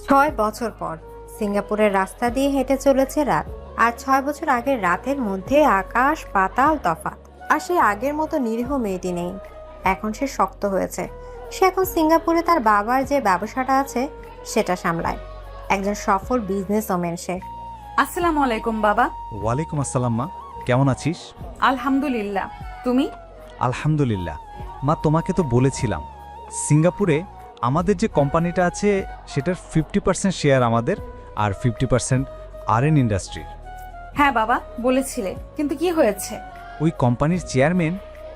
6 বছর পর সিঙ্গাপুরের রাস্তা দিয়ে হেঁটে চলেছে রাত। আর 6 বছর আগের রাতের মধ্যে আকাশ পাতাল তফাৎ। আর সে আগের মতো নিরীহ মেয়েটি নেই। এখন সে শক্ত হয়েছে। সে এখন সিঙ্গাপুরে তার বাবার যে ব্যবসাটা আছে সেটা সামলায়। একজন সফল বিজনেস ওমেন সে। আসসালামু আলাইকুম বাবা। ওয়ালাইকুম আসসালাম মা, কেমন আছিস? আলহামদুলিল্লাহ, তুমি? আলহামদুলিল্লাহ মা, তোমাকে তো বলেছিলাম সিঙ্গাপুরে আমাদের যে কোম্পানিটা আছে সেটার 50% শেয়ার আমাদের, আর 50% আরএন ইন্ডাস্ট্রির। হ্যাঁ বাবা, বলেছিলে, কিন্তু কি হয়েছে? ওই কোম্পানির চেয়ারম্যান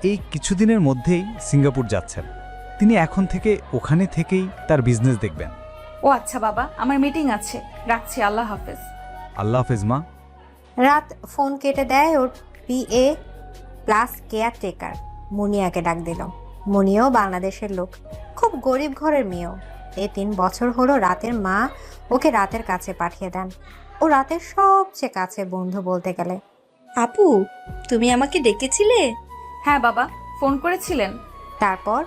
এই কিছুদিনের মধ্যেই সিঙ্গাপুর যাচ্ছেন। তিনি এখন থেকে ওখানে থেকেই তার বিজনেস দেখবেন। ও আচ্ছা বাবা, আমার মিটিং আছে, রাখছি, আল্লাহ হাফেজ। আল্লাহ হাফেজ মা। রাত ফোন কেটে দেয় ওর পিএ প্লাস কেয়ারটেকার মুনিয়াকে ডাক দিল। মুনিয়াও বাংলাদেশের লোক, খুব গরিব ঘরের মেয়েও। এই 3 বছর হলো রাতের মা ওকে রাতের কাছে পাঠিয়ে দেন। ও রাতের সবচেয়ে কাছে বন্ধু বলতে গেলে। আপু, তুমি আমাকে ডেকেছিলে? হ্যাঁ বাবা, ফোন করেছিলেন? তারপর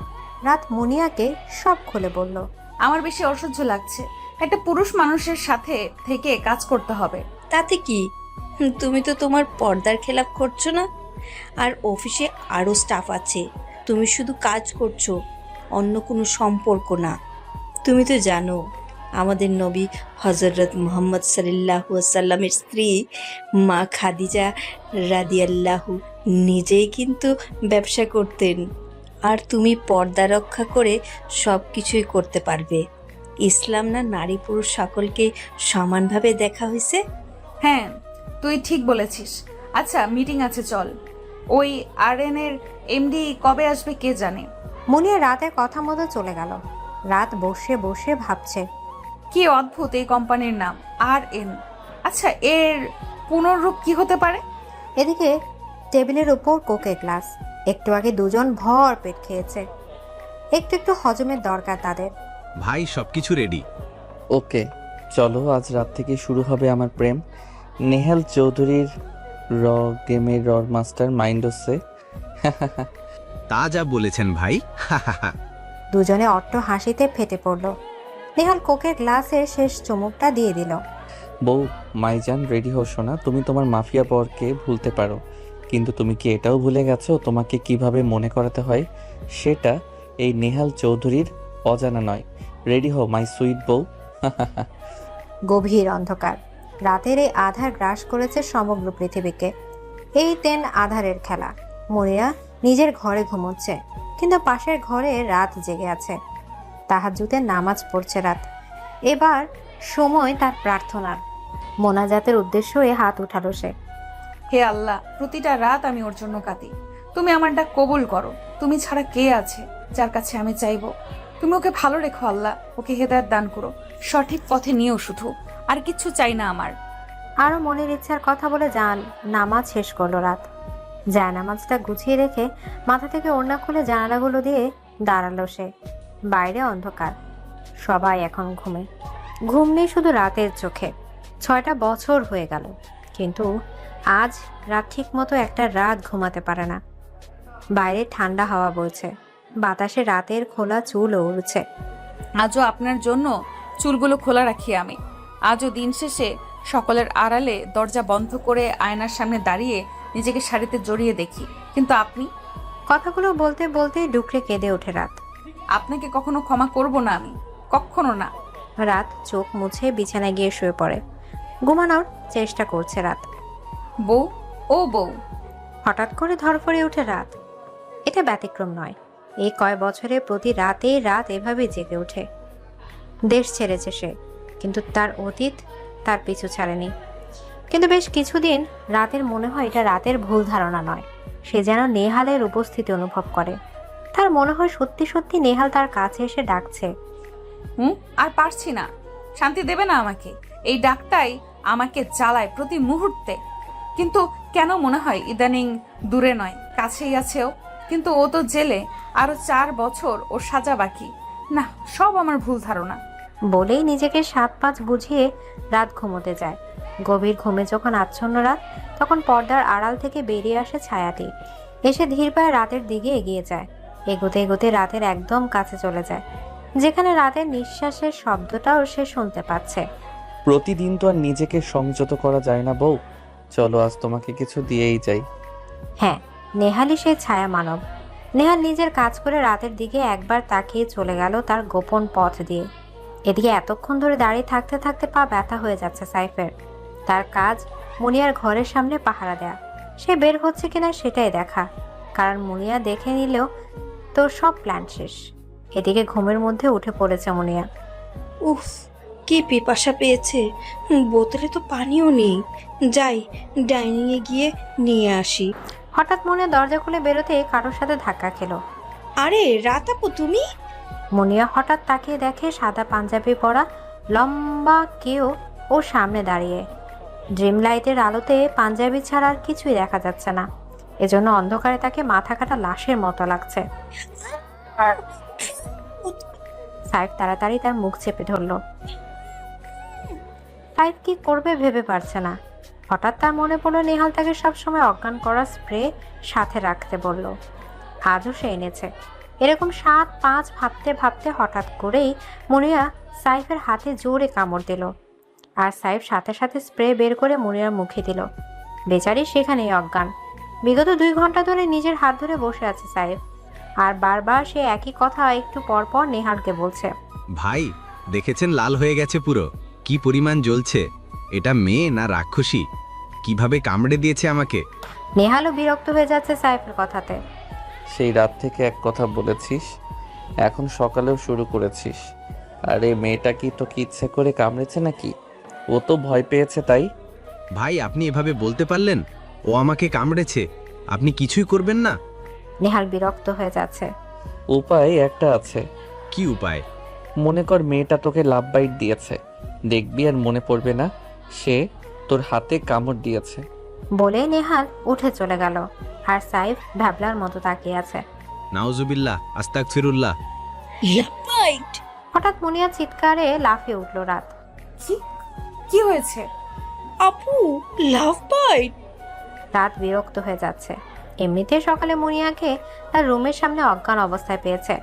রাত মুনিয়াকে সব খুলে বলল। আমার বেশি অসহ্য লাগছে। একটা পুরুষ মানুষের সাথে থেকে কাজ করতে হবে। তাতে কি? তুমি তো তোমার পর্দার খেলাপ করছো না। আর অফিসে আরও স্টাফ আছে, তুমি শুধু কাজ করছো, অন্য কোনো সম্পর্ক না। তুমি তো জানো আমাদের নবী হজরত মুহাম্মদ সাল্লাল্লাহু আলাইহি ওয়াসাল্লামের স্ত্রী মা খাদিজা রাদিয়াল্লাহু নিজেই কিন্তু ব্যবসা করতেন। আর তুমি পর্দা রক্ষা করে সব কিছুই করতে পারবে। ইসলাম না নারী পুরুষ সকলকে সমানভাবে দেখা হয়েছে? হ্যাঁ, তুই ঠিক বলেছিস। আচ্ছা, মিটিং আছে, চল। ওই আরএন এর এমডি কবে আসবে কে জানে। মুনিয়া রাতের কথা মতো চলে গেল। রাত বসে বসে ভাবছে, কি অদ্ভুত এই কোম্পানির নাম আরএন। আচ্ছা, এর পুনরূপ কি হতে পারে? এদিকে টেবিলের উপর কোকের গ্লাস। একটু আগে দুজন ভর পেট খেয়েছে। একটু একটু হজমের দরকার তাদের। ভাই সবকিছু রেডি। ওকে, চলো, আজ রাত থেকে শুরু হবে আমার প্রেম। নেহাল চৌধুরীর র গেমের মাস্টার মাইন্ড হচ্ছে। তা যা বলেছেন ভাই। দুজনে অট্ট হাসিতে ফেটে পড়ল। নেহাল কোকের গ্লাসের শেষ চুমুকটা দিয়ে দিল। বউ, মাইজান রেডি হও শোনা। তুমি তোমার মাফিয়া বরকে ভুলতে পারো, কিন্তু তুমি কি এটাও ভুলে গেছো তোমাকে কিভাবে মনে করাতে হয়? সেটা এই নেহাল চৌধুরীর অজানা নয়। রেডি হও মাই সুইট বউ। গভীর অন্ধকার। রাতের এই আধার গ্রাস করেছে সমগ্র পৃথিবীকে। এই আধারের খেলা। মরিয়া নিজের ঘরে ঘুমোচ্ছে, কিন্তু পাশের ঘরে রাত জেগে আছে। তাহাজ্জুদের নামাজ পড়ছে রাত। এবার সময় তার প্রার্থনার। মোনাজাতের উদ্দেশ্য হয়ে হাত উঠালো সে। হে আল্লাহ, প্রতিটা রাত আমি ওর জন্য কাঁদি। তুমি আমার ডাক কবুল করো। তুমি ছাড়া কে আছে যার কাছে আমি চাইবো? তুমি ওকে ভালো রেখো আল্লাহ, ওকে হেদায়েত দান করো, সঠিক পথে নিও শুধু। আর কিচ্ছু চাই না আমার। আরো মনের ইচ্ছার কথা বলে নামাজ শেষ করলো রাত। নামাজটা গুছিয়ে রেখে মাথা থেকে ওড়না খুলে জানালাগুলো দিয়ে দাঁড়ালো সে। বাইরে অন্ধকার, সবাই এখন ঘুমে। ঘুম নেই শুধু রাতের চোখে। 6টা বছর হয়ে গেল, কিন্তু আজ রাত ঠিক মতো একটা রাত ঘুমাতে পারে না। বাইরে ঠান্ডা হাওয়া বইছে, বাতাসে রাতের খোলা চুল উড়ছে। আজও আপনার জন্য চুলগুলো খোলা রাখি আমি। আজও দিন শেষে সকলের আড়ালে দরজা বন্ধ করে আয়নার সামনে দাঁড়িয়ে নিজেকে শাড়িতে জড়িয়ে দেখি, কিন্তু আপনি। কথাগুলো বলতে বলতে ডুকরে কেঁদে ওঠে রাত। আপনাকে কখনো ক্ষমা করব না আমি, কখনো না। রাত চোখ মুছে বিছানায় গিয়ে শুয়ে পড়ে। ঘুমানোর চেষ্টা করছে রাত। বউ, ও বউ। হঠাৎ করে ধরফরে ওঠে রাত। এটা ব্যতিক্রম নয়। এই কয় বছরে প্রতি রাত এভাবে জেগে ওঠে। দেশ ছেড়েছে সে, কিন্তু তার অতীত তার পিছু ছাড়েনি। কিন্তু বেশ কিছুদিন রাতের মনে হয় এটা রাতের ভুল ধারণা নয়। সে যেন নেহালের উপস্থিতি অনুভব করে। তার মনে হয় সত্যি সত্যি নেহাল তার কাছে এসে ডাকছে। আর পারছি না। শান্তি দেবে না আমাকে? এই ডাকটাই আমাকে জ্বালায় প্রতি মুহূর্তে। কিন্তু কেন মনে হয় ইদানিং দূরে নয়, কাছেই আছে ও। কিন্তু ও তো জেলে, আরো 4 বছর ওর সাজা বাকি। না, সব আমার ভুল ধারণা। বলেই নিজেকে 7-5 বুঝিয়ে রাত ঘুমোতে যায়। গভীর ঘুমে যখন আচ্ছন্ন রাত, তখন পর্দার আড়াল থেকে বেরিয়ে আসে ছায়াটি। এসে ধীর পায়ে রাতের দিকে এগিয়ে যায়। এগোতে এগোতে রাতের একদম কাছে চলে যায়। যেখানে রাতের নিঃশ্বাসের শব্দটাও সে শুনতে পাচ্ছে। প্রতিদিন তো আর নিজেকে সংযত করা যায় না বউ। চলো আজ তোমাকে কিছু দিয়েই যাই। হ্যাঁ, নেহালই সেই ছায়া মানব। নেহাল নিজের কাজ করে রাতের দিকে একবার তাকিয়ে চলে গেল তার গোপন পথ দিয়ে। এদিকে এতক্ষণ ধরে দাঁড়িয়ে থাকতে থাকতে পা ব্যথা হয়ে যাচ্ছে সাইফের। তার কাজ মুনিয়ার ঘরের সামনে পাহারা দেয়া। সে বের হচ্ছে কিনা সেটাই দেখা, কারণ মুনিয়া দেখে নিলেও তোর সব প্ল্যান শেষ। এদিকে ঘুমের মধ্যে উঠে পড়েছে মুনিয়া। উফ, কি পিপাসা পেয়েছে। বোতলে তো পানিও নেই। যাই, ডাইনিংয়ে গিয়ে নিয়ে আসি। হঠাৎ মুনিয়া দরজা খুলে বেরোতে কারোর সাথে ধাক্কা খেলো। আরে রাত আপু, তুমি? মুনিয়া হঠাৎ তাকিয়ে দেখে সাদা পাঞ্জাবি পরা লম্বা কেউ ওর সামনে দাঁড়িয়ে। ড্রিম লাইটের আলোতে পাঞ্জাবি ছাড়া আর কিছুই দেখা যাচ্ছে না, এজন্য অন্ধকারে তাকে মাথা কাটা লাশের মতো লাগছে। সাইফ তাড়াতাড়ি তার মুখ চেপে ধরল। সাইফ কি করবে ভেবে পারছে না। হঠাৎ তার মনে পড়লো নেহাল তাকে সবসময় অজ্ঞান করা স্প্রে সাথে রাখতে বলল। আজও সে এনেছে। এরকম 7-5 ভাবতে ভাবতে হঠাৎ করেই মুনিয়া সাইফের হাতে জোরে কামড় দিল, আর সাইফ সাথে সাথে স্প্রে বের করে মুনিয়ার মুখে দিল। বেচারি সেখানেই অজ্ঞান। বিগত 2 ঘন্টা ধরে নিজের হাত ধরে বসে আছে সাইফ, আর বারবার সে একই কথা একটু পর পর নেহালকে বলছে। ভাই দেখেছেন লাল হয়ে গেছে পুরো, কি পরিমাণ জ্বলছে। এটা মেয়ে না রাক্ষসী? কিভাবে কামড়ে দিয়েছে আমাকে। নেহালও বিরক্ত হয়ে যাচ্ছে সাইফের কথাতে। সেই রাত থেকে এক কথা বলেছিস, এখন সকালেও শুরু করেছিস। আরে মেয়েটা কি তোকে ইচ্ছে করে কামড়েছে নাকি? ও তো ভয় পেয়েছে তাই। ভাই আপনি এভাবে বলতে পারলেন? ও আমাকে কামড়েছে, আপনি কিছুই করবেন না? নেহাল বিরক্ত হয়ে যাচ্ছে। উপায় একটা আছে। কি উপায়? মনে কর মেয়েটা তোকে লাভ বাইট দিয়েছে, দেখবি আর মনে পড়বে না সে তোর হাতে কামড় দিয়েছে। বলে নেহাল উঠে চলে গেল, আর সাইফ ভ্যাবলার মতো তাকিয়ে আছে। নাউজুবিল্লাহ, আস্তাগফিরুল্লাহ। লাইট! হঠাৎ মুনিয়া চিৎকারে লাফিয়ে উঠল রাত। কি হয়েছে? আপু, লাভ বাইট! রাত বিরক্ত হয়ে যাচ্ছে। এমনিতে সকালে মুনিয়াকে তার রুমের সামনে অজ্ঞান অবস্থায় পেয়েছে,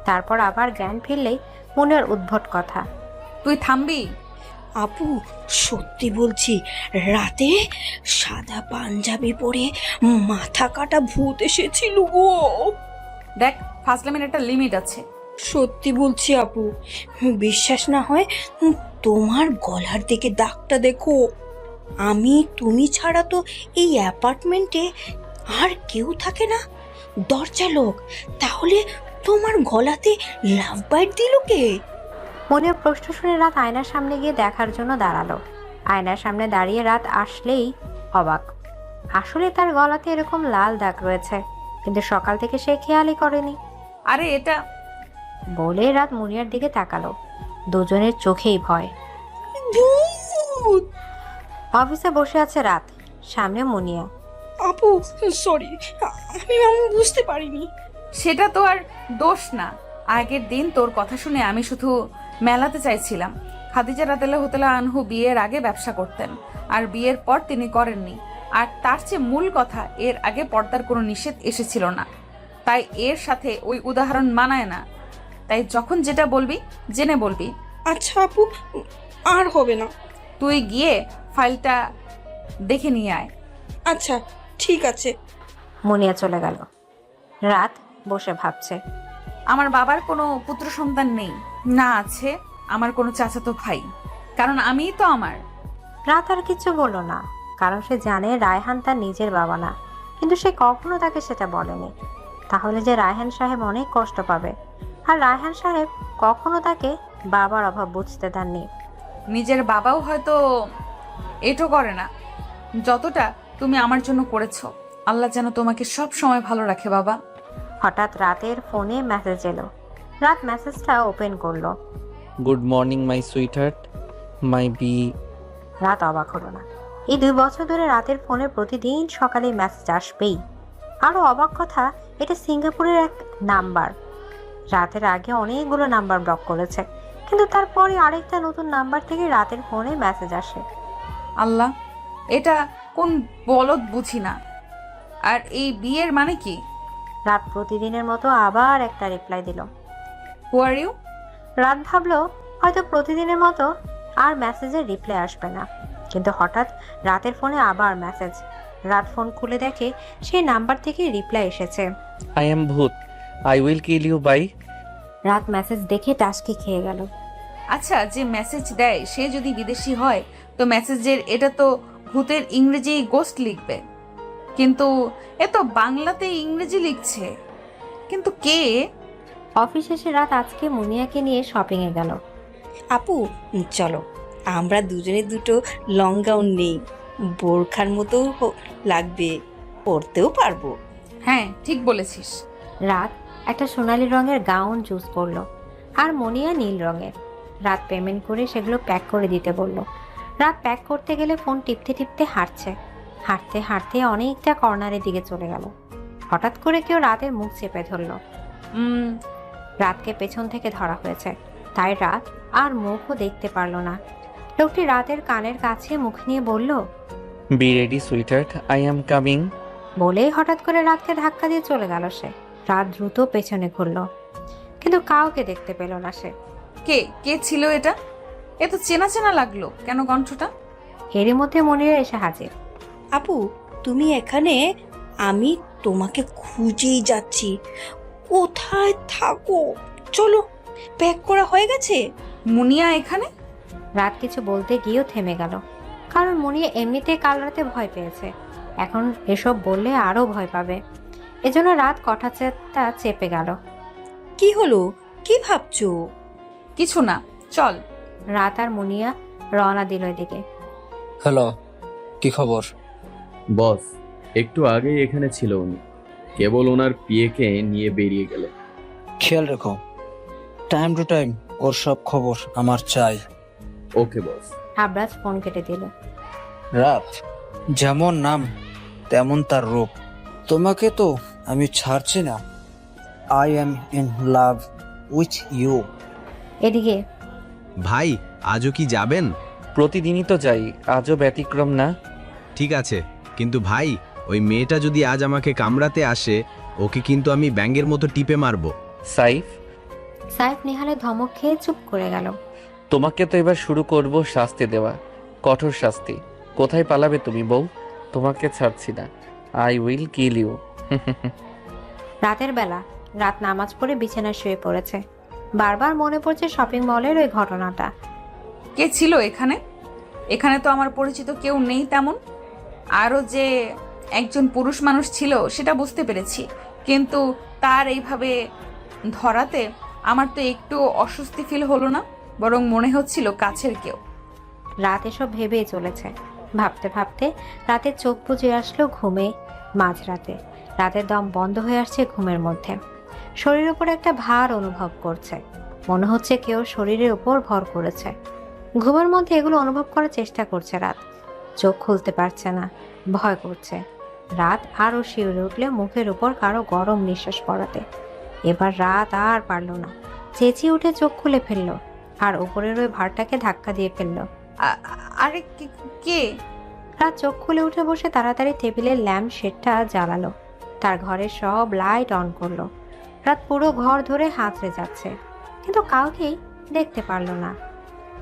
তারপর আবার জ্ঞান ফিরলেই মুনিয়ার উদ্ভট কথা। তুই থামবি? আপু, সত্যি বলছি, রাতে সাদা পাঞ্জাবি পরে মাথা কাটা ভূত এসেছিল গো। দেখ, ফাজলামের একটা লিমিট আছে। সত্যি বলছি আপু, বিশ্বাস না হয় তোমার গলার দিকে দাগটা দেখো। তুমি ছাড়া তো এই অ্যাপার্টমেন্টে আর কেউ থাকে না, দরজা লোক। তাহলে তোমার গলাতে লাভ বাইট দিল কে? মুনিয়ার প্রশ্ন শুনে রাত আয়নার সামনে গিয়ে দেখার জন্য দাঁড়ালো। আয়নার সামনে দাঁড়িয়ে রাত আসলেই অবাক। আসলে তার গলাতে এরকম লাল দাগ রয়েছে, কিন্তু সকাল থেকে সে খেয়ালই করেনি। আরে এটা বলে রাত মুনিয়ার দিকে তাকালো। দুজনের চোখেই ভয়। ভূত! অফিসে বসে আছে রাত, সামনে মুনিয়া। আপু সরি, আমি বুঝতে পারিনি। সেটা তো আর দোষ না। আগের দিন তোর কথা শুনে আমি শুধু মেলাতে চাইছিলাম। খাদিজা রাদিয়াল্লাহু তাআলা আনহু বিয়ের আগে ব্যবসা করতেন, আর বিয়ের পর তিনি করেননি। আর তার চেয়ে মূল কথা, এর আগে পর্দার কোনো নিষেধ এসেছিল না, তাই এর সাথে ওই উদাহরণ মানায় না। তাই যখন যেটা বলবি জেনে বলবি। আচ্ছা আপু, আর হবে না। তুই গিয়ে ফাইলটা দেখে নিয়ে আয়। আচ্ছা ঠিক আছে। মুনিয়া চলে গেল। রাত বসে ভাবছে। আমার বাবার কোনো পুত্র সন্তান নেই, না আছে আমার কোনো চাচাতো ভাই, কারণ আমিই তো আমার। রাত আর কিছু বলল না, কারণ সে জানে রায়হান তার নিজের বাবা না, কিন্তু সে কখনো তাকে সেটা বলেনি। তাহলে যে রায়হান সাহেব অনেক কষ্ট পাবে, আর রায়হান সাহেব কখনো তাকে বাবার অভাব বুঝতে দেননি। নিজের বাবাও হয়তো এটো করে না যতটা তুমি আমার জন্য করেছো। আল্লাহ যেন তোমাকে সব সময় ভালো রাখে বাবা। হঠাৎ রাতের ফোনে মেসেজ এলো। রাত মেসেজটা ওপেন করলো। Good morning my sweetheart, my bee. রাত অবাক হলো না। এই 2 বছর ধরে রাতের ফোনে প্রতিদিন সকালে মেসেজ আসবেই। আরো অবাক কথা, এটা সিঙ্গাপুরের এক নাম্বার। রাতের আগে অনেকগুলো নাম্বার ব্লক করেছে, কিন্তু তারপরে আরেকটা নতুন নাম্বার থেকে রাতের ফোনে মেসেজ আসে। আল্লাহ, এটা কোন বলদ বুঝি না। আর এই বিয়ের মানে কি? রাত প্রতিদিনের মতো আবার একটা রিপ্লাই দিল। হু আর ইউ? রাত ভাবলো হয়তো প্রতিদিনের মতো আর মেসেজের রিপ্লাই আসবে না, কিন্তু হঠাৎ রাতের ফোনে আবার মেসেজ। রাত ফোন খুলে দেখে সেই নাম্বার থেকে রিপ্লাই এসেছে। আই এম ভূত, I will kill you bye. রাত মেসেজ দেখে টাসকি খেয়ে গেল। আচ্ছা, যে মেসেজ দেয় সে যদি বিদেশি হয় তো মেসেজের এটা তো ভূতের ইংরেজি গোস্ট লিখবে, কিন্তু এ তো বাংলাতে ইংরেজি লিখছে। কিন্তু কে? অফিস শেষে রাত আজকে মুনিয়াকে নিয়ে শপিংয়ে গেল। আপু চলো, আমরা দুজনে দুটো লং গাউন নেই, বোরখার মতো লাগবে, পরতেও পারবো। হ্যাঁ, ঠিক বলেছিস। রাত একটা সোনালী রঙের গাউন চুজ করলো আর মুনিয়া নীল রঙের। রাত পেমেন্ট করে সেগুলো প্যাক করে দিতে বলল। রাত প্যাক করতে গেলে ফোন টিপতে টিপতে হাঁটছে, হাঁটতে হাঁটতে অনেকটা কর্নারের দিকে চলে গেল। হঠাৎ করে কেউ রাতের মুখ চেপে ধরলো। রাতকে পেছন থেকে ধরা হয়েছে, তাই রাত আর মুখও দেখতে পারল না। লোকটি রাতের কানের কাছে মুখ নিয়ে বলল, be ready sweetheart, I am coming. বলেই হঠাৎ করে রাতকে ধাক্কা দিয়ে চলে গেল সে। রাত দ্রুত পেছনে ঘুরল, কিন্তু কাউকে দেখতে পেল না সে। কে কে ছিল এটা? এ তো চেনা চেনা লাগলো কেন কণ্ঠটা? এরই মধ্যে মনিরা এসে হাজির। আপু তুমি এখানে? আমি তোমাকে খুঁজেই যাচ্ছি, কোথায় থাকো? চলো, প্যাক করা হয়ে গেছে। মুনিয়া এখানে? রাত কিছু বলতে গিয়েও থেমে গেল, কারণ মনিয়া এমনিতে কাল রাতে ভয় পেয়েছে, এখন এসব বললে আরো ভয় পাবে। এজন্য রাত কঠাচেটা চেপে গেল। কি হলো, কি ভাবছো? কিছু না, চল। রাত আর মুনিয়া রওনা দিল এদিকে। হ্যালো, কি খবর? বস, একটু আগেই এখানে ছিল উনি, কেবল ওনার পিএকে নিয়ে বেরিয়ে গেল। খেয়াল রেখো, টাইম টু টাইম ওর সব খবর আমার চাই। ওকে বস। আবরাজ ফোন কেটে দিল। রাত, যেমন নাম তেমন তার রূপ। তোমাকে তো আমি ছাড়ছি না। I am in love with you. এদিকে ভাই, আজও কি যাবেন? প্রতিদিনই তো যাই, আজও ব্যতিক্রম না। ঠিক আছে, কিন্তু ভাই, ওই মেয়েটা যদি আজ আমাকে কামড়াতে আসে, ওকে কিন্তু আমি ব্যাঙের মতো টিপে মারবো। সাইফ, সাইফ নিহালের ধমক খেয়ে চুপ করে গেল। তোমাকে তো এবার শুরু করব শাস্তি দেওয়া, কঠোর শাস্তি। কোথায় পালাবে তুমি বউ? তোমাকে ছাড়ছি না। I will kill you. রাতের বেলা রাত নামাজ পড়ে বিছানায় শুয়ে পড়েছে। বারবার মনে পড়ছে শপিং মলের ওই ঘটনাটা। কে ছিল এখানে? এখানে তো আমার পরিচিত কেউ নেই তেমন। আরও যে একজন পুরুষ মানুষ ছিল সেটা বুঝতে পেরেছি, কিন্তু তার এইভাবে ধরাতে আমার তো একটু অস্বস্তি ফিল হলো না, বরং মনে হচ্ছিল কাছের কেউ। রাত এসব ভেবেই চলেছে। ভাবতে ভাবতে রাতের চোখ বুজে আসলো ঘুমে। মাঝরাতে রাতের দম বন্ধ হয়ে আসছে ঘুমের মধ্যে। শরীরের উপর একটা ভার অনুভব করছে, মনে হচ্ছে কেউ শরীরের উপর ভর করেছে। ঘুমের মধ্যে এগুলো অনুভব করার চেষ্টা করছে রাত। চোখ খুলতে পারছে না, ভয় করছে। রাত আরও শিউরে উঠলে মুখের উপর কারো গরম নিঃশ্বাস পড়াতে। এবার রাত আর পারল না, চেঁচিয়ে উঠে চোখ খুলে ফেললো আর উপরের ওই ভারটাকে ধাক্কা দিয়ে ফেললো। আরে কে? রাত চোখ খুলে উঠে বসে তাড়াতাড়ি টেবিলের ল্যাম্প শেডটা জ্বালালো, তার ঘরের সব লাইট অন করলো। রাত পুরো ঘর ধরে হাতড়ে যাচ্ছে, কিন্তু কাউকেই দেখতে পারলো না।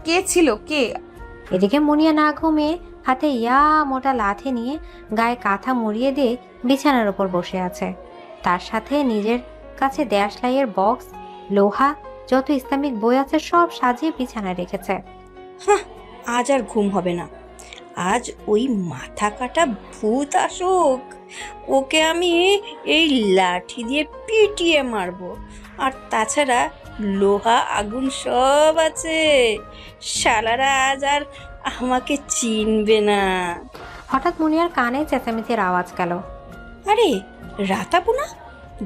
কে ছিল কে? এদিকে মুনিয়া না ঘুমিয়ে হাতে ইয়া মোটা লাঠি নিয়ে গায়ে কাঁথা মুড়িয়ে দিয়ে বিছানার উপর বসে আছে। তার সাথে নিজের কাছে দেশলাইয়ের বক্স, লোহা, যত ইসলামিক বই আছে সব সাজিয়ে বিছানায় রেখেছে। আজ আর ঘুম হবে না। আজ ওই মাথা কাটা ভূত আসুক, ওকে আমি এই লাঠি দিয়ে পিটিয়ে মারবো। আর তাছাড়া লোহা আগুন সব আছে, শালারা আজ আর আমাকে চিনবে না। হঠাৎ মুনিয়ার কানে চেঁচামেচির আওয়াজ গেল। আরে রাতাবো না,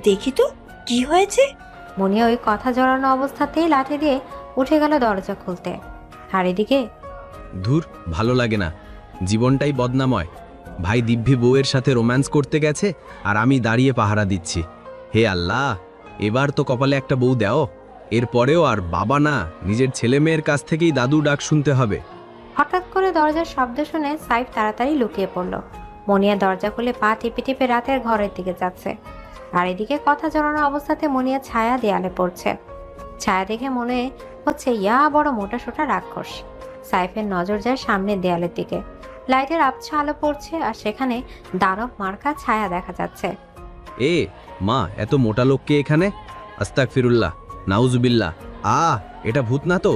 দেখি তো কি হয়েছে। মুনিয়া ওই কথা জড়ানো অবস্থাতেই লাঠি দিয়ে উঠে গেল দরজা খুলতে। আর এদিকে ধুর, ভালো লাগে না, জীবনটাই বদনাময়। ভাই দিব্যি বউয়ের সাথে রোম্যান্স করতে গেছে আর আমি দাঁড়িয়ে পাহারা দিচ্ছি। হে আল্লাহ, এবার তো কপালে একটা বউ দাও। এরপরেও আর বাবা না, নিজের ছেলে মেয়ের কাছ থেকেই দাদু ডাক শুনতে হবে। হঠাৎ করে দরজার শব্দ শুনে সাইফ তাড়াতাড়ি লুকিয়ে পড়ল। মনিয়া দরজা খুলে পা টিপে টিপে রাতের ঘরের দিকে যাচ্ছে। আর এদিকে কথা জড়ানো অবস্থাতে মনিয়া ছায়া দেয়ালে পড়ছে। ছায়া দেখে মনে হচ্ছে ইয়া বড় মোটা সোটা রাক্ষস। সাইফের নজর যায় সামনের দেয়ালের দিকে। লাইটের আবছা আলো পড়ছে আর সেখানে দানব মার্কা ছায়া দেখা যাচ্ছে। এ মা, এত মোটা লোককে এখানে? আস্তাক ফিরুল্লাহ, নাউজুবিল্লাহ। এটা ভূত না তো?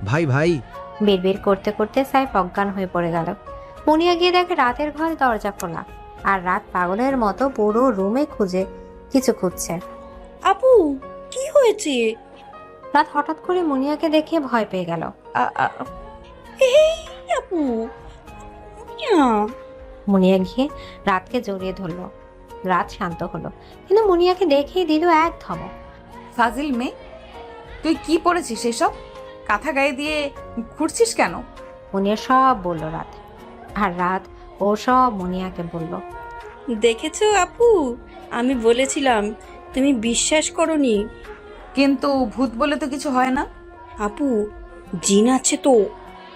ভাই ভাই। বিড়বিড় করতে করতে সাইফ অজ্ঞান হয়ে পড়ে গেল। মুনিয়া গিয়ে দেখে রাতের ঘরে দরজা খোলা, আর রাত পাগলের মতো পুরো রুমে কিছু খুঁজছে। আপু, কি হয়েছে? রাত হঠাৎ করে মুনিয়াকে দেখে ভয় পেয়ে গেল। এই আপু, ইয়া। মুনিয়া গিয়ে রাতকে জড়িয়ে ধরল। রাত শান্ত হলো, কিন্তু মুনিয়াকে দেখেই দিল এক ধমক। ফাজিল মেয়ে, তুই কি পড়েছিস এসব? কাঁথা গায়ে দিয়ে ঘুরছিস কেন? মুনিয়া সব বলল রাত, আর রাত ও সব মুনিয়াকে বলল। দেখেছো আপু, আমি বলেছিলাম, তুমি বিশ্বাস করনি। কিন্তু ভূত বলে তো কিছু হয় না। আপু, জিন আছে তো,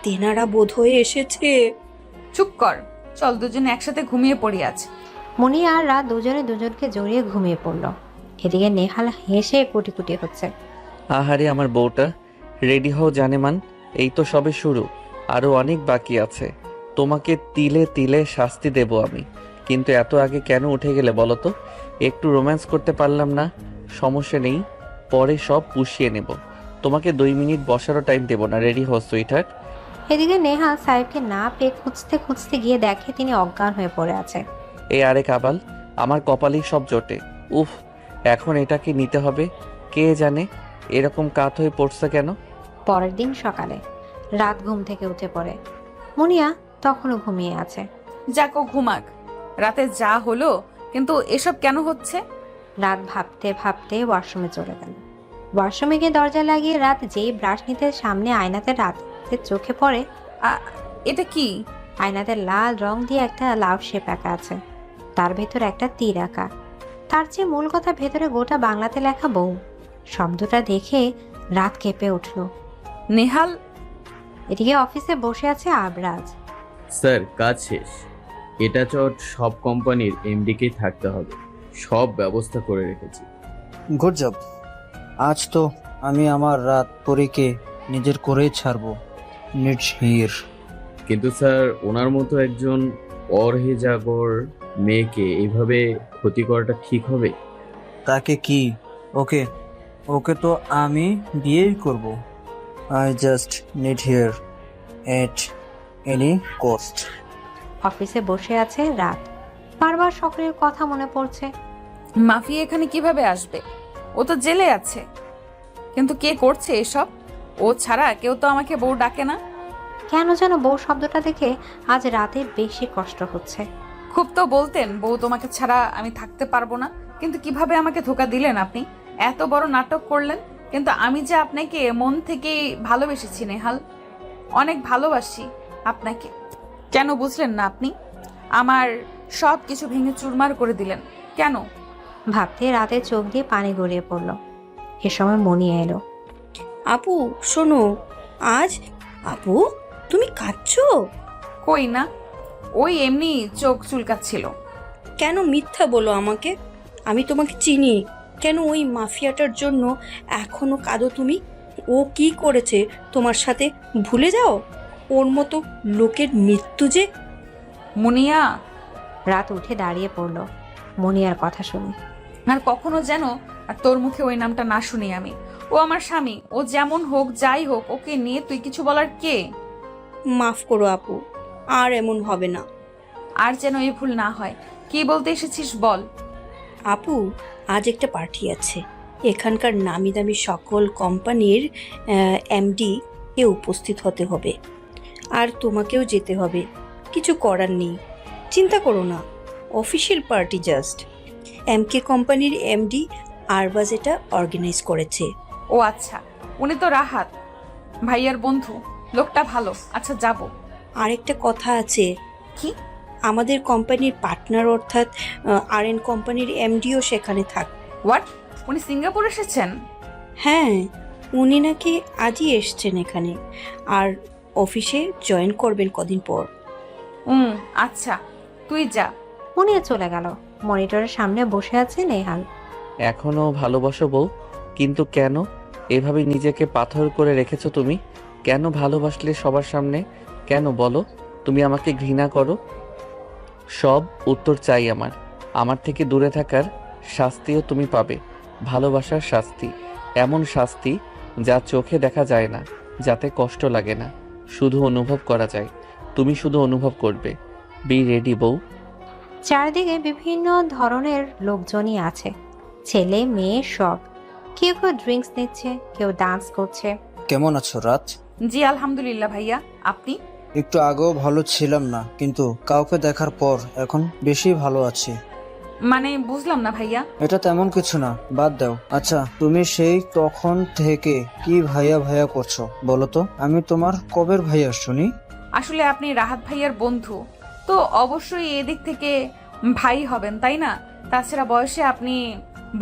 তেনারা বোধ হয়ে এসেছে। চুপ কর, চল দুজনে একসাথে ঘুমিয়ে পড়ি আজ। মুনিয়া আর রাত দুজনে দুজনকে জড়িয়ে ঘুমিয়ে পড়ল। এদিকে নেহাল হেসে কুটি কুটি হচ্ছে। আহারে আমার বউটা, রেডি হও জানেমান, এই তো সবে শুরু, আরো অনেক বাকি আছে। তোমাকে তিলে তিলে শাস্তি দেব আমি, কিন্তু এত আগে কেন উঠে গেলে বলো তো? একটু রোম্যান্স করতে পারলাম না? সমস্যা নেই, পরে সব পুষিয়ে নেব। তোমাকে 2 মিনিট বসারও টাইম দেব না। রেডি হও সুইটহার্ট। এদিকে নেহাল সাহেবকে না পেয়ে খুঁজতে খুঁজতে গিয়ে দেখে তিনি অজ্ঞান হয়ে পড়ে আছে। এই আরেক আবাল, আমার কপালেই সব জোটে। উফ, এখন এটাকে নিতে হবে। কে জানে এরকম কাত হয়ে পড়ছে কেন। পরের দিন সকালে রাত ঘুম থেকে উঠে পড়ে। মুনিয়া তখনও ঘুমিয়ে আছে। যাকো ঘুমাক, রাতে যা হলো, কিন্তু এসব কেন হচ্ছে? রাত ভাবতে ভাবতে ওয়াশরুমে চলে গেল। ওয়াশরুমে গিয়ে দরজা লাগিয়ে রাত যেই ব্রাশ নিতে সামনে আয়নাতে রাতের চোখে পড়ে। এটা কি? আয়নাতে লাল রং দিয়ে একটা লাভ শেপ আঁকা আছে, তার ভেতর একটা তীর আঁকা। তার চেয়ে মূল কথা, ভেতরে গোটা বাংলাতে লেখা বউ। শব্দটা দেখে রাত কেঁপে উঠল। নেহাল। এদিকে অফিসে বসে আছে আবরাজ। স্যার, কাজ শেষ। এটা চট সব কোম্পানির এমডিকেই থাকতে হবে, সব ব্যবস্থা করে রেখেছি। Good job. আজ তো আমি আমার রাত পরীকে নিজের করেই ছাড়বো। Needs here. কিন্তু স্যার, ওনার মতো একজন অরহেজাগর মেয়েকে এইভাবে ক্ষতি করাটা ঠিক হবে? তাকে কি? ওকে ওকে তো আমি বিয়েই করব। I just need here at any cost. অফিসে বসে আছে রাত। বারবার সকলের কথা মনে পড়ছে। মাফি এখানে কিভাবে আসবে? ও তো জেলে আছে। কিন্তু কে করছে এসব? ও ছাড়া কেউ তো আমাকে বউ ডাকে না। কেন যেন বউ শব্দটা দেখে আজ রাতে বেশি কষ্ট হচ্ছে। খুব তো বলতেন বউ তোমাকে ছাড়া আমি থাকতে পারবো না, কিন্তু কিভাবে আমাকে ধোকা দিলেন আপনি? এত বড় নাটক করলেন, কিন্তু আমি যে আপনাকে মন থেকে ভালোবেসেছি নেহাল, অনেক ভালোবাসি আপনাকে। কেন বুঝলেন না আপনি? আমার সব কিছু ভেঙে চুরমার করে দিলেন কেন? ভাবতে রাতে চোখ দিয়ে পানি গড়িয়ে পড়ল। এ সময় মনিয়া এলো। আপু শোনো, আজ। আপু, তুমি কাঁদছো? কই না, ওই এমনি চোখ চুলকাচ্ছিল। কেন মিথ্যা বলো আমাকে? আমি তোমাকে চিনি। কেন ওই মাফিয়াটার জন্য এখনো কাঁদো তুমি? ও কি করেছে তোমার সাথে ভুলে যাও? ওর মতো লোকের মৃত্যু যে। মুনিয়া। রাত উঠে দাঁড়িয়ে পড়ল মনিয়ার কথা শুনে। আর কখনো যেন আর তোর মুখে ওই নামটা না শুনি আমি। ও আমার স্বামী, ও যেমন হোক যাই হোক, ওকে নিয়ে তুই কিছু বলার কে? মাফ করো আপু, আর এমন হবে না। আর যেন এই ভুল না হয়। কি বলতে এসেছিস বল। আপু, আজ একটা পার্টি আছে। এখানকার নামি দামি সকল কোম্পানির এমডি কে উপস্থিত হতে হবে, আর তোমাকেও যেতে হবে। কিছু করার নেই, চিন্তা করো না। Official party just. এমকে কোম্পানির এমডি আরবাজ এটা অর্গানাইজ করেছে। ও আচ্ছা, উনি তো রাহাত ভাইয়ার বন্ধু। লোকটা ভালো। আচ্ছা যাব। আরেকটা কথা আছে। কি? আমাদের কোম্পানির পার্টনার অর্থাৎ আরএন কোম্পানির এমডিও সেখানে থাক। হোয়াট? উনি সিঙ্গাপুর এসেছেন? হ্যাঁ, উনি নাকি আজই এসছেন এখানে, আর অফিসে জয়েন করবেন কদিন পর। আচ্ছা, তুই যা। মনিয়া চলে গেল। মনিটরের সামনে বসে আছে নেহাল। এখনো ভালোবাসো বউ, কিন্তু কেন? এভাবে নিজেকে পাথর করে রেখেছো তুমি? কেন ভালোবাসলে সবার সামনে? কেন বলো? তুমি আমাকে ঘৃণা করো? সব উত্তর চাই আমার থেকে দূরে থাকার শাস্তিও তুমি পাবে। ভালোবাসার শাস্তি, এমন শাস্তি যা চোখে দেখা যায় না, যাতে কষ্ট লাগে না, শুধু অনুভব করা যায়। তুমি শুধু অনুভব করবে। বি রেডি বউ। চারিদিকে বিভিন্ন ধরনের লোকজনই আছে, ছেলে মেয়ে সব। কেউ কেউ ড্রিঙ্কস নিচ্ছে, কেউ ডান্স করছে। কেমন আছো রাত? জি আলহামদুলিল্লাহ ভাইয়া, আপনি? একটু আগেও ভালো ছিলাম না, কিন্তু কাউকে দেখার পর এখন বেশি ভালো আছি। মানে বুঝলাম না ভাইয়া। এটা তেমন কিছু না, বাদ দাও। আচ্ছা, তুমি সেই তখন থেকে কি ভাইয়া ভাইয়া করছো বলো তো? আমি তোমার কবের ভাইয়া শুনি? আসলে আপনি রাহাত ভাইয়ার বন্ধু, তো অবশ্যই এদিক থেকে ভাই হবেন, তাই না? তাছাড়া বয়সে আপনি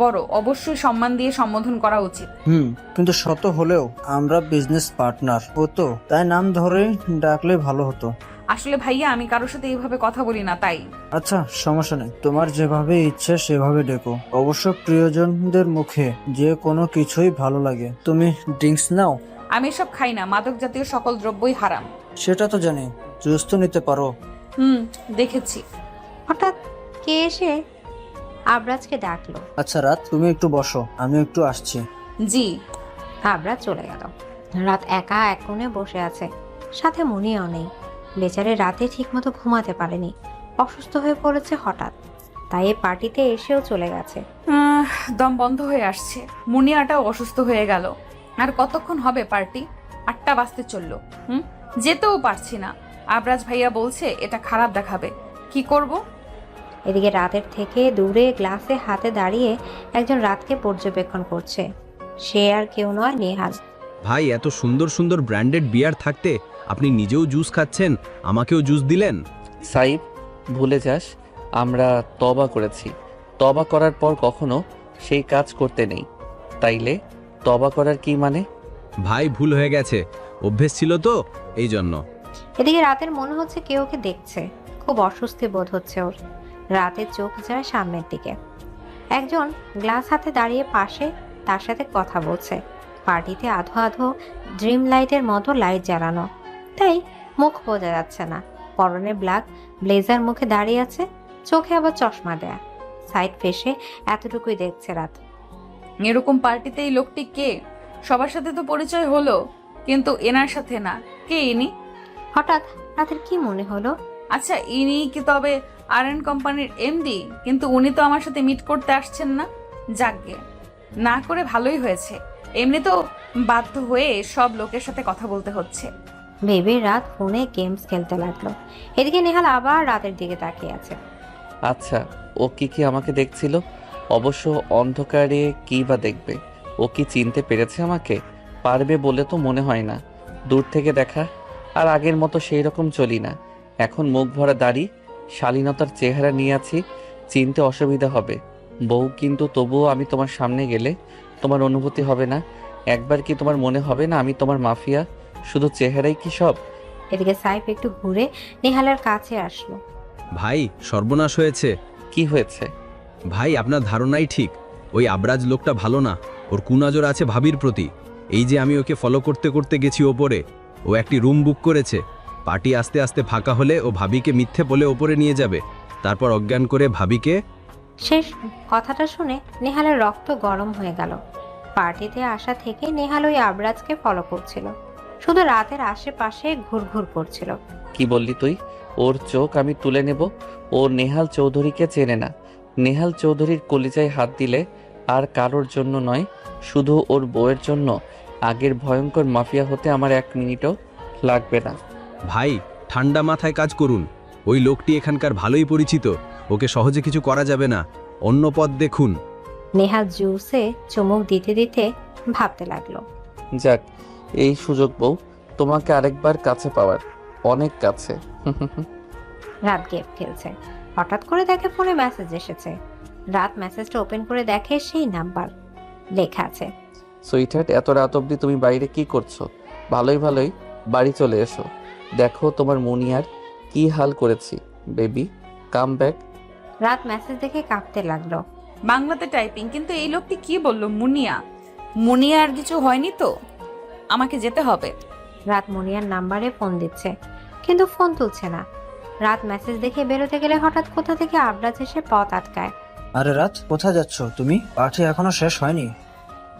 বড়, অবশ্যই সম্মান দিয়ে সম্বোধন করা উচিত। কিন্তু শত হলেও আমরা বিজনেস পার্টনার হতো, তাই নাম ধরে ডাকলে ভালো হতো। আসলে ভাইয়া আমি কারোর সাথে এইভাবে কথা বলি না, তাই। আচ্ছা, সমস্যা নেই, তোমার যেভাবে ইচ্ছে সেভাবে ডেকো। অবশ্য প্রিয়জনদের মুখে যে কোনো কিছুই ভালো লাগে। তুমি ড্রিঙ্কস নাও? আমি এসব খাই না, মাদক জাতীয় সকল দ্রব্যই হারাম। সেটা তো জানি, জুস তো নিতে পারো। দেখেছি। হঠাৎ কে এসে আবরাজকে ডাকলো। আচ্ছা রাত, তুমি একটু বসো, আমি একটু আসছি। জি। আবরাজ চলে গেল। রাত একা এক কোণে বসে আছে, সাথে মুনিয়াও নেই। বেচারে রাতে ঠিকমতো ঘুমাতে পারেনি, অসুস্থ হয়ে পড়েছে হঠাৎ, তাই এই পার্টিতে এসেও চলে গেছে। দম বন্ধ হয়ে আসছে। মুনিয়াটাও অসুস্থ হয়ে গেল। আর কতক্ষণ হবে পার্টি? 8টা বাজতে চললো। যেতেও পারছি না। আবরাজ ভাইয়া বলছে এটা খারাপ দেখাবে, কি করব? এদিকে রাতের থেকে দূরে গ্লাসে হাতে দাঁড়িয়ে একজন রাতকে পর্যবেক্ষণ করছে। সে আর কেউ নয়, নেহাল। ভাই, এত সুন্দর সুন্দর ব্র্যান্ডেড বিয়ার থাকতে আপনি নিজেও জুস খাচ্ছেন, আমাকেও জুস দিলেন। সাইব, ভুলে যাস আমরা তবা করেছি। তবা করার পর কখনো সেই কাজ করতে নেই। তাইলে তবা করার কি মানে? ভাই, ভুল হয়ে গেছে, অভ্যেস ছিল তো, এই জন্য। এদিকে রাতের মনে হচ্ছে কেউ ওকে দেখছে, খুব অস্বস্তি বোধ হচ্ছে ওর। রাতের চোখ যায় সামনের দিকে। একজন গ্লাস হাতে দাঁড়িয়ে পাশে তার সাথে কথা বলছে। পার্টিতে আধো আধো ড্রিম লাইটের মতো লাইট জ্বালানো, তাই মুখ বোঝা যাচ্ছে না। পরনে ব্ল্যাক ব্লেজার, মুখে দাঁড়িয়ে আছে, চোখে আবার চশমা দেয়া। সাইড ফেসে এতটুকুই দেখছে রাত। এরকম পার্টিতে এই লোকটি কে? সবার সাথে তো পরিচয় হলো, কিন্তু এনার সাথে না। কে ইনি? হঠাৎ রাতের কি মনে হলো, আচ্ছা, ইনি কি তবে আরএন কোম্পানির এমডি? কিন্তু উনি তো আমার সাথে মিট করতে আসছেন না। যাকগে, না করে ভালোই হয়েছে। এমনি তো বাধ্য হয়ে সব লোকের সাথে কথা বলতে হচ্ছে। ভেবে রাত ফোনে গেমস খেলতে লাগলো। এদিকে নেহাল আবার রাতের দিকে তাকিয়ে আছে। আচ্ছা, ও কি আমাকে দেখছিল? অবশ্য অন্ধকারে কি বা দেখবে? ও কি চিনতে পেরেছে আমাকে? পারবে বলে তো মনে হয় না। দূর থেকে দেখা, আর আগের মতো সেই রকম চলি না। এখন মুখ ভরা দাড়ি, শালীনতার চেহারা নিয়ে আছি, চিনতে অসুবিধা হবে বউ। কিন্তু তবুও আমি তোমার সামনে গেলে তোমার অনুভূতি হবে না? একবার কি তোমার মনে হবে না আমি তোমার মাফিয়া? শুধু চেহারাই কি সব? এদিকে সাইফ একটু ঘুরে নেহালের কাছে আসলো। ভাই, সর্বনাশ হয়েছে। কি হয়েছে? ভাই, আপনার ধারণাই ঠিক। ওই আবরাজ লোকটা ভালো না, ওর কুনজর আছে ভাবির প্রতি। এই যে আমি ওকে ফলো করতে করতে গেছি ওপরে, ও একটি রুম বুক করেছে। পার্টি আস্তে আস্তে ফাঁকা হলে ও ভাবিকে মিথ্যে বলে ওপরে নিয়ে যাবে, তারপর অজ্ঞান করে ভাবিকে। শেষ কথাটা শুনে নেহালের রক্ত গরম হয়ে গেল। পার্টিতে আসা থেকে নেহাল ওই আবরাজকে ফলো করছিল, শুধু রাতের আশেপাশে ঘুরঘুর করছিল। কি বললি তুই? ওর চোখ আমি তুলে নেব? ও নেহাল চৌধুরীকে চেনে না। নেহাল চৌধুরীর কলিজায় হাত দিলে আর কারোর জন্য নয়, শুধু ওর বউয়ের জন্য। আগের ভয়ঙ্কর মাফিয়া হতে আমার 1 মিনিটও লাগবে না। ভাই, ঠান্ডা মাথায় কাজ করুন। ওই লোকটি এখানকার ভালোই পরিচিত, ওকে সহজে কিছু করা যাবে না, অন্য পথ দেখুন। নেহাল জুসে চুমুক দিতে দিতে ভাবতে লাগলো। যাক, এই সুযোগ বউ, তোমাকে আরেকবার কাছে পাওয়ার, অনেক কাছে। রাত গেম খেলছে, হঠাৎ করে দেখে ফোনে মেসেজ এসেছে। রাত মেসেজটা ওপেন করে দেখে সেই নাম্বার লেখা আছে, সুইটহার্ট, এত রাত অবধি তুমি বাইরে কি করছো? ভালোই ভালোই বাড়ি চলে এসো। দেখো তোমার মুনিয়ার কি হাল করেছি। Baby, come back. রাত মেসেজ দেখে কাঁপতে লাগলো। বাংলাতে টাইপিং, কিন্তু এই লোকটি কি বলল? মুনিয়া? মুনিয়া আর কিছু হয়নি তো? আমাকে যেতে হবে। রাত মুনিয়ার নাম্বারে ফোন দিচ্ছে, কিন্তু ফোন তুলছে না। রাত মেসেজ দেখে বেরোতে গেলে হঠাৎ কোথা থেকে আবরাজ এসে পথ আটকায়। আরে রাত, কোথায় যাচ্ছ তুমি? পার্টি এখনো শেষ হয়নি।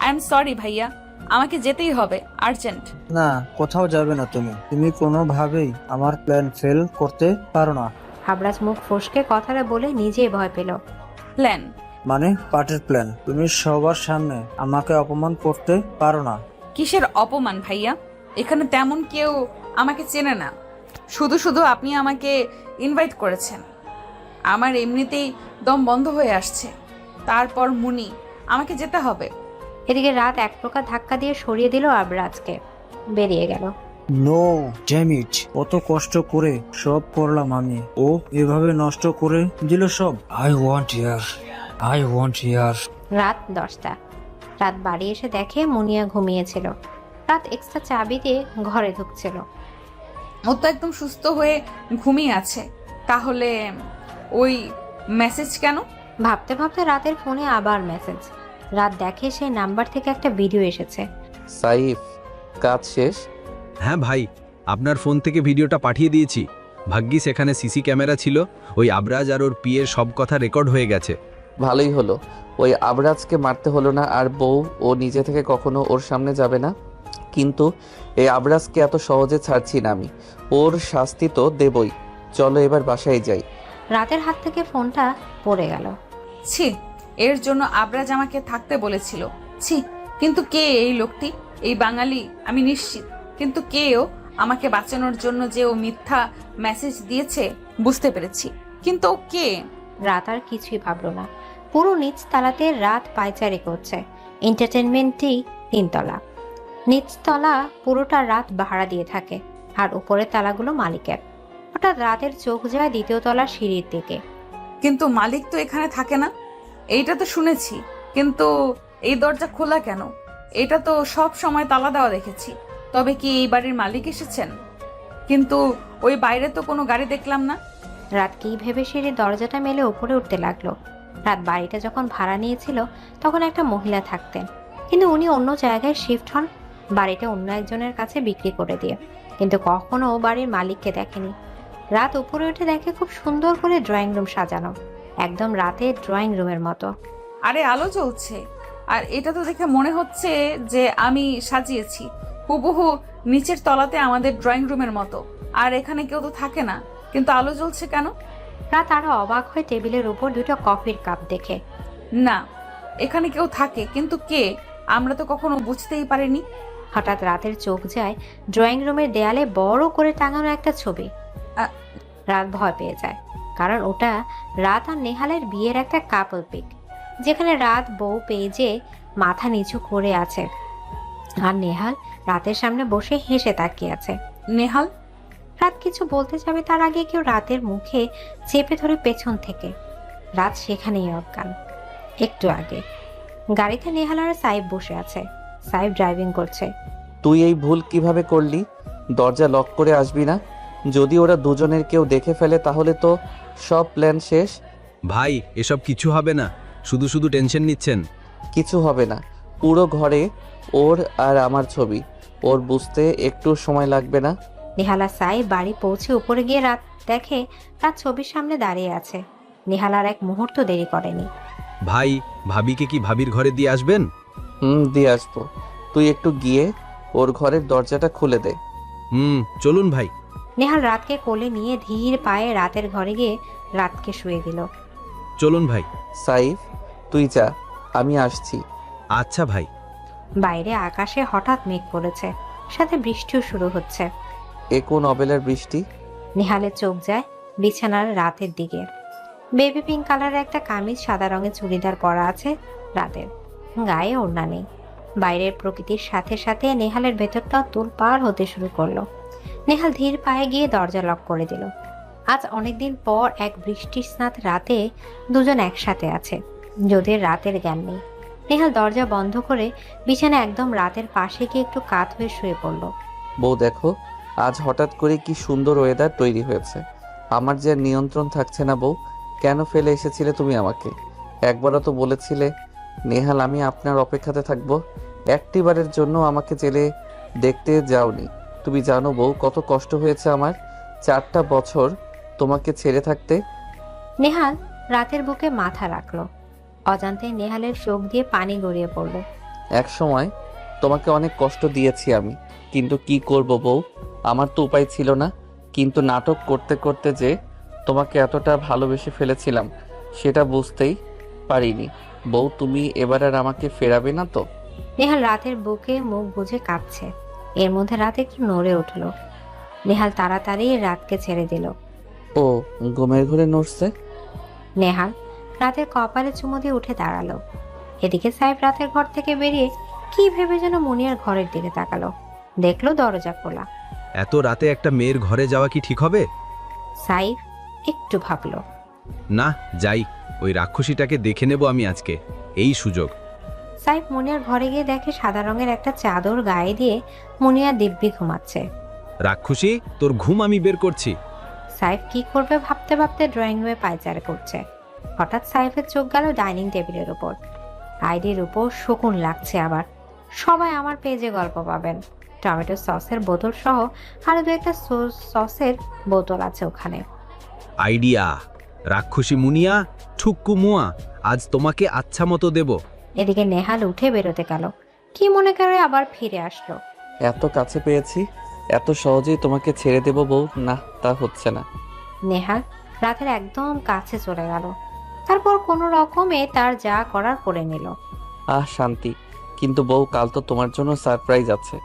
আই এম সরি ভাইয়া, আমাকে যেতেই হবে, আর্জেন্ট। না, কোথাও যাবে না তুমি। তুমি কোনোভাবেই আমার প্ল্যান ফেল করতে পারো না। আবরাজ মুখ ফসকে কথাটা বলে নিজেই ভয় পেল। প্ল্যান? মানে পার্টির প্ল্যান। তুমি সবার সামনে আমাকে অপমান করতে পারো না। কিসের অপমান ভাইয়া? এখানে তেমন কেউ আমাকে চেনে না, শুধু শুধু আপনি আমাকে ইনভাইট করেছেন। আমার এমনিতেই দম বন্ধ হয়ে আসছে, তারপর মুনি, আমাকে যেতে হবে। এদিকে রাত এক প্রকার ধাক্কা দিয়ে সরিয়ে দিল আবরাজকে, বেরিয়ে গেল। নো ড্যাম ইট, কত কষ্ট করে সব করলাম আমি, ও এভাবে নষ্ট করে দিল সব। আই ওয়ান্ট ইয়ার। রাত 10টা। রাত বাড়ি এসে দেখে মুনিয়া ঘুমিয়েছিল। রাত এক্সট্রা চাবি দিয়ে ঘরে ঢুকছিল। ও তো একদম সুস্থ হয়ে ঘুমিয়ে আছে, তাহলে ওই মেসেজ কেন? ভাবতে ভাবতে রাতের ফোনে আবার মেসেজ। রাত দেখে সেই নাম্বার থেকে একটা ভিডিও এসেছে। সাইফ, কাজ শেষ? হ্যাঁ ভাই, আপনার ফোন থেকে ভিডিওটা পাঠিয়ে দিয়েছি। ভাগ্যিস এখানে সিসি ক্যামেরা ছিল, ওই আবরাজ আর ওর পিয়ের সব কথা রেকর্ড হয়ে গেছে। ভালোই হলো, ওই আবরাজকে মারতে হলো না। আর বউ, ও নিজে থেকে কখনো ওর সামনে যাবে না। কিন্তু এই আবরাজকে এত সহজে ছাড়ছি না আমি, ওর শাস্তি তো দেবই। চলো এবার বাসায় যাই। রাতের হাত থেকে ফোনটা পড়ে গেল। ছি, এর জন্য আবরাজ আমাকে থাকতে বলেছিল। ছি, কিন্তু কে এই লোকটি? এই বাঙালি আমি নিশ্চিত, কিন্তু কেও আমাকে বাঁচানোর জন্য যে ও মিথ্যা মেসেজ দিয়েছে বুঝতে পেরেছি, কিন্তু ও কে? রাত আর কিছুই ভাবলো না। পুরো নিচ তলাতে রাত পায়চারি করছে। এন্টারটেনমেন্টই 3 তলা। নিচতলা পুরোটা রাত ভাড়া দিয়ে থাকে, আর উপরের তালাগুলো মালিকের। হঠাৎ রাতের চোখ যায় 2য় তলার সিঁড়ির দিকে। কিন্তু মালিক তো এখানে থাকে না, এইটা তো শুনেছি। কিন্তু এই দরজা খোলা কেন? এটা তো সব সময় তালা দেওয়া দেখেছি। তবে কি এই বাড়ির মালিক এসেছেন? কিন্তু ওই বাইরে তো কোনো গাড়ি দেখলাম না। রাত কি ভেবে সিঁড়ির দরজাটা মেলে উপরে উঠতে লাগলো। রাত বাড়িটা যখন ভাড়া নিয়েছিল তখন একটা মহিলা থাকতেন, কিন্তু উনি অন্য জায়গায় শিফট হন, বাড়িটা অন্য একজনের কাছে বিক্রি করে দিয়ে। কিন্তু কখনো বাড়ির মালিককে দেখেনি। রাত উপরে উঠে দেখে খুব সুন্দর করে ড্রয়িং রুম সাজানো, একদম রাতের ড্রয়িং রুমের মতো। আরে আলো জ্বলছে, আর এটা তো দেখে মনে হচ্ছে যে আমি সাজিয়েছি। হুবহু নিচের তলাতে আমাদের ড্রয়িং রুমের মতো। আর এখানে কেউ তো থাকে না, কিন্তু আলো জ্বলছে কেন? রাত আরো অবাক হয়ে টেবিলের উপর 2টো কফির কাপ দেখে। না, এখানে কেউ থাকে, কিন্তু কে? আমরা তো কখনো বুঝতেই পারিনি। হঠাৎ রাতের চোখ যায় ড্রয়িং রুমের দেয়ালে বড় করে টাঙানো একটা ছবি। রাত ভয় পেয়ে যায়, কারণ ওটা রাত আর নেহালের বিয়ের একটা কাপল পিক, যেখানে রাত বউ পেজে মাথা নিচু করে আছে, আর নেহাল রাতের সামনে বসে হেসে তাকিয়ে আছে। নেহাল? রাত কিছু বলতে যাবে তার আগে কেউ রাতের মুখে চেপে ধরে পেছন থেকে। রাত সেখানেই অজ্ঞান। একটু আগে গাড়িতে নেহাল আর সাইব বসে আছে। সাইব ড্রাইভিং করছে। তুই এই ভুল কিভাবে করলি? দরজা লক করে আসবি না? যদি ওরা দুজনের কেউ দেখে ফেলে তাহলে তো সব প্ল্যান শেষ। ভাই, এসব কিছু হবে না, শুধু শুধু টেনশন নিচ্ছেন। কিছু হবে না, পুরো ঘরে ওর আর আমার ছবি। ওর বুঝতে একটু সময় লাগবে না। নেহাল আর সাইব বাড়ি পৌঁছে উপরে গিয়ে রাত দেখে রাত ছবির সামনে দাঁড়িয়ে আছে। নেহাল আর এক মুহূর্ত দেরি করেনি। ভাই, ভাবিকে কি ভাবির ঘরে দিয়ে আসবেন? দিয়ে আসবো। তুই একটু গিয়ে ওর ঘরের দরজাটা খুলে দে। চলুন ভাই। নেহাল রাতকে কোলে নিয়ে ধীর পায়ে রাতের ঘরে গিয়ে রাতকে শুয়ে দিল। চলুন ভাই। সাইফ, তুই যা, আমি আসছি। আচ্ছা ভাই। বাইরে আকাশে হঠাৎ মেঘ পড়েছে, সাথে বৃষ্টিও শুরু হচ্ছে। এ কোন অবেলার বৃষ্টি? নেহালের চোখ যায় বিছানার রাতের দিকে। বেবি পিঙ্ক কালারের একটা কামিজ, সাদা রঙের চুড়িদার পরা আছে রাতের, গায়ে ওড়না নেই। বাইরের প্রকৃতির সাথে সাথে নেহালের ভেতরটাও তোলপাড় হতে শুরু করলো। নেহাল ধীর পায়ে গিয়ে দরজা লক করে দিল। আজ অনেকদিন পর এক বৃষ্টির স্নাত রাতে দুজন একসাথে আছে, যদিও রাতের জ্ঞান নেই। নেহাল দরজা বন্ধ করে বিছানা একদম রাতের পাশে গিয়ে একটু কাত হয়ে শুয়ে পড়ল। বউ দেখো, আজ হঠাৎ করে কি সুন্দর ওয়েদার তৈরি হয়েছে। আমার যে আর নিয়ন্ত্রণ থাকছে না। বউ, কেন ফেলে এসেছিলে তুমি আমাকে? একবারও তো বলেছিলে নেহাল আমি আপনার অপেক্ষাতে থাকবো। একটিবারের জন্য আমাকে জেলে দেখতে যাওনি। তুমি জানো বউ কত কষ্ট হয়েছে আমার 4টা বছর তোমাকে ছেড়ে থাকতে। নেহাল রাতের বুকে মাথা রাখলো। অজান্তে নেহালের চোখ দিয়ে পানি গড়িয়ে পড়ল। এক সময় তোমাকে অনেক কষ্ট দিয়েছি আমি, কিন্তু কি করব বউ, আমার তো উপায় ছিল না। কিন্তু নাটক করতে করতে যে তোমাকে এতটা ভালোবেসে ফেলেছিলাম সেটা বুঝতেই পারিনি। বউ তুমি এবার আর আমাকে ফেরাবে না তো? নেহাল রাতের বুকে মুখ বুজে কাঁপছে। এর মধ্যে রাত একটু নড়ে উঠল। নেহাল তাড়াতাড়ি রাতকে ছেড়ে দিল। ও ঘুমের ঘরে নড়ছে। নেহাল রাতের কপালে চুমু দিয়ে উঠে দাঁড়ালো। এদিকে সাইফ রাতের ঘর থেকে বেরিয়ে কি ভেবে যেন মুনিয়ার ঘরের দিকে তাকালো। দেখলো দরজা খোলা। এত রাতে একটা মেয়ের ঘরে যাওয়া কি ঠিক হবে? সাইফ একটু ভাবলো। না, যাই, ওই রাক্ষসীটাকে দেখে নেব আমি আজকে, এই সুযোগ। সাইফ মুনিয়ার ঘরে গিয়ে দেখে সাদা রঙের একটা চাদর গায়ে দিয়ে মুনিয়া দিব্যি ঘুমাচ্ছে। রাক্ষসী, তোর ঘুম আমি বের করছি। সাইফ কি করবে ভাবতে ভাবতে ড্রয়িং রুমে পায়চারি করছে। হঠাৎ সাইফের চোখ গেল ডাইনিং টেবিলের উপর। আইডির উপর শকুন লাগছে আবার। সবাই আমার পেজে গল্প পাবেন। টমেটো সসের বোতল সহ আরো 2-একটা সসের বোতল আছে ওখানে। আইডিয়া, রাক্ষসী মুনিয়া, ঠুক্কু মুয়া, আজ তোমাকে আচ্ছা মতো দেব। এদিকে নেহাল উঠে বেরোতে গেল। কি মনে করে আবার ফিরে আসলো। এত কাছে পেয়েছি, এত সহজেই তোমাকে ছেড়ে দেব বউ? না, তা হচ্ছে না। নেহাল রাতের একদম কাছে চলে গেল। তারপর কোনো রকমে তার যা করার করে নিল। শান্তি। কিন্তু বউ, কাল তো তোমার জন্য সারপ্রাইজ আছে।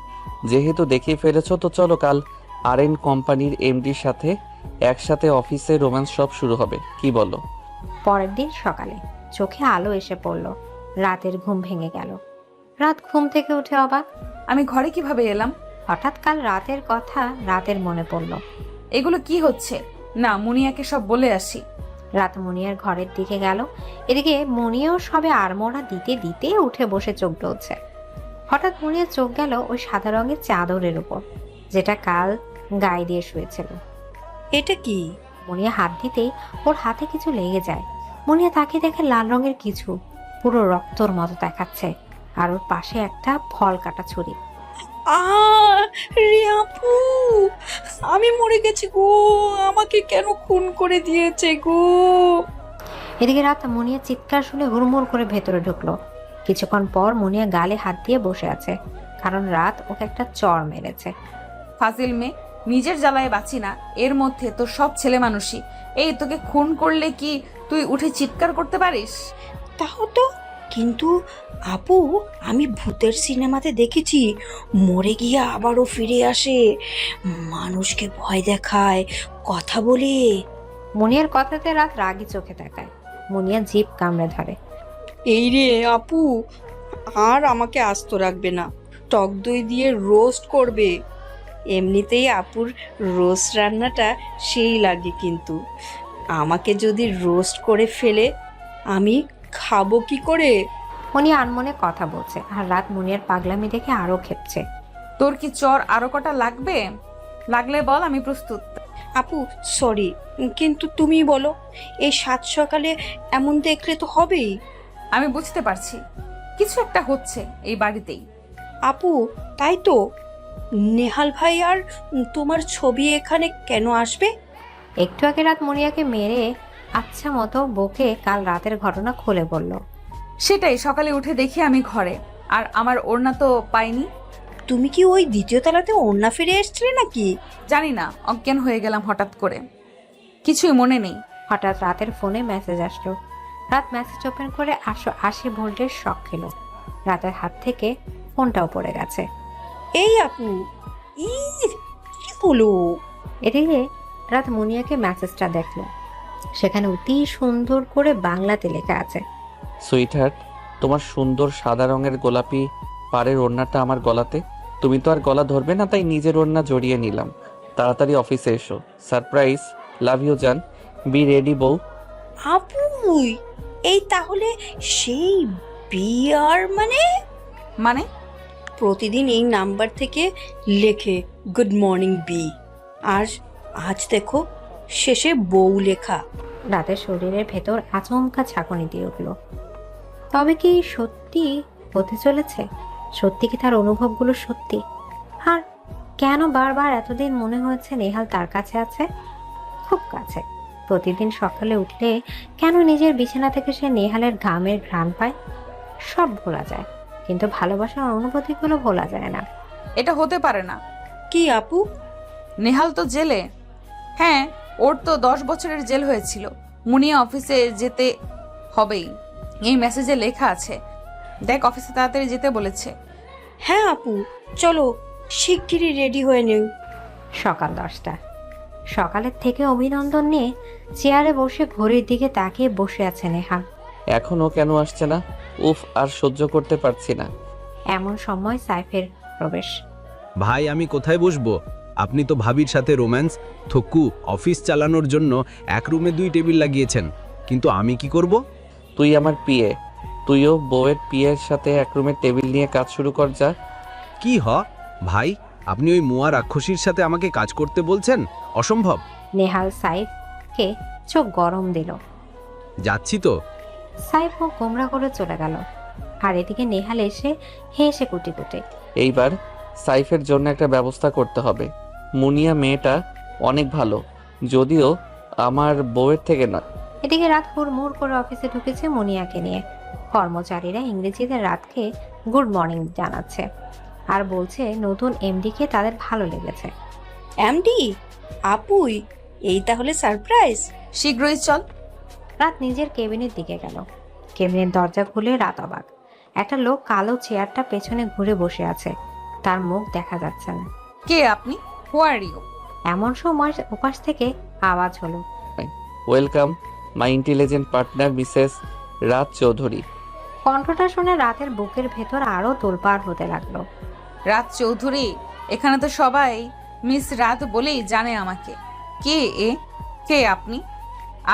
যেহেতু দেখেই ফেলেছো, তো চলো কাল আরএন কোম্পানির এমডির সাথে একসাথে অফিসে রোম্যান্স সব শুরু হবে, কি বলো? পরের দিন সকালে চোখে আলো এসে পড়ল। রাতের ঘুম ভেঙে গেল। রাত ঘুম থেকে উঠে অবাক। আমি ঘরে কিভাবে এলাম? হঠাৎ কাল রাতের কথা রাতের মনে পড়ল। এগুলো কি হচ্ছে? না, মুনিয়াকে সব বলে আসি। রাত মুনিয়ার ঘরের দিকে গেল। এদিকে মুনিয়াও সবে আড়মোড়া দিতে দিতে উঠে বসে চোখ ডলছে। হঠাৎ মুনিয়ার চোখ গেল ওই সাদা রঙের চাদরের উপর, যেটা কাল গায়ে দিয়ে শুয়েছিল। এটা কি? মুনিয়া হাত দিতেই ওর হাতে কিছু লেগে যায়। মুনিয়া তাকে দেখে লাল রঙের কিছু, পুরো রক্তর মতো দেখাচ্ছে। আর ওর পাশে একটা ফল কাটা ছুরি। রে আপু, আমি মরে গেছি গো, আমাকে কেন খুন করে দিয়েছে গো? এদিকে রাত মুনিয়া চিৎকার শুনে হুড়মুড় করে ভেতরে ঢুকলো। কিছুক্ষণ পর মুনিয়া গালে হাত দিয়ে বসে আছে, কারণ রাত ওকে একটা চড় মেরেছে। ফাজিল মেয়ে, নিজের জ্বালায় বাঁচি না, এর মধ্যে তো সব ছেলে মানুষই। এই তোকে খুন করলে কি তুই উঠে চিৎকার করতে পারিস? তাও তো, কিন্তু আপু, আমি ভূতের সিনেমাতে দেখেছি, মরে গিয়ে আবারও ফিরে আসে, মানুষকে ভয় দেখায়, কথা বলে। মুনিয়ার কথাতে রাত রাগী চোখে তাকায়। মুনিয়া জিভ কামড়ে ধরে। এই রে আপু, আর আমাকে আস্ত রাখবে না, টক দই দিয়ে রোস্ট করবে। এমনিতেই আপুর রোস্ট রান্নাটা সেই লাগে, কিন্তু আমাকে যদি রোস্ট করে ফেলে আমি খাবো কি করে? মুনিয়া আনমনে কথা বলছে, আর রাত মুনিয়ার পাগলামি দেখে আরো খেপছে। তোর কি চর আরো কটা লাগবে? লাগলে বল, আমি প্রস্তুত। আপু সরি, কিন্তু তুমি বলো, এই সাত সকালে এমন দেখলে তো হবেই। আমি বুঝতে পারছি কিছু একটা হচ্ছে এই বাড়িতেই। আপু তাই তো, নেহাল ভাই আর তোমার ছবি এখানে কেন আসবে? একটু আগে রাত মুনিয়াকে মেরে আচ্ছা মতো বকে কাল রাতের ঘটনা খুলে বলল। সেটাই, সকালে উঠে দেখি আমি ঘরে, আর আমার ওড়না তো পাইনি। তুমি কি ওই দ্বিতীয় তলাতে ওড়না ফিরে এসছিলে নাকি? জানি না, অজ্ঞান হয়ে গেলাম হঠাৎ করে, কিছুই মনে নেই। হঠাৎ রাতের ফোনে মেসেজ আসলো। রাত মেসেজ ওপেন করে 80 ভোল্টের শক খেলো। রাতের হাত থেকে ফোনটাও পড়ে গেছে। এই আপু, কি হলো? এদিকে রাত মুনিয়াকে মেসেজটা দেখলো। সেখানে অতি সুন্দর করে বাংলাতে লেখা আছে, সুইটহার্ট, তোমার সুন্দর সাদা রঙের গোলাপি পাড়ের ওড়নাটা আমার গলাতে। তুমি তো আর গলা ধরবে না, তাই নিজের ওড়না জড়িয়ে নিলাম। তাড়াতাড়ি অফিসে এসো, সারপ্রাইজ, লাভ ইউ জান, বি রেডি বউ। আপু, এই তাহলে সেই বিয়ার মানে প্রতিদিন এই নাম্বার থেকে লেখে গুড মর্নিং বি, আর আজ দেখো শেষে বউ লেখা। রাতের শরীরের ভেতর আচমকা ঝাঁকুনি দিয়ে উঠল। তবে কি সত্যি হতে চলেছে? সত্যি কি তার অনুভবগুলো সত্যি? আর কেন বারবার এতদিন মনে হয়েছে নেহাল তার কাছে আছে, খুব কাছে? প্রতিদিন সকালে উঠলে কেন নিজের বিছানা থেকে সে নেহালের ঘামের ঘ্রাণ পায়? সব ভোলা যায়, কিন্তু ভালোবাসার অনুভূতিগুলো ভোলা যায় না। এটা হতে পারে না। কি আপু? নেহাল তো জেলে। হ্যাঁ, ওর তো 10 বছরের জেল হয়েছিল। মুনিয়া অফিসে যেতে হবেই, এই মেসেজে লেখা আছে। দেখ, অফিসে তাড়াতাড়ি যেতে বলেছে। হ্যাঁ আপু, চলো শিগগিরই রেডি হয়ে নেই। সকাল 10টা। সকালের থেকে অভিনন্দন নিয়ে চেয়ারে বসে ঘড়ির দিকে তাকিয়ে বসে আছে নেহাল। এখনো কেন আসছে না? উফ, আর সহ্য করতে পারছি না। এমন সময় সাইফের প্রবেশ। ভাই আমি কোথায় বসবো? আপনি তো ভাবির সাথে রোম্যান্স থকু অফিস চালানোর জন্য এক রুমে 2 টেবিল লাগিয়েছেন, কিন্তু আমি কি করব? তুই আমার পিএ, তুইও বউয়ের পিএর সাথে এক রুমের টেবিল নিয়ে কাজ শুরু কর যা। কি ভাই, আপনি ওই মুয়া রাক্ষসীর সাথে আমাকে কাজ করতে বলছেন? অসম্ভব। নেহাল সাইফকে চোখ গরম দিল। যাচ্ছি তো। সাইফ মুখ গোমরা করে চলে গেল। আর এদিকে নেহাল এসে হেসে কুটি কুটে। এইবার সাইফের জন্য একটা ব্যবস্থা করতে হবে। মুনিয়া মেয়েটা অনেক ভালো, যদিও আমার বউয়ের থেকে নয়। এদিকে রাত হুড়মুড় করে অফিসে ঢুকেছে মুনিয়াকে নিয়ে। কর্মচারীরা ইংরেজিতে রাতকে গুড মর্নিং জানাচ্ছে আর বলছে নতুন এমডিকে তাদের ভালো লেগেছে। এমডি আপুই, এই তাহলে সারপ্রাইজ। শীঘ্রই চল। রাত নিজের কেবিনের দিকে গেল। কেবিনের দরজা খুলে রাত অবাক। একটা লোক কালো চেয়ারটা পেছনে ঘুরে বসে আছে, তার মুখ দেখা যাচ্ছে না। কে আপনি? হু আর ইউ? এমন সময় ওপাশ থেকে আওয়াজ হলো, welcome my intelligent partner Mrs রাত চৌধুরী। কণ্ঠটা শুনে রাতের বুকের ভেতর আরো তোলপাড় হতে লাগলো। রাত চৌধুরী? এখানে তো সবাই মিস রাত বলেই জানে আমাকে। কে আপনি?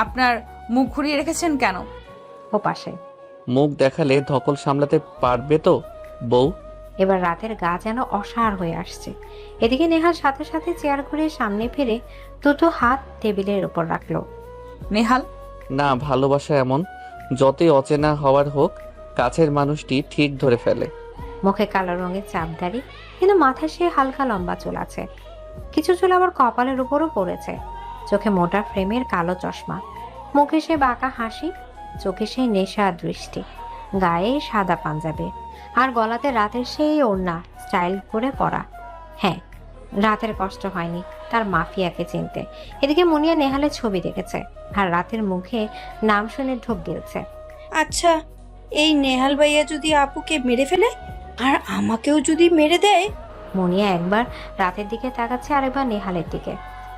আপনার মুখ ঘুরিয়ে রেখেছেন কেন? ওপাশে মুখ দেখালে ধকল সামলাতে পারবে তো বউ? এবার রাতের গা যেন অসাড় হয়ে আসছে। এদিকে নেহাল সাথে সাথে চেয়ার ঘুরিয়ে সামনে ফিরে দুটো হাত টেবিলের উপর রাখলো। নেহাল? না, ভালোবাসা এমন, যতই অচেনা হওয়ার হোক কাছের মানুষটি ঠিক ধরে ফেলে। মুখে কালো রঙের চাপদাড়ি, কিন্তু মাথায় সে হালকা লম্বা চুল আছে। কিছু চুল আবার কপালের উপরও পড়েছে। চোখে মোটা ফ্রেমের কালো চশমা, মুখে সে বাঁকা হাসি, চোখে সেই নেশা দৃষ্টি, গায়ে সাদা পাঞ্জাবি, আর গলাতে রাতের সেই ওড়না স্টাইল করে পরা। হ্যাঁ, রাতের কষ্ট হয়নি তার মাফিয়াকে চিনতে। এদিকে মুনিয়া নেহালের ছবি দেখেছে আর রাতের মুখে নাম শুনে ঢোক গেলছে। আচ্ছা, এই নেহাল ভাইয়া যদি আপুকে মেরে ফেলে আর আমাকেও যদি মেরে দেয়? মুনিয়া একবার রাতের দিকে তাকাচ্ছে, আরেকবার নেহালের দিকে।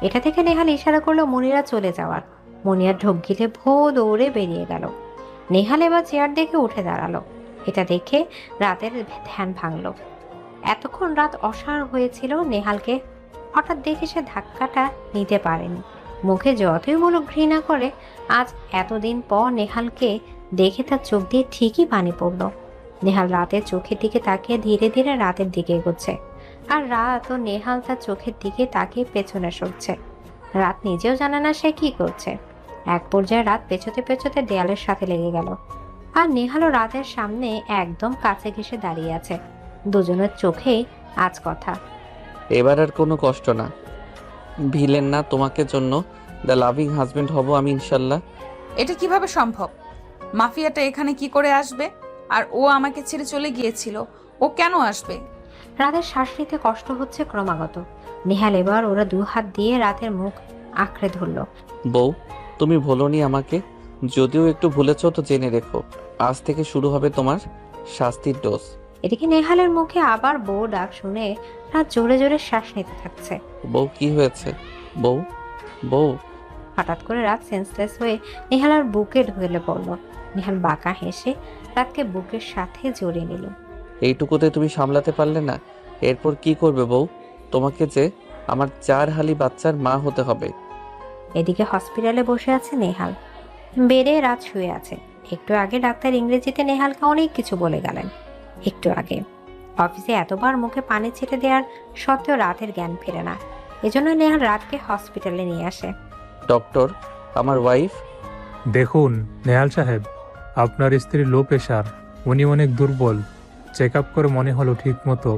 এটা থেকে নেহাল ইশারা করলো মুনিরা চলে যাওয়ার। মুনিয়া ঢোক গিলে ভো দৌড়ে বেরিয়ে গেল। নেহাল এবার চেয়ার দেখে উঠে দাঁড়ালো। এটা দেখে রাতের ধ্যান ভাঙল। এতক্ষণ রাত অসাড় হয়েছিল নেহালকে, হঠাৎ দেখে সে ধাক্কাটা নিতে পারেনি। মুখে যতই বলুক ঘৃণা করে, আজ এতদিন পর নেহালকে দেখে তার চোখ দিয়ে ঠিকই পানি পড়ল। নেহাল রাতের চোখের দিকে তাকিয়ে ধীরে ধীরে রাতের দিকে এগোচ্ছে, আর রাত ও নেহাল তার চোখের দিকে তাকিয়ে পেছনে সরছে। রাত নিজেও জানে না সে কি করছে। এক পর্যায়ে রাত পেছোতে পেছোতে দেয়ালের সাথে লেগে গেল, আর নেহালও রাতের সামনে একদম কাছে ঘেঁষে দাঁড়িয়ে আছে। দুজনের চোখেই আজ কথা। এবার আর কোনো কষ্ট না, ভিলেন না, তোমাকে জন্য দ্য লাভিং হাজবেন্ড হব আমি ইনশাল্লাহ। এটা কিভাবে সম্ভব? মাফিয়াটা এখানে কি করে আসবে? আর ও আমাকে ছেড়ে চলে গিয়েছিল, ও কেন আসবে? রাতের শ্বাস নিতে কষ্ট হচ্ছে ক্রমাগত। নেহাল এবার ওরা 2 হাত দিয়ে রাতের মুখ আঁকড়ে ধরল। বউ, তুমি ভুলোনি আমাকে, যদিও একটু ভুলেছ তো জেনে রেখো, আজ থেকে শুরু হবে তোমার শাস্তির ডোজ। এদিকে নেহালের মুখে আবার বউ ডাক শুনে রাত জোরে জোরে শ্বাস নিতে থাকছে। বউ, কি হয়েছে বউ? বউ। হঠাৎ করে রাত সেন্সলেস হয়ে নেহালার বুকে ঢুলে পড়ল। নেহাল বাঁকা হেসে রাতকে বুকের সাথে জড়িয়ে নিল। এইটুকুতে তুমি সামলাতে পারলে না? এরপর কি করবে বউ? তোমাকে যে আমার 4 হালি বাচ্চার মা হতে হবে। এদিকে হসপিটালে বসে আছে নেহাল। বেডে রাত শুয়ে আছে। একটু আগে ডাক্তার ইংরেজিতে নেহালকে অনেক কিছু বলে গেলেন। একটু আগে অফিসে এতবার মুখে পানি ছেটে দেওয়ার সত্ত্বেও রাতের জ্ঞান ফেরে না। এজন্য নেহাল রাতকে হসপিটালে নিয়ে আসে। ডক্টর, আমার ওয়াইফ। দেখুন নেহাল সাহেব, আপনার স্ত্রী লো প্রেশার, উনি অনেক দুর্বল, চেক আপ করে মনে হলো ঠিক মতো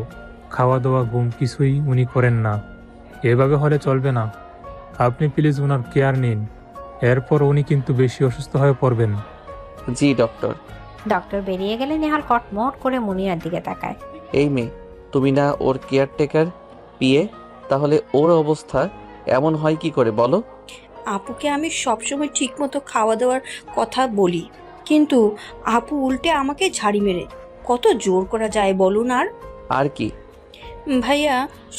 খাওয়া দাওয়া ঘুম কিছুই উনি করেন না। এভাবে হলে চলবে না। আপনি প্লিজ ওনার কেয়ার নিন, এরপর উনি কিন্তু বেশি অসুস্থ হয়ে পড়বেন। জি ডক্টর। ডক্টর বেরিয়ে গেলে নেহাল কটমট করে মুনিয়ার দিকে তাকায়। এই মেয়ে, তুমি না ওর কেয়ারটেকার পিএ, তাহলে ওর অবস্থা এমন হয় কি করে বলো? আপুকে আমি সবসময় ঠিকমতো খাওয়া দাওয়ার কথা বলি, কিন্তু আপু উল্টে আমাকে ঝাড়ি মেরে। কত জোর করা যায় বলুন? আর কি? ভাইয়া,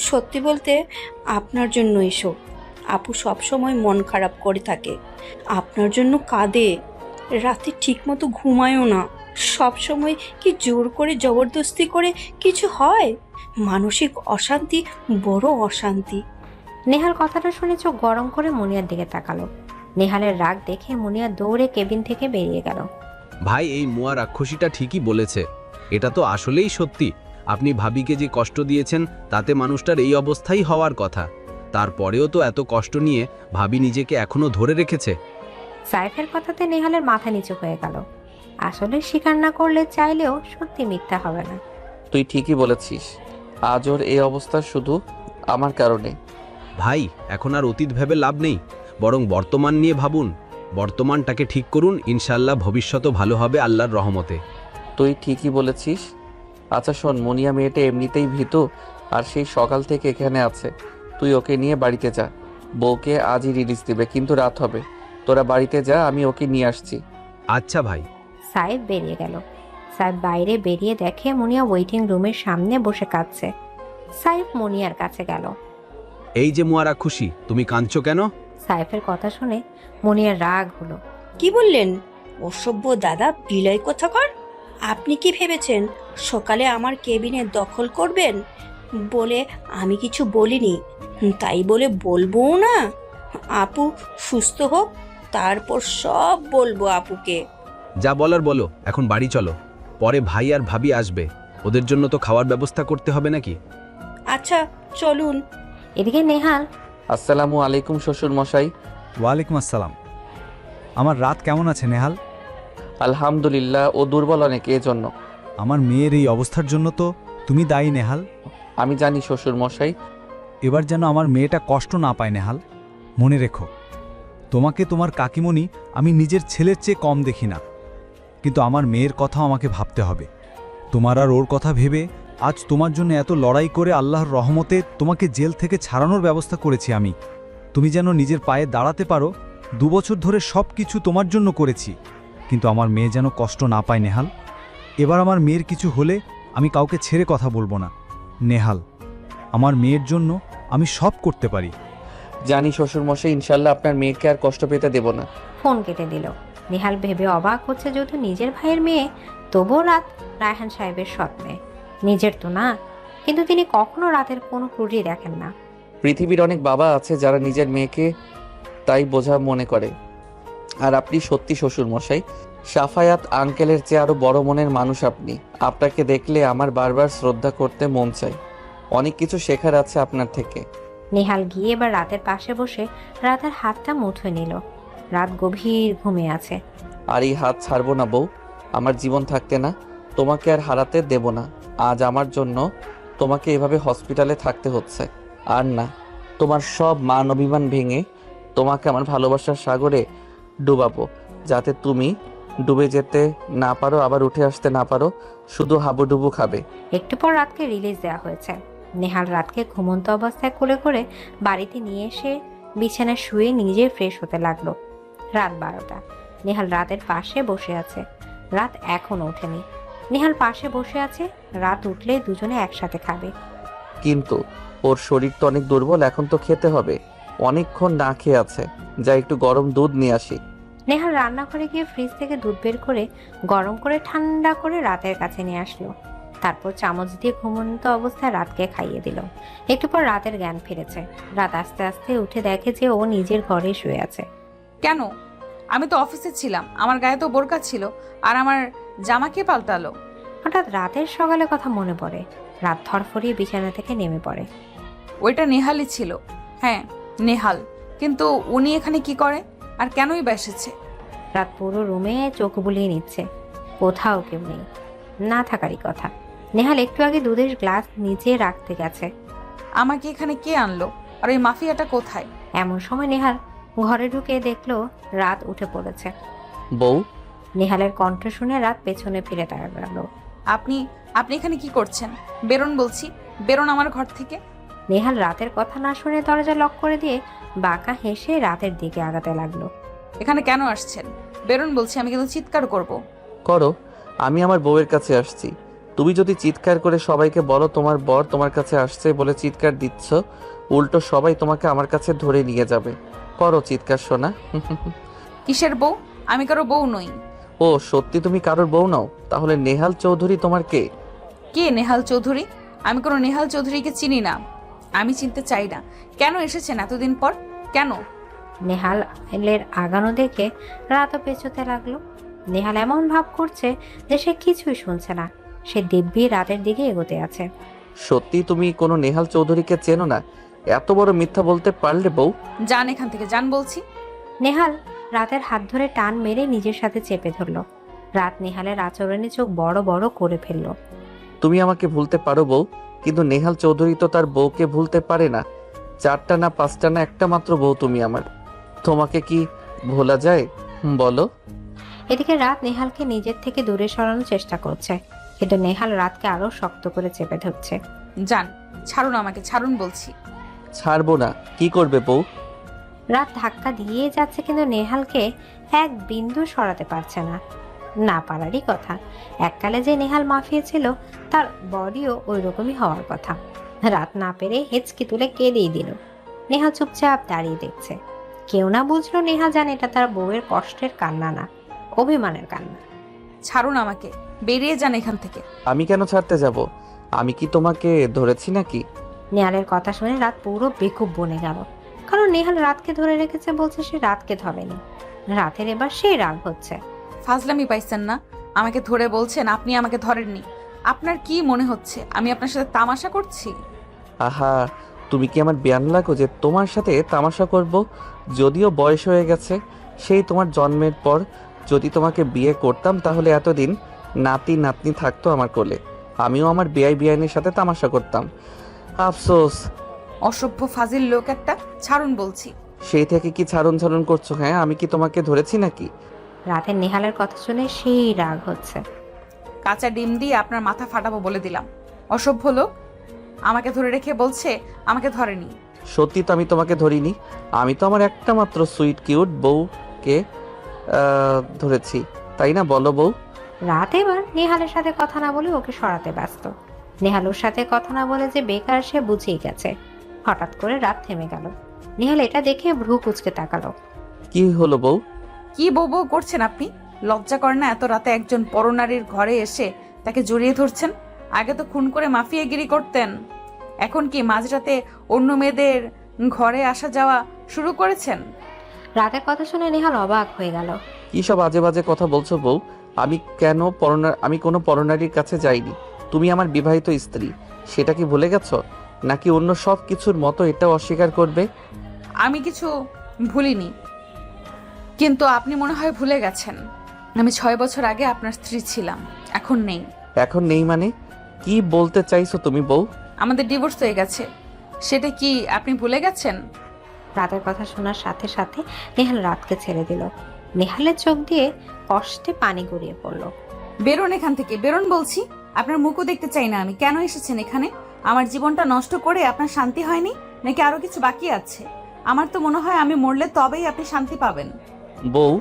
সত্যি বলতে আপনার জন্য এসো। আপু সবসময় মন খারাপ করে থাকে, আপনার জন্য কাঁদে, রাতে ঠিকমতো ঘুমায়ও না। সবসময় কি জোর করে জবরদস্তি করে কিছু হয়? মানসিক অশান্তি বড় অশান্তি। নেহাল কথাটা শুনে চোখ গরম করে মুনিয়ার দিকে তাকালো। নেহালের রাগ দেখে মুনিয়া দৌড়ে কেবিন থেকে বেরিয়ে গেল। ভাই, এই মুয়া রাক্ষসীটা ঠিকই বলেছে। এটা তো আসলেই সত্যি। আপনি ভাবিকে যে কষ্ট দিয়েছেন তাতে মানুষটার এই অবস্থাই হওয়ার কথা। তারপরেও তো এত কষ্ট নিয়ে ভাবি নিজেকে এখনো ধরে রেখেছে। সাইফের কথাতে নেহালের মাথা নিচু হয়ে গেল। আসলে স্বীকার না করলে চাইলেও সত্যি মিথ্যা হবে না। তুই ঠিকই বলেছিস, আজ ওর এই অবস্থা শুধু আমার কারণে। ভাই, এখন আর অতীত ভেবে লাভ নেই, বরং বর্তমান নিয়ে ভাবুন। বর্তমানটাকে ঠিক করুন, ইনশাআল্লাহ ভবিষ্যৎও ভালো হবে আল্লাহর রহমতে। তুই ঠিকই বলেছিস। আচ্ছা শোন, মুনিয়া মেয়েটা এমনিতেই ভীতু, আর সেই সকাল থেকে এখানে আছে। তুই ওকে নিয়ে বাড়িতে যা। বউকে আজই রিলিজ দিবে, কিন্তু রাত হবে। তোরা বাড়িতে যা, আমি ওকে নিয়ে আসছি। আচ্ছা ভাই। সাইফ বেরিয়ে গেল। সাইফ বাইরে বেরিয়ে দেখে মুনিয়া ওয়েটিং রুমের সামনে বসে কাঁদছে। সাইফ মুনিয়ার কাছে গেল। এই যে মুয়া রাক্ষসী, তুমি কাঁদছো কেন? সাইফের কথা শুনে মুনিয়ার রাগ হলো। কি বললেন? অসভ্য দাদা, বিলয় কোথাকার! আপনি কি ভেবেছেন সকালে আমার কেবিনে দখল করবেন বলে আমি কিছু বলিনি? তাই বলে বলবো না? আপু সুস্থ হোক, তারপর সব বলবো আপুকে। যা বলার বলো, এখন বাড়ি চলো। পরে ভাই আর ভাবি আসবে, ওদের জন্য তো খাওয়ার ব্যবস্থা করতে হবে নাকি? আচ্ছা চলুন। এদিকে নেহাল। আসসালামু আলাইকুম শ্বশুর মশাই। ওয়ালাইকুম আসসালাম। আমার রাত কেমন আছে নেহাল? আলহামদুলিল্লাহ, ও দুর্বল অনেক, এজন্য। আমার মেয়ের এই অবস্থার জন্য তো তুমি দায়ী নেহাল। আমি জানি শ্বশুর মশাই। এবার যেন আমার মেয়েটা কষ্ট না পায় নেহাল। মনে রেখো, তোমাকে তোমার কাকিমণি আমি নিজের ছেলের চেয়ে কম দেখি না, কিন্তু আমার মেয়ের কথাও আমাকে ভাবতে হবে। তোমার আর ওর কথা ভেবে আজ তোমার জন্য এত লড়াই করে আল্লাহর রহমতে তোমাকে জেল থেকে ছাড়ানোর ব্যবস্থা করেছি আমি। তুমি যেন নিজের পায়ে দাঁড়াতে পারো। 2 বছর ধরে সব কিছু তোমার জন্য করেছি, কিন্তু আমার মেয়ে যেন কষ্ট না পায় নেহাল। এবার আমার মেয়ের কিছু হলে আমি কাউকে ছেড়ে কথা বলবো না নেহাল। আমার মেয়ের জন্য আমি সব করতে পারি। জানি শ্বশুর মশাই, ইনশাল্লাহ আপনার মেয়েকে আর কষ্ট পেতে দেব না। ফোন কেটে দিল। নেহাল ভেবে অবাক হচ্ছে, যেহেতু নিজের ভাইয়ের মেয়ে, তবুও রাত রায়হান সাহেবের সৎ মেয়ে। নিজের তো না, কিন্তু তিনি কখনো রাতের কোনো ত্রুটি দেখেন না। পৃথিবীর অনেক বাবা আছে যারা নিজের মেয়েকে তাই বোঝা মনে করে, আর আপনি সত্যি শ্বশুর মশাই সাফায়াত আঙ্কেলের চেয়ে আরো বড় মনের মানুষ আপনি। আপনাকে দেখলে আমার বারবার শ্রদ্ধা করতে মন চায়। অনেক কিছু শেখার আছে আপনার থেকে। নেহাল গিয়ে এবার রাতের পাশে বসে রাতের হাতটা মুঠোয় নিল। রাত গভীর ঘুমে আছে। আর এই হাত ছাড়বো না বউ, আমার জীবন থাকতে না তোমাকে আর হারাতে দেব না। আজ আমার জন্য তোমাকে এভাবে হসপিটালে থাকতে হচ্ছে, আর না তোমার সব মান অভিমান ভেঙে তোমাকে আমার ভালোবাসার সাগরে ডুবাবো, যাতে তুমি ডুবে যেতে না পারো, আবার উঠে আসতে না পারো, শুধু হাবুডুবু খাবে। একটু পর রাতকে রিলিজ দেওয়া হয়েছে। নেহাল রাতকে ঘুমন্ত অবস্থায় কোলে করে বাড়িতে নিয়ে এসে বিছানায় শুয়ে নিজে ফ্রেশ হতে লাগলো। রাত 12টা। নেহাল রাতের পাশে বসে আছে। রাত এখনো ওঠেনি। নেহাল পাশে বসে আছে। রাত উঠলে দুজনে একসাথে খাবে। কিন্তু ওর শরীর তো অনেক দুর্বল, এখন তো খেতে হবে। অনেকক্ষণ না খেয়ে আছে, যা একটু গরম দুধ নিয়ে আসি। নেহাল রান্নাঘরে গিয়ে ফ্রিজ থেকে দুধ বের করে গরম করে ঠান্ডা করে রাতের কাছে নিয়ে আসলো। তারপর চামচ দিয়ে ঘুমন্ত অবস্থায় রাতকে খাইয়ে দিল। একটু পর রাতের জ্ঞান ফিরেছে। রাত আস্তে আস্তে উঠে দেখে যে ও নিজের ঘরে শুয়ে আছে। কেন? আমি তো অফিসে ছিলাম, আমার গায়ে তো বোরকা ছিল, আর আমার জামা কে পাল্টালো? হঠাৎ রাতের সকালে কথা মনে পড়ে। রাত থরফরিয়ে বিছানা থেকে নেমে পড়ে। ওইটা নেহালই ছিল। হ্যাঁ, নেহাল। কিন্তু উনি এখানে কি করে আর কেনই বা এসেছে? রাত পুরো রুমে চোখ বুলিয়ে নিচ্ছে। কোথাও কেউ নেই, না থাকারই কথা। নেহাল একটু আগে দুধের গ্লাস নিচে রাখতে গেছে। আমাকে এখানে কে আনলো? আর ওই মাফিয়াটা কোথায়? এমন সময় নেহাল ঘরে ঢুকে দেখলো রাত উঠে পড়েছে। বউ, নেহালের কণ্ঠ শুনে রাত পেছনে ফিরে দাঁড়ালো। আপনি আপনি এখানে কি করছেন? বেরোন বলছি, বেরোন আমার ঘর থেকে। নেহাল রাতের কথা না শুনে দরজা লক করে দিয়ে বাঁকা হেসে রাতের দিকে আগাতে লাগলো। এখানে কেন আসছেন? বেরোন বলছি, আমি কিন্তু চিৎকার করব। করো, আমি আমার বউয়ের কাছে আসছি। তুমি যদি চিৎকার করে সবাইকে বলো তোমার বর তোমার কাছে আসছে বলে চিৎকার দিচ্ছ, উল্টো সবাই তোমাকে আমার কাছে ধরে নিয়ে যাবে। করো চিৎকার, শোনা। কিসের বউ? আমি কারো বউ নই। ও সত্যি তুমি কারোর বউ নাও? তাহলে নেহাল চৌধুরী তোমার কে? কে নেহাল চৌধুরী? আমি কোনো নেহাল চৌধুরীকে চিনি না, আমি চিনতে চাই না। কেন এসেছেন এতদিন পর? কেন? নেহালের আগানো দেখে রাতও পেছোতে লাগলো। নেহাল এমন ভাব করছে যে সে কিছুই শুনছে না। সে দিব্যি রাতের দিকে এগোতে আছে। সত্যি তুমি কোনো নেহাল চৌধুরীকে চেনো না? এত বড় মিথ্যা বলতে পারলে বউ? যান এখান থেকে, যান বলছি। নেহাল রাতের হাত ধরে টান মেরে নিজের সাথে চেপে ধরলো। রাত নেহালের আচরণে চোখ বড় বড় করে ফেললো। তুমি আমাকে ভুলতে পারো বউ, কিন্তু নেহাল চৌধুরী তো তার বউকে ভুলতে পারে না। 4টা না 5টা না একটা মাত্র বউ তুমি আমার। তোমাকে কি ভোলা যায় বলো? এদিকে রাত নেহালকে নিজের থেকে দূরে সরানোর চেষ্টা করছে, কিন্তু নেহাল রাতকে আরো শক্ত করে চেপে ধরছে। যান, ছাড়ুন আমাকে, ছাড়ুন বলছি। ছাড়বো না। কি করবে বউ? রাত ধাক্কা দিয়ে যাচ্ছে, কিন্তু নেহালকে এক বিন্দু সরাতে পারছে না। না পারারই কথা। এককালে যে নেহাল মাফিয়া ছিল তার বডিও ওই রকমই হওয়ার কথা। রাত না পেরে হেঁচকি তুলে কেঁদেই দিল। নেহাল চুপচাপ দাঁড়িয়ে দেখছে। কেউ না বুঝলো নেহাল জানে এটা তার বউয়ের কষ্টের কান্না না, অভিমানের কান্না। ছাড়ুন আমাকে, বেরিয়ে যান এখান থেকে। আমি কেন ছাড়তে যাব? আমি কি তোমাকে ধরেছি নাকি? নেহালের কথা শুনে রাত পুরো বেকুব বনে গেল। কারণ নেহাল রাতকে ধরে রেখেছে, বলছে সে রাতকে ধরেনি। রাতের এবার সেই রাগ হচ্ছে। ফাজলামি পাইছেন না? আমাকে ধরে বলছেন আপনি আমাকে ধরেননি। আপনার কি মনে হচ্ছে আমি আপনার সাথে তামাশা করছি? আহা, তুমি কি আমার বেয়ান লাগো যে তোমার সাথে তামাশা করব? যদিও বয়স হয়ে গেছে, সেই তোমার জন্মের পর যদি তোমাকে বিয়ে করতাম তাহলে এতদিন নাতি নাতনি থাকতো আমার কোলে। আমিও আমার বিআইনের সাথে তামাশা করতাম। আফসোস। অসভ্য ফাজিল লোক একটা, ছাড়ুন বলছি। সেই থেকে কি ছাড়ুন ছাড়ুন করছো? হ্যাঁ, আমি কি তোমাকে ধরেছি নাকি? রাতের নেহালের কথা শুনে সেই রাগ হচ্ছে। কাঁচা ডিম দিয়ে আপনার মাথা ফাটাবো বলে দিলাম। অসভ্য লোক, আমাকে ধরে রেখে বলছে আমাকে ধরেনি। সত্যি তো আমি তোমাকে ধরিনি। আমি তো আমার একটা মাত্র সুইট কিউট বউকে ধরেছি, তাই না? বলো বউ। রাত এবার নেহালের সাথে কথা না বলে ওকে সরাতে ব্যস্ত। নেহাল ওর সাথে কথা না বলে যে বেকার সে বুঝেই গেছে। হঠাৎ করে রাত থেমে গেল। নেহাল এটা দেখে ভ্রু কুঁচকে তাকালো। কি হলো বউ? কি বউ বউ করছেন আপনি? লজ্জা করে না এত রাতে একজন পরনারীর ঘরে এসে তাকে জড়িয়ে ধরছেন? আগে তো খুন করে মাফিয়াগিরি করতেন, এখন কি মাঝরাতে অন্য মেয়েদের ঘরে আসা যাওয়া শুরু করেছেন? রাতের কথা শুনে নেহাল অবাক হয়ে গেল। কি সব আজে বাজে কথা বলছো বউ? আমি কোনো পরনারীর কাছে যাইনি। তুমি আমার বিবাহিত স্ত্রী, সেটা কি ভুলে গেছো? নাকি অন্য সব কিছুর মতো এটাও অস্বীকার করবে? আমি কিছু ভুলিনি, কিন্তু আপনি মনে হয় ভুলে গেছেন আমি 6 বছর আগে আপনার স্ত্রী ছিলাম, এখন নেই। এখন নেই মানে? কি বলতে চাইছো তুমি বউ? আমাদের ডিভোর্স হয়ে গেছে, সেটা কি আপনি ভুলে গেছেন? রাতের কথা শোনার সাথে সাথে নেহাল রাতকে ছেড়ে দিল। নেহালের চোখ দিয়ে কষ্টে পানি গড়িয়ে পড়ল। বেরোন এখান থেকে, বেরোন বলছি। আপনার মুখও দেখতে চাই না আমি। কেন এসেছেন এখানে? আমার জীবনটা নষ্ট করে আপনার শান্তি হয়নি নাকি আরো কিছু বাকি আছে? আমার তো মনে হয় আমি মরলে তবেই আপনি শান্তি পাবেন। বউ।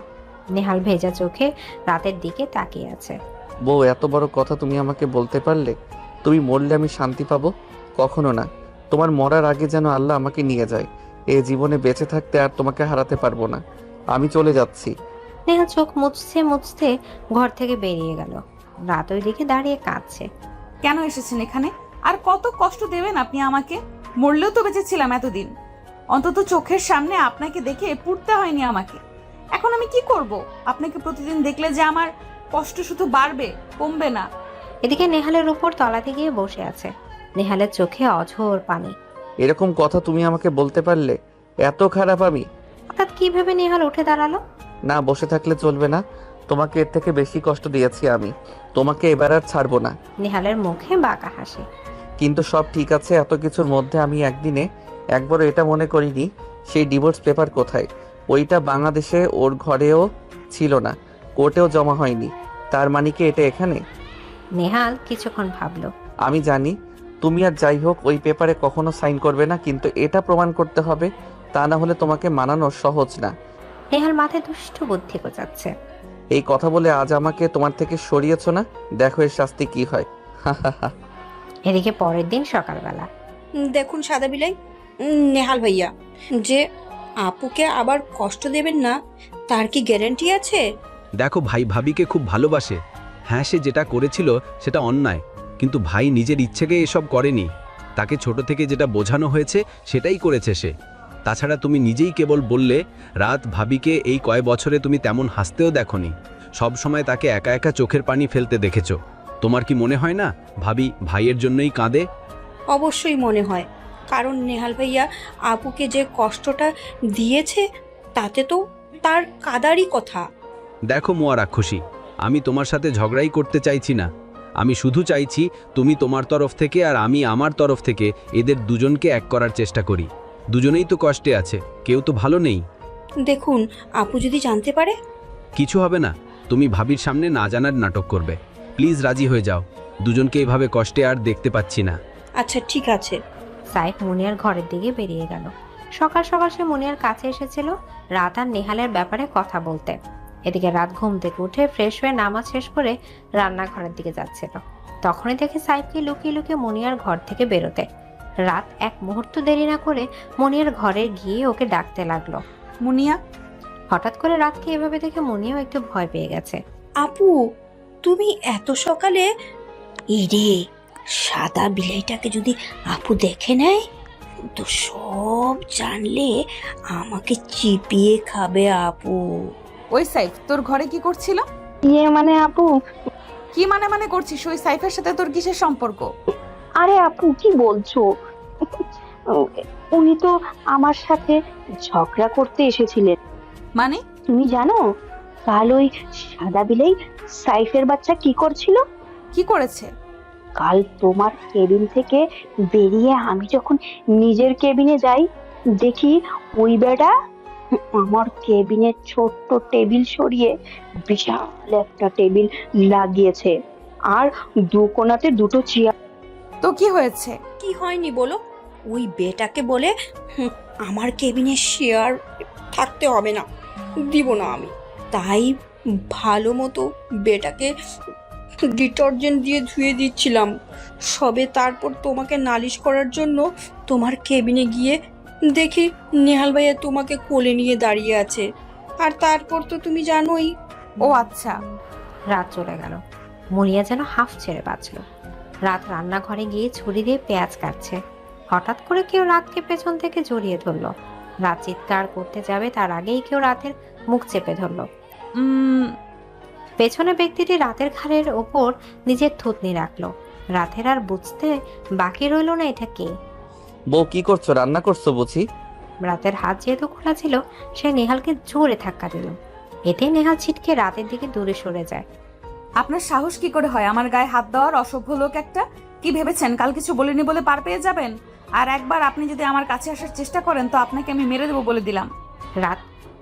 নেহাল ভেজা চোখে রাতের দিকে তাকিয়ে আছে। বউ, এত বড় কথা তুমি আমাকে বলতে পারলে? তুমি মরলে আমি শান্তি পাবো? কখনো না। তোমার মরার আগে যেন আল্লাহ আমাকে নিয়ে যায়। এই জীবনে বেঁচে থাকতে আর তোমাকে হারাতে পারবো না। আমি চলে যাচ্ছি। নেহাল চোখ মুছতে মুছতে ঘর থেকে বেরিয়ে গেল। রাত ওই দিকে দাঁড়িয়ে কাঁদছে। কেন এসেছেন এখানে? আর কত কষ্ট দেবেন আপনি আমাকে? মরলেও তো বেঁচে ছিলাম এতদিন, অন্তত চোখের সামনে আপনাকে দেখে পুড়তে হয়নি আমাকে। এখন আমি কি করব? আপনাকে প্রতিদিন দেখলে যে আমার কষ্ট শুধু বাড়বে, কমবে না। এদিকে নেহালের উপর তলাতে গিয়ে বসে আছে। নেহালের চোখে অঝোর পানি। এরকম কথা তুমি আমাকে বলতে পারলে? এত খারাপ আমি? হঠাৎ কি ভেবে নেহাল উঠে দাঁড়ালো। না, বসে থাকলে চলবে না। তোমাকে এর থেকে বেশি কষ্ট দিয়েছি আমি। তোমাকে এবার আর ছাড়বো না। নেহালের মুখে বাঁকা হাসি। কিন্তু সব ঠিক আছে, এত কিছুর মধ্যে আমি একদিনে একবারও এটা মনে করিনি সেই ডিভোর্স পেপার কোথায়। ওইটা বাংলাদেশে ওর ঘরেও ছিল না, কোর্টেও জমা হয়নি। তার মানে কি এটা এখানে? নেহাল কিছুক্ষণ ভাবলো। আমি জানি তুমি আর যাই হোক ওই পেপারে কখনো সাইন করবে না, কিন্তু এটা প্রমাণ করতে হবে, তা না হলে তোমাকে মানানো সহজ না। নেহাল মাথায় দুষ্ট বুদ্ধি গোছাচ্ছে। এই কথা বলে আজ আমাকে তোমার থেকে সরিয়েছ না, দেখো এর শাস্তি কি হয়। এদিকে পরের দিন সকালবেলা দেখুন সাদা বিলাই, নেহাল ভাইয়া, যে আপুকে আবার কষ্ট দেবেন না তার কি গ্যারান্টি আছে? দেখো ভাই ভাবিকে খুব ভালোবাসে। হ্যাঁ, সে যেটা করেছিল সেটা অন্যায়, কিন্তু ভাই নিজের ইচ্ছেকে এসব করেনি। তাকে ছোট থেকে যেটা বোঝানো হয়েছে সেটাই করেছে সে। তাছাড়া তুমি নিজেই কেবল বললে রাত ভাবিকে এই কয় বছরে তুমি তেমন হাসতেও দেখোনি, সব সময় তাকে একা একা চোখের পানি ফেলতে দেখেছো। তোমার কি মনে হয় না ভাবি ভাইয়ের জন্যই কাঁদে? অবশ্যই মনে হয়, কারণ নেহাল ভাইয়া আপুকে যে কষ্টটা দিয়েছে তাতে তো তার কাদারই কথা। দেখো মোয়া রাক্ষসী, আমি তোমার সাথে ঝগড়াই করতে চাইছি না। আমি শুধু চাইছি তুমি তোমার তরফ থেকে আর আমি আমার তরফ থেকে এদের দুজনকে এক করার চেষ্টা করি। দুজনেই তো কষ্টে আছে, কেউ তো ভালো নেই। দেখুন আপু যদি জানতে পারে? কিছু হবে না, তুমি ভাবির সামনে না জানার নাটক করবে। প্লিজ রাজি হয়ে যাও, দুজনকে এভাবে কষ্টে আর দেখতে পাচ্ছি না। আচ্ছা ঠিক আছে। সাইফ মুনিয়ার ঘরের দিকে বেরিয়ে গেল। সকাল সকাল সে মুনিয়ার কাছে এসেছিল রাত আর নেহালের ব্যাপারে কথা বলতে। এদিকে রাত ঘুম থেকে উঠে ফ্রেশ হয়ে নামাজ শেষ করে রান্নাঘরের দিকে যাচ্ছিল। তখনই দেখে সাইফকে লুকিয়ে লুকিয়ে মুনিয়ার ঘর থেকে বেরোতে। রাত এক মুহূর্ত দেরি না করে মুনিয়ার ঘরে গিয়ে ওকে ডাকতে লাগলো। মুনিয়া, হঠাৎ করে রাতকে এভাবে দেখে মুনিয়াও একটু ভয় পেয়ে গেছে। আপু তুমি এত সকালে? ইরে, সাদা বিলাইটাকে যদি আপু দেখে নেয় তো সব জানলে আমাকে চিপিয়ে খাবে আপু। ওই সাইফ তোর ঘরে কি করছিল? মানে আপু, কি মানে করছিস? ওই সাইফের সাথে তোর কিসের সম্পর্ক? আরে আপু কি বলছো? উনি তো আমার সাথে ঝগড়া করতে এসেছিলেন। মানে? তুমি জানো কাল ওই সাদা বিলাই সাইফের বাচ্চা কি করছিল? কি করেছে? কাল তোমার কেবিন থেকে বেরিয়ে আমি যখন নিজের কেবিনে যাই, দেখি ওই বেটা আমার কেবিনের ছোট্ট টেবিল সরিয়ে বিশাল একটা টেবিল লাগিয়েছে, আর দু কোণাতে দুটো চেয়ার। তো কি হয়েছে? কি হয়নি বলো? ওই বেটাকে বলে আমার কেবিনে শেয়ার থাকতে হবে না, দিব না আমি। তাই ভালো মতো বেটাকে ডিটারজেন্ট দিয়ে ধুয়ে দিচ্ছিলাম সবে। তারপর তোমাকে নালিশ করার জন্য তোমার কেবিনে গিয়ে দেখি নেহাল ভাইয়া তোমাকে কোলে নিয়ে দাঁড়িয়ে আছে। আর তারপর তো তুমি জানোই। ও আচ্ছা। রাত চলে গেল। মুনিয়া যেন হাফ ছেড়ে বাঁচল। রাত রান্নাঘরে গিয়ে ছুরি দিয়ে পেঁয়াজ কাটছে। হঠাৎ করে কেউ রাতকে পেছন থেকে জড়িয়ে ধরলো। রাত চিৎকার করতে যাবে তার আগেই কেউ রাতের মুখ চেপে ধরলো। পেছনে ব্যক্তিটি রাতের ঘাড়ের ওপর নিজের থুতনি রাখলো। রাতের আর বুঝতে বাকি রইল না এটা কে। বউ কি করছো? রান্না করছো বুঝি? রাতের হাত যেহেতু খোলা ছিল, সে নেহালকে জোরে ধাক্কা দিল। এতে নেহাল ছিটকে রাতের দিকে দূরে সরে যায়। আপনার সাহস কি করে হয় আমার গায়ে হাত দেওয়ার? অসভ্য লোক একটা। কি ভেবেছেন কাল কিছু বলিনি বলে পার পেয়ে যাবেন? আর একবার আপনি যদি আমার কাছে আসার চেষ্টা করেন তো আপনাকে আমি মেরে দেবো বলে দিলাম। রাত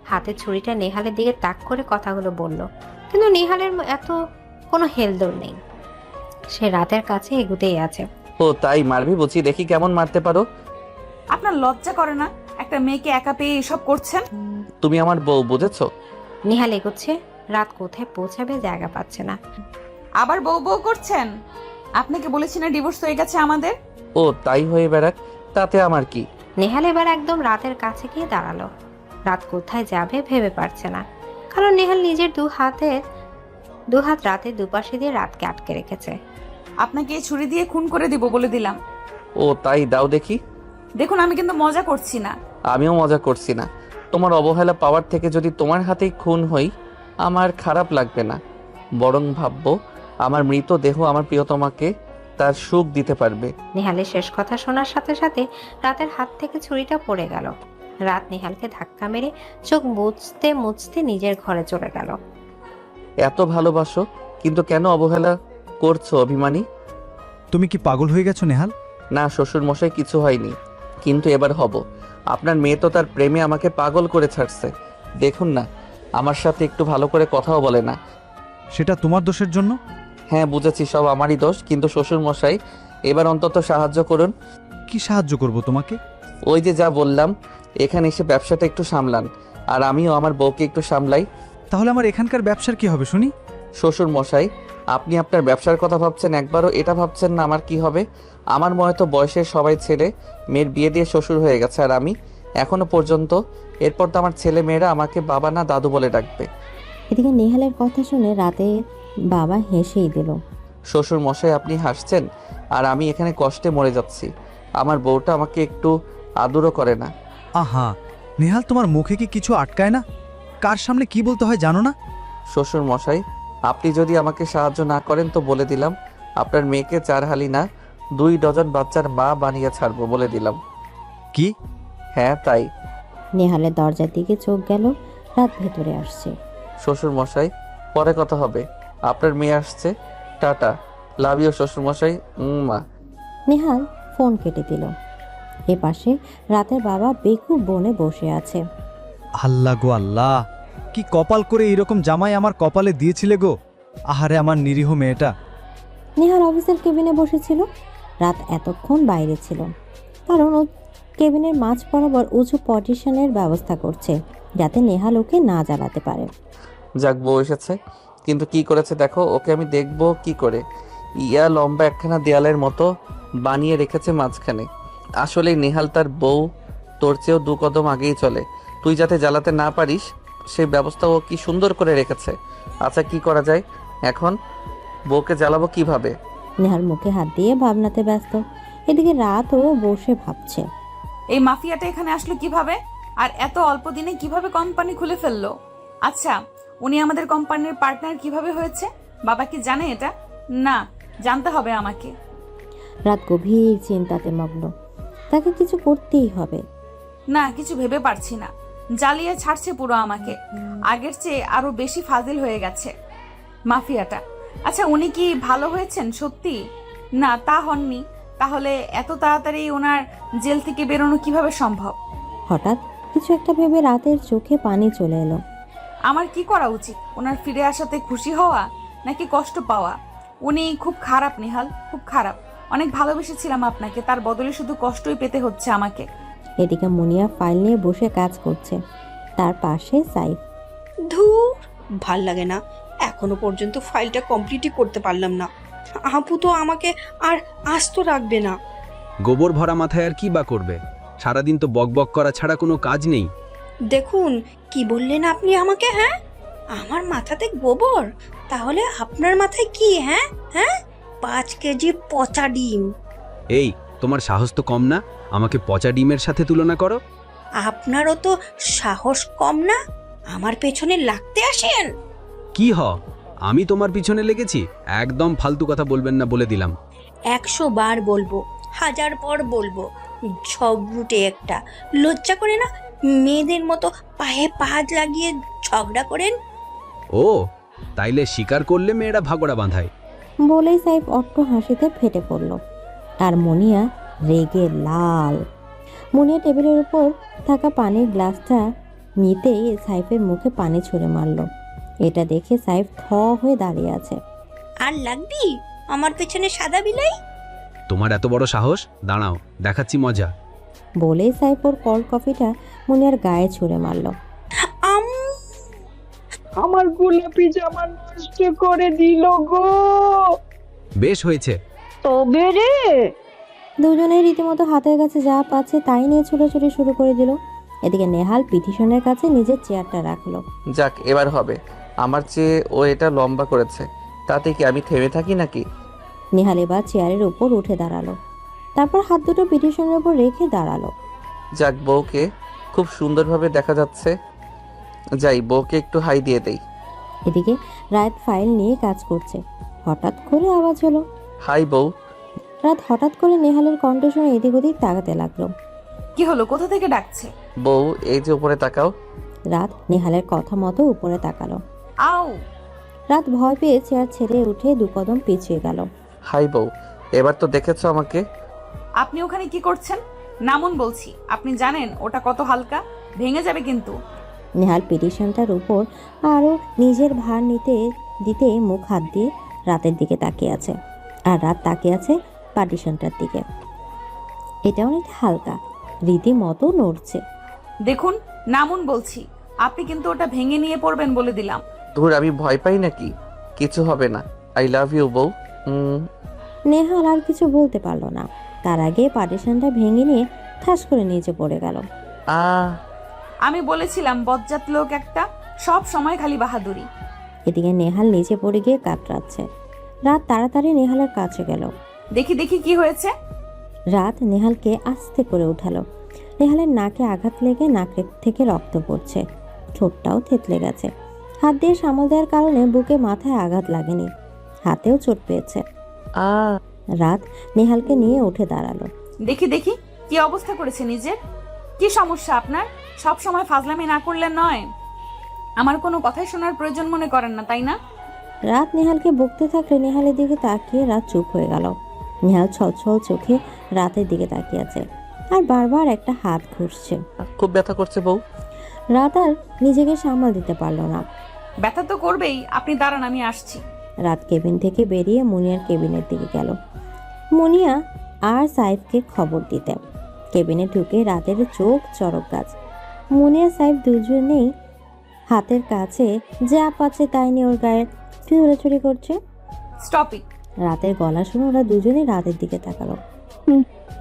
হাতের ছুরিটা নেহালের দিকে তাক করে কথাগুলো বলল, কিন্তু নেহালের এত কোনো হেলদোল নেই। সে রাতের কাছে এগুতেই আছে। ও তাই মারবি বুঝি? দেখি কেমন মারতে পারো। আপনার লজ্জা করে না? একটা মেয়েকে একা পেয়ে এসব করছেন? তুমি আমার বউ, বুঝেছো? নেহাল এগোচ্ছে। রাত কোথায় পৌঁছাবে জায়গা পাচ্ছে না। আবার বউ বউ করছেন? আপনাকে বলেছি না ডিভোর্স হয়ে গেছে আমাদের? ও তাই হয়ে বেড়াক, তাতে আমার কি? নেহাল এবার একদম রাতের কাছে গিয়ে দাঁড়ালো। রাত কোথায় যাবে ভেবে পারছে না, কারণ নেহাল নিজের দু হাত রাতের দুপাশে দিয়ে রাতকে আটকে রেখেছে। আপনাকে এই ছুরি দিয়ে খুন করে দিব বলে দিলাম। ও তাই, দাও দেখি। দেখুন আমি কিন্তু মজা করছি না। আমিও মজা করছি না। তোমার অবহেলা পাওয়ার থেকে যদি তোমার হাতেই খুন হই আমার খারাপ লাগবে না, বরং ভাববো আমার মৃত দেহ আমার প্রিয়তমাকে তার সুখ দিতে পারবে। নেহালের শেষ কথা শোনার সাথে সাথে রাতের হাত থেকে ছুরিটা পড়ে গেল। রাত নেহালকে ধাক্কা মেরে চোখ মুছতে মুছতে নিজের ঘরে চলে গেল। এত ভালোবাসো, কিন্তু কেন অবহেলা করছো অভিমানী? তুমি কি পাগল হয়ে গেছো নেহাল? না শ্বশুর মশাই, কিছু হয়নি, কিন্তু এবার হব। আপনার মেয়ে তো তার প্রেমে আমাকে পাগল করে ছাড়ছে। দেখুন না, আমার সাথে একটু ভালো করে কথাও বলে না। সেটা তোমার দোষের জন্য? হ্যাঁ বুঝেছি, সব আমারই দোষ, কিন্তু শ্বশুর মশাই এবার অন্তত সাহায্য করুন। কি সাহায্য করব তোমাকে? ওই যে যা বললাম, এখানে এসে ব্যবসাটা একটু সামলান, আর আমিও আমার বউকে একটু সামলাই। তাহলে আমার এখানকার ব্যবসার কি হবে শুনি? শ্বশুর মশাই, আপনি আপনার ব্যবসার কথা ভাবছেন, একবারও এটা ভাবছেন না আমার কি হবে? আমার মনে তো বয়সের সবাই ছেলে মেয়ের বিয়ে দিয়ে শ্বশুর হয়ে গেছে, আর আমি এখনো পর্যন্ত। এরপর তো আমার ছেলে মেয়েরা আমাকে বাবা না দাদু বলে ডাকবে। এদিকে নেহালের কথা শুনে রাতে বাবা হেসেই দিল। শ্বশুর মশাই আপনি হাসছেন, আর আমি এখানে কষ্টে মরে যাচ্ছি। আমার বউটা আমাকে একটু আদরও করে না। আহা নেহাল, তোমার মুখে কি কিছু আটকায় না? কার সামনে কি বলতে হয় জানো না? শ্বশুর মশাই, আপনি যদি আমাকে সাহায্য না করেন তো বলে দিলাম, আপনার মেয়েকে 4 হালি না 2 ডজন বাচ্চার মা বানিয়ে ছাড়বো, বলে দিলাম। কি? হ্যাঁ তাই। নেহালের দরজার দিকে চোখ গেল, রাত ভেতরে আসছে। শ্বশুর মশাই, পরে কথা হবে, আপনার মেয়ে আসছে, টাটা, লাভ ইউ শ্বশুর মশাই। মা। নেহাল ফোন কেটে দিল। এপাশে রাতের বাবা বেকুব বনে বসে আছে। আল্লাহ গো আল্লাহ, কি কপাল করে এরকম জামাই আমার কপালে দিয়েছিলে গো। আহারে আমার নিরীহ মেয়েটা। নেহাল অফিসের কেবিনে বসেছিল। রাত এতক্ষণ বাইরে ছিল, কারণ ও কেবিনের মাঝ বরাবর উঁচু পজিশনের ব্যবস্থা করছে, যাতে নেহাল ওকে না জ্বালাতে পারে। যাক, বউ এসেছে, কিন্তু কি করেছে দেখো, ওকে আমি দেখবো কি করে। ইয়া লম্বা একখানা দেয়ালের মতো বানিয়ে রেখেছে মাঝখানে। আসলে নেহাল তার বউ তোর চেয়েও 2 কদম আগেই চলে। তুই যাতে জ্বালাতে না পারিস সেই ব্যবস্থা ও কি সুন্দর করে রেখেছে। আচ্ছা কি করা যায় এখন? বউকে জ্বালাবো কিভাবে? নেহাল মুখে হাত দিয়ে ভাবনাতে ব্যস্ত। এদিকে রাতও বসে ভাবছে। এই মাফিয়াটা এখানে আসলো কিভাবে, আর এত অল্প দিনে কিভাবে কোম্পানি খুলে ফেললো? আচ্ছা, উনি আমাদের কোম্পানির পার্টনার কিভাবে হয়েছে? বাবা কি জানে এটা? না, জানতে হবে আমাকে। রাত গভীর চিন্তাতে মগ্ন। তাকে কিছু করতেই হবে। না, কিছু ভেবে পারছি না। জ্বালিয়ে ছাড়ছে পুরো আমাকে। আগের চেয়ে আরো বেশি ফাজিল হয়ে গেছে মাফিয়াটা। আচ্ছা, উনি কি ভালো হয়েছেন সত্যি? না, তা হননি। তাহলে এত তাড়াতাড়ি ওনার জেল থেকে বেরোনো কিভাবে সম্ভব? হঠাৎ কিছু একটা ভেবে রাতের চোখে পানি চলে এলো। আমার কি করা উচিত? ওনার ফিরে আসাতে খুশি হওয়া নাকি কষ্ট পাওয়া? উনি খুব খারাপ নেহাল, খুব খারাপ। অনেক ভালোবেসেছিলাম আপনাকে, তার বদলে শুধু কষ্টই পেতে হচ্ছে আমাকে। এদিকে মুনিয়া ফাইল নিয়ে বসে কাজ করছে, তার পাশে সাইফ। ধুর, ভাল লাগে না, এখনো পর্যন্ত ফাইলটা কমপ্লিটই করতে পারলাম না। আপু তো আমাকে আর আস্ত রাখবে না। গোবর ভরা মাথায় আর কি বা করবে? সারাদিন তো বকবক করা ছাড়া কোনো কাজ নেই। দেখুন কি বললেন আপনি আমাকে? হ্যাঁ, আমার মাথাতে গোবর? তাহলে আপনার মাথায় কি? হ্যাঁ হ্যাঁ, 5 কেজি পচা ডিম। এই, তোমার সাহস তো কম না, আমাকে পচা ডিমের সাথে তুলনা করো। আপনারও তো সাহস কম না, আমার পেছনে লাগতে আসেন। কি আমি তোমার পিছনে লেগেছি? একদম ফালতু কথা বলবেন না বলে দিলাম। 100 বার বলবো, 1000 বার বলবো, ঝগড়ুটে একটা। লজ্জা করে না মেয়েদের মতো পায়ে পা লাগিয়ে ঝগড়া করেন? ও, তাইলে স্বীকার করলে মেয়েরা ভাগড়া বাঁধায়। বলেই সাইফ অট্ট হাসিতে ফেটে পড়ল। আর মুনিয়া রেগে লাল। মুনিয়া টেবিলের উপর থাকা পানির গ্লাসটা নিতেই সাইফের মুখে পানি ছুঁড়ে মারল। এটা দেখে সাইফ থ হয়ে দাঁড়িয়ে আছে। আর লাগবি আমার পেছনে সাদা বিলাই? তোমার এত বড় সাহস? দাঁড়াও, দেখাচ্ছি মজা। বলেই সাইফ ওর কল্ড কফিটা মুনিয়ার গায়ে ছুঁড়ে মারল। আমার গোলাপি জামা নষ্ট করে দিল গো। বেশ হয়েছে। তবে রে, দুজনেই রীতিমতো হাতের কাছে যা পাচ্ছে তাই নিয়ে ছুটোছুটি শুরু করে দিল। এদিকে নেহাল পিটিশনের কাছে নিজের চেয়ারটা রাখলো। যাক, এবার হবে। আমার চেয়ে ও এটা লম্বা করেছে, তাতে কি আমি থেমে থাকি নাকি? নেহাল এবার চেয়ারের উপর উঠে দাঁড়ালো, তারপর হাত দুটো পিটিশনের উপর রেখে দাঁড়ালো। যাক, বউকে খুব সুন্দরভাবে দেখা যাচ্ছে। যাই, বউকে একটু হাই দিয়ে দেই। এদিকে রাত ফাইল নিয়ে কাজ করছে। হঠাৎ করে আওয়াজ হলো। হাই বউ। রাত হঠাৎ করে নেহালের কণ্ঠ শুনে এদিক ওদিক তাকাতে লাগলো। কি হলো? কোথা থেকে ডাকছে? বউ, এই যে উপরে তাকাও। রাত নেহালের কথা মতো উপরে তাকালো। আও! রাত ভয় পেয়ে চেয়ার ছেড়ে উঠে 2 কদম পিছিয়ে গেল। হাই বউ, এবার তো দেখেছো আমাকে। আপনি ওখানে কি করছেন? নামুন বলছি। আপনি জানেন ওটা কত হালকা, ভেঙে যাবে কিন্তু। নেহাল পিটিশনটার উপর আরও নিজের ভার দিতে মুখ হাত দিয়ে রাতের দিকে তাকিয়ে আছে, আর রাত তাকিয়ে আছে পার্টিশনটার দিকে। এটা অনেক হালকা, রীতিমতো নড়ছে। দেখুন, নামুন বলছি। আপনি কিন্তু ওটা ভেঙে নিয়ে পড়বেন বলে দিলাম। ধুর, আমি ভয় পাই নাকি? কিছু হবে না। আই লাভ ইউ বউ। নেহাল আর কিছু বলতে পারলো না, তার আগে পার্টিশনটা ভেঙে নিয়ে ঠাস করে নিচে পড়ে গেল। আমি বলেছিলাম বজ্জাত লোক একটা, সব সময় খালি বাহাদুরি। এদিকে নেহাল নিচে পড়ে গিয়ে কাতরাচ্ছে। রাত তাড়াতাড়ি নেহালের কাছে গেল। দেখি দেখি কি হয়েছে। রাত নেহালকে আস্তে করে উঠালো। নেহালের নাকে আঘাত লেগে নাকের থেকে রক্ত পড়ছে, ঠোঁটটাও থেতলে গেছে। হাত দিয়ে সামাল দেওয়ার কারণে বুকে মাথায় আঘাত লাগেনি, হাতেও চোট পেয়েছে। রাত নেহালকে নিয়ে উঠে দাঁড়ালো। দেখি দেখি কি অবস্থা করেছে নিজের। কি সমস্যা আপনার? সব সময় ফাজলামি না করলে নয়। আমার কোনো কথাই শোনার প্রয়োজন মনে করেন না, তাই না? রাত নেহালকে বকতে থাকলে নেহালের দিকে তাকিয়ে রাত চুপ হয়ে গেল। নেহাল ছলছল চোখে রাতের দিকে তাকিয়ে আছে, আর বারবার একটা হাত ঘুরছে। খুব ব্যথা করছে বউ। রাত আর নিজেকে সামাল দিতে পারলো না। ব্যথা তো করবেই, আপনি দাঁড়ান, আমি আসছি। রাত কেবিন থেকে বেরিয়ে মুনিয়ার কেবিনের দিকে গেল। মুনিয়া আর সাইফকে খবর দিতে। কেবিনে ঢুকে রাতের চোখ চড়ক গাছ। মুনিয়া সাইফ দুজনেই হাতের কাছে যা পাচ্ছে তাই নিয়ে ওর গায়ে চুরি করছে। Stop it. রাতের গলা শুনে ওরা দুজনেই রাতের দিকে তাকালো।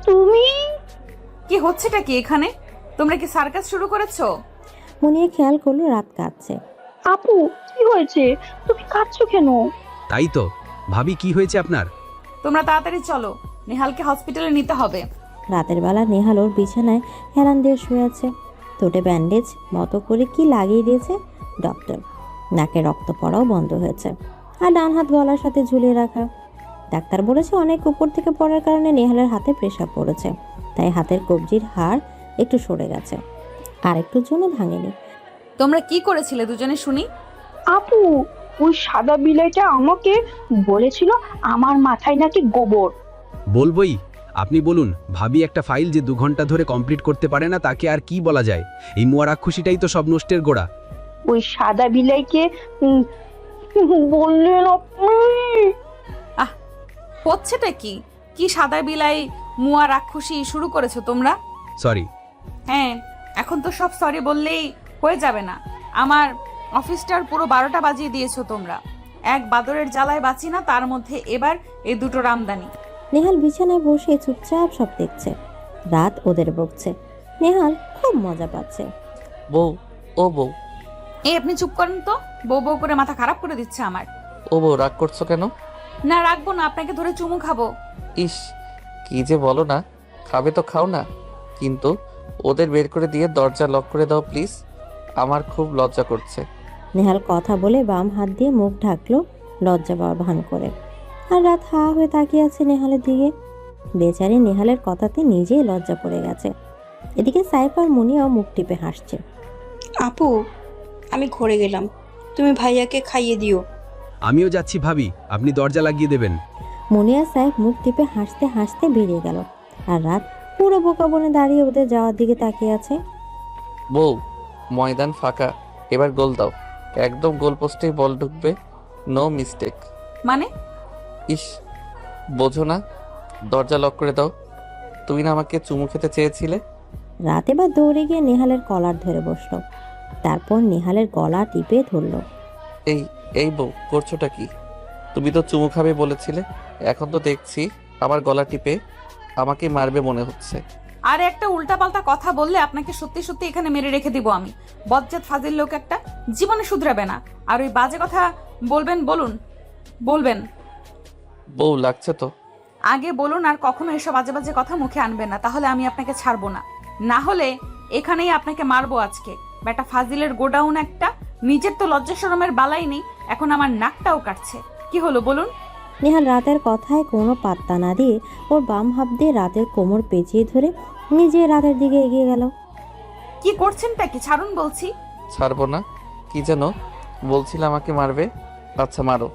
তুমি? কি হচ্ছেটা কি এখানে? তোমরা কি সার্কাস শুরু করেছো? মুনিয়া খেয়াল করলো রাত কাঁদছে। আপু, কি হয়েছে? তুমি কাঁদছো কেন? তাই তো ভাবি, কি হয়েছে আপনার? তোমরা তাড়াতাড়ি চলো, নেহালকে হসপিটালে নিতে হবে। রাতের বেলা নেহাল ওর বিছানায় হেলান দিয়ে শুয়ে আছে। ঠোঁটে ব্যান্ডেজ মতো করে কি লাগিয়ে দিয়েছে ডক্টর। নাকে রক্ত পড়াও বন্ধ হয়েছে, আর ডান হাত গলার সাথে ঝুলিয়ে রাখা। ডাক্তার বলেছে অনেক উপর থেকে পড়ার কারণে নেহালের হাতে প্রেসার পড়েছে, তাই হাতের কবজির হাড় একটু সরে গেছে, আর একটুর জন্য ভাঙেনি। তোমরা কি করেছিলে দুজনে শুনি? আপু, ওই সাদা বিলাইটা আমাকে বলেছিল আমার মাথায় নাকি গোবর। বলবই, আপনি বলুন। ভাবি একটা ফাইল যে 2 ঘন্টা ধরে কমপ্লিট করতে পারে না, তাকে আর কি বলা যায়? এই মুয়া রাক্ষসীটাই তো সব নষ্টের গোড়া। ওই সাদা বিলাইকে বললেন আপনি? হচ্ছেটা কি? কি সাদা বিলাই মুয়া রাক্ষসী শুরু করেছো তোমরা? সরি। হ্যাঁ, এখন তো সব সরি বললেই হয়ে যাবে না। আমার অফিসটার পুরো 12টা বাজিয়ে দিয়েছো তোমরা। এক বাদরের জ্বালায় বাঁচি না, তার মধ্যে এবার এই দুটো রামদানি। নেহাল বিছানায় বসে চুপচাপ সব দেখছে। রাত ওদের বকছে, নেহাল খুব মজা পাচ্ছে। বউ, ও বউ। এই আপনি চুপ করেন তো, বউ বউ করে মাথা খারাপ করে দিচ্ছে আমার। ও বউ, রাগ করছো কেন? না, রাখবো না, আপনাকে ধরে চুমু খাবো। ইস, কি যে বলো না। খাবে তো খাও না, কিন্তু ওদের বের করে দিয়ে দরজা লক করে দাও প্লিজ। আমার খুব লজ্জা করছে। নেহাল কথা বলে বাম হাত দিয়ে মুখ ঢাকলো লজ্জা পাওয়ার ভান করে, আর রাত হা হয়ে তাকিয়ে আছে নেহালের দিকে। বেচারি নেহালের কথাতে নিজেই লজ্জা পড়ে গেছে। এদিকে সাইফ আর মুনিয়াও মুখ টিপে হাসছে। আপু, আমি ঘরে গেলাম, তুমি ভাইয়াকে খাইয়ে দিও। আমিও যাচ্ছি ভাবি, আপনি দরজা লাগিয়ে দেবেন। মুনিয়া সাইফ মুখ টিপে হাসতে হাসতে বেরিয়ে গেল, আর রাত পুরো বোকা বনে দাঁড়িয়ে ওদের যাওয়ার দিকে তাকিয়ে আছে। বউ, ময়দান ফাঁকা, এবার গোল দাও। একদম গোল পোস্টেই বল ঢুকবে, নো মিস্টেক। মানে? ইস, বোঝো না? দরজা লক করে দাও। তুমি না আমাকে চুমু খেতে চেয়েছিলে? রাত এবার দৌড়ে গিয়ে নেহালের কলার ধরে বসলো, তারপর নেহালের গলা টিপে ধরলো। এই এই বউ, করছোটা কি? তুমি তো চুমু খাবে বলেছিলে, এখন তো দেখছি আমার গলা টিপে আমাকে মারবে মনে হচ্ছে। আর একটা উল্টাপাল্টা কথা বললে আপনাকে সত্যি সত্যি এখানে মেরে রেখে দিব আমি। বজ্জাত ফাজিল লোক একটা, জীবনে শুধরাবে না। আর ওই বাজে কথা বলবেন, বলবেন। বউ, লাগছে তো। আগে বলুন, আর কখনো এসব বাজে বাজে কথা মুখে আনবেন না, তাহলে আমি আপনাকে ছাড়বো না। না হলে এখানেই আপনাকে মারবো আজকে। বেটা ফাজিলের গোডাউন একটা, নিজের তো লজ্জা শরমের বালাই নেই, এখন আমার নাকটাও কাটছে। কি হলো বলুন? নেহাল রাতের কথায় কোনো পাত্তা না দিয়ে ওর বাম হাত দিয়ে রাতের কোমর পেঁচিয়ে ধরে নিজে রাতের দিকে এগিয়ে গেল। কি করছেনটা কি? ছাড়ুন বলছি। ছাড়বো না। কি যেন বলছিলে, আমাকে মারবে? আচ্ছা মারো,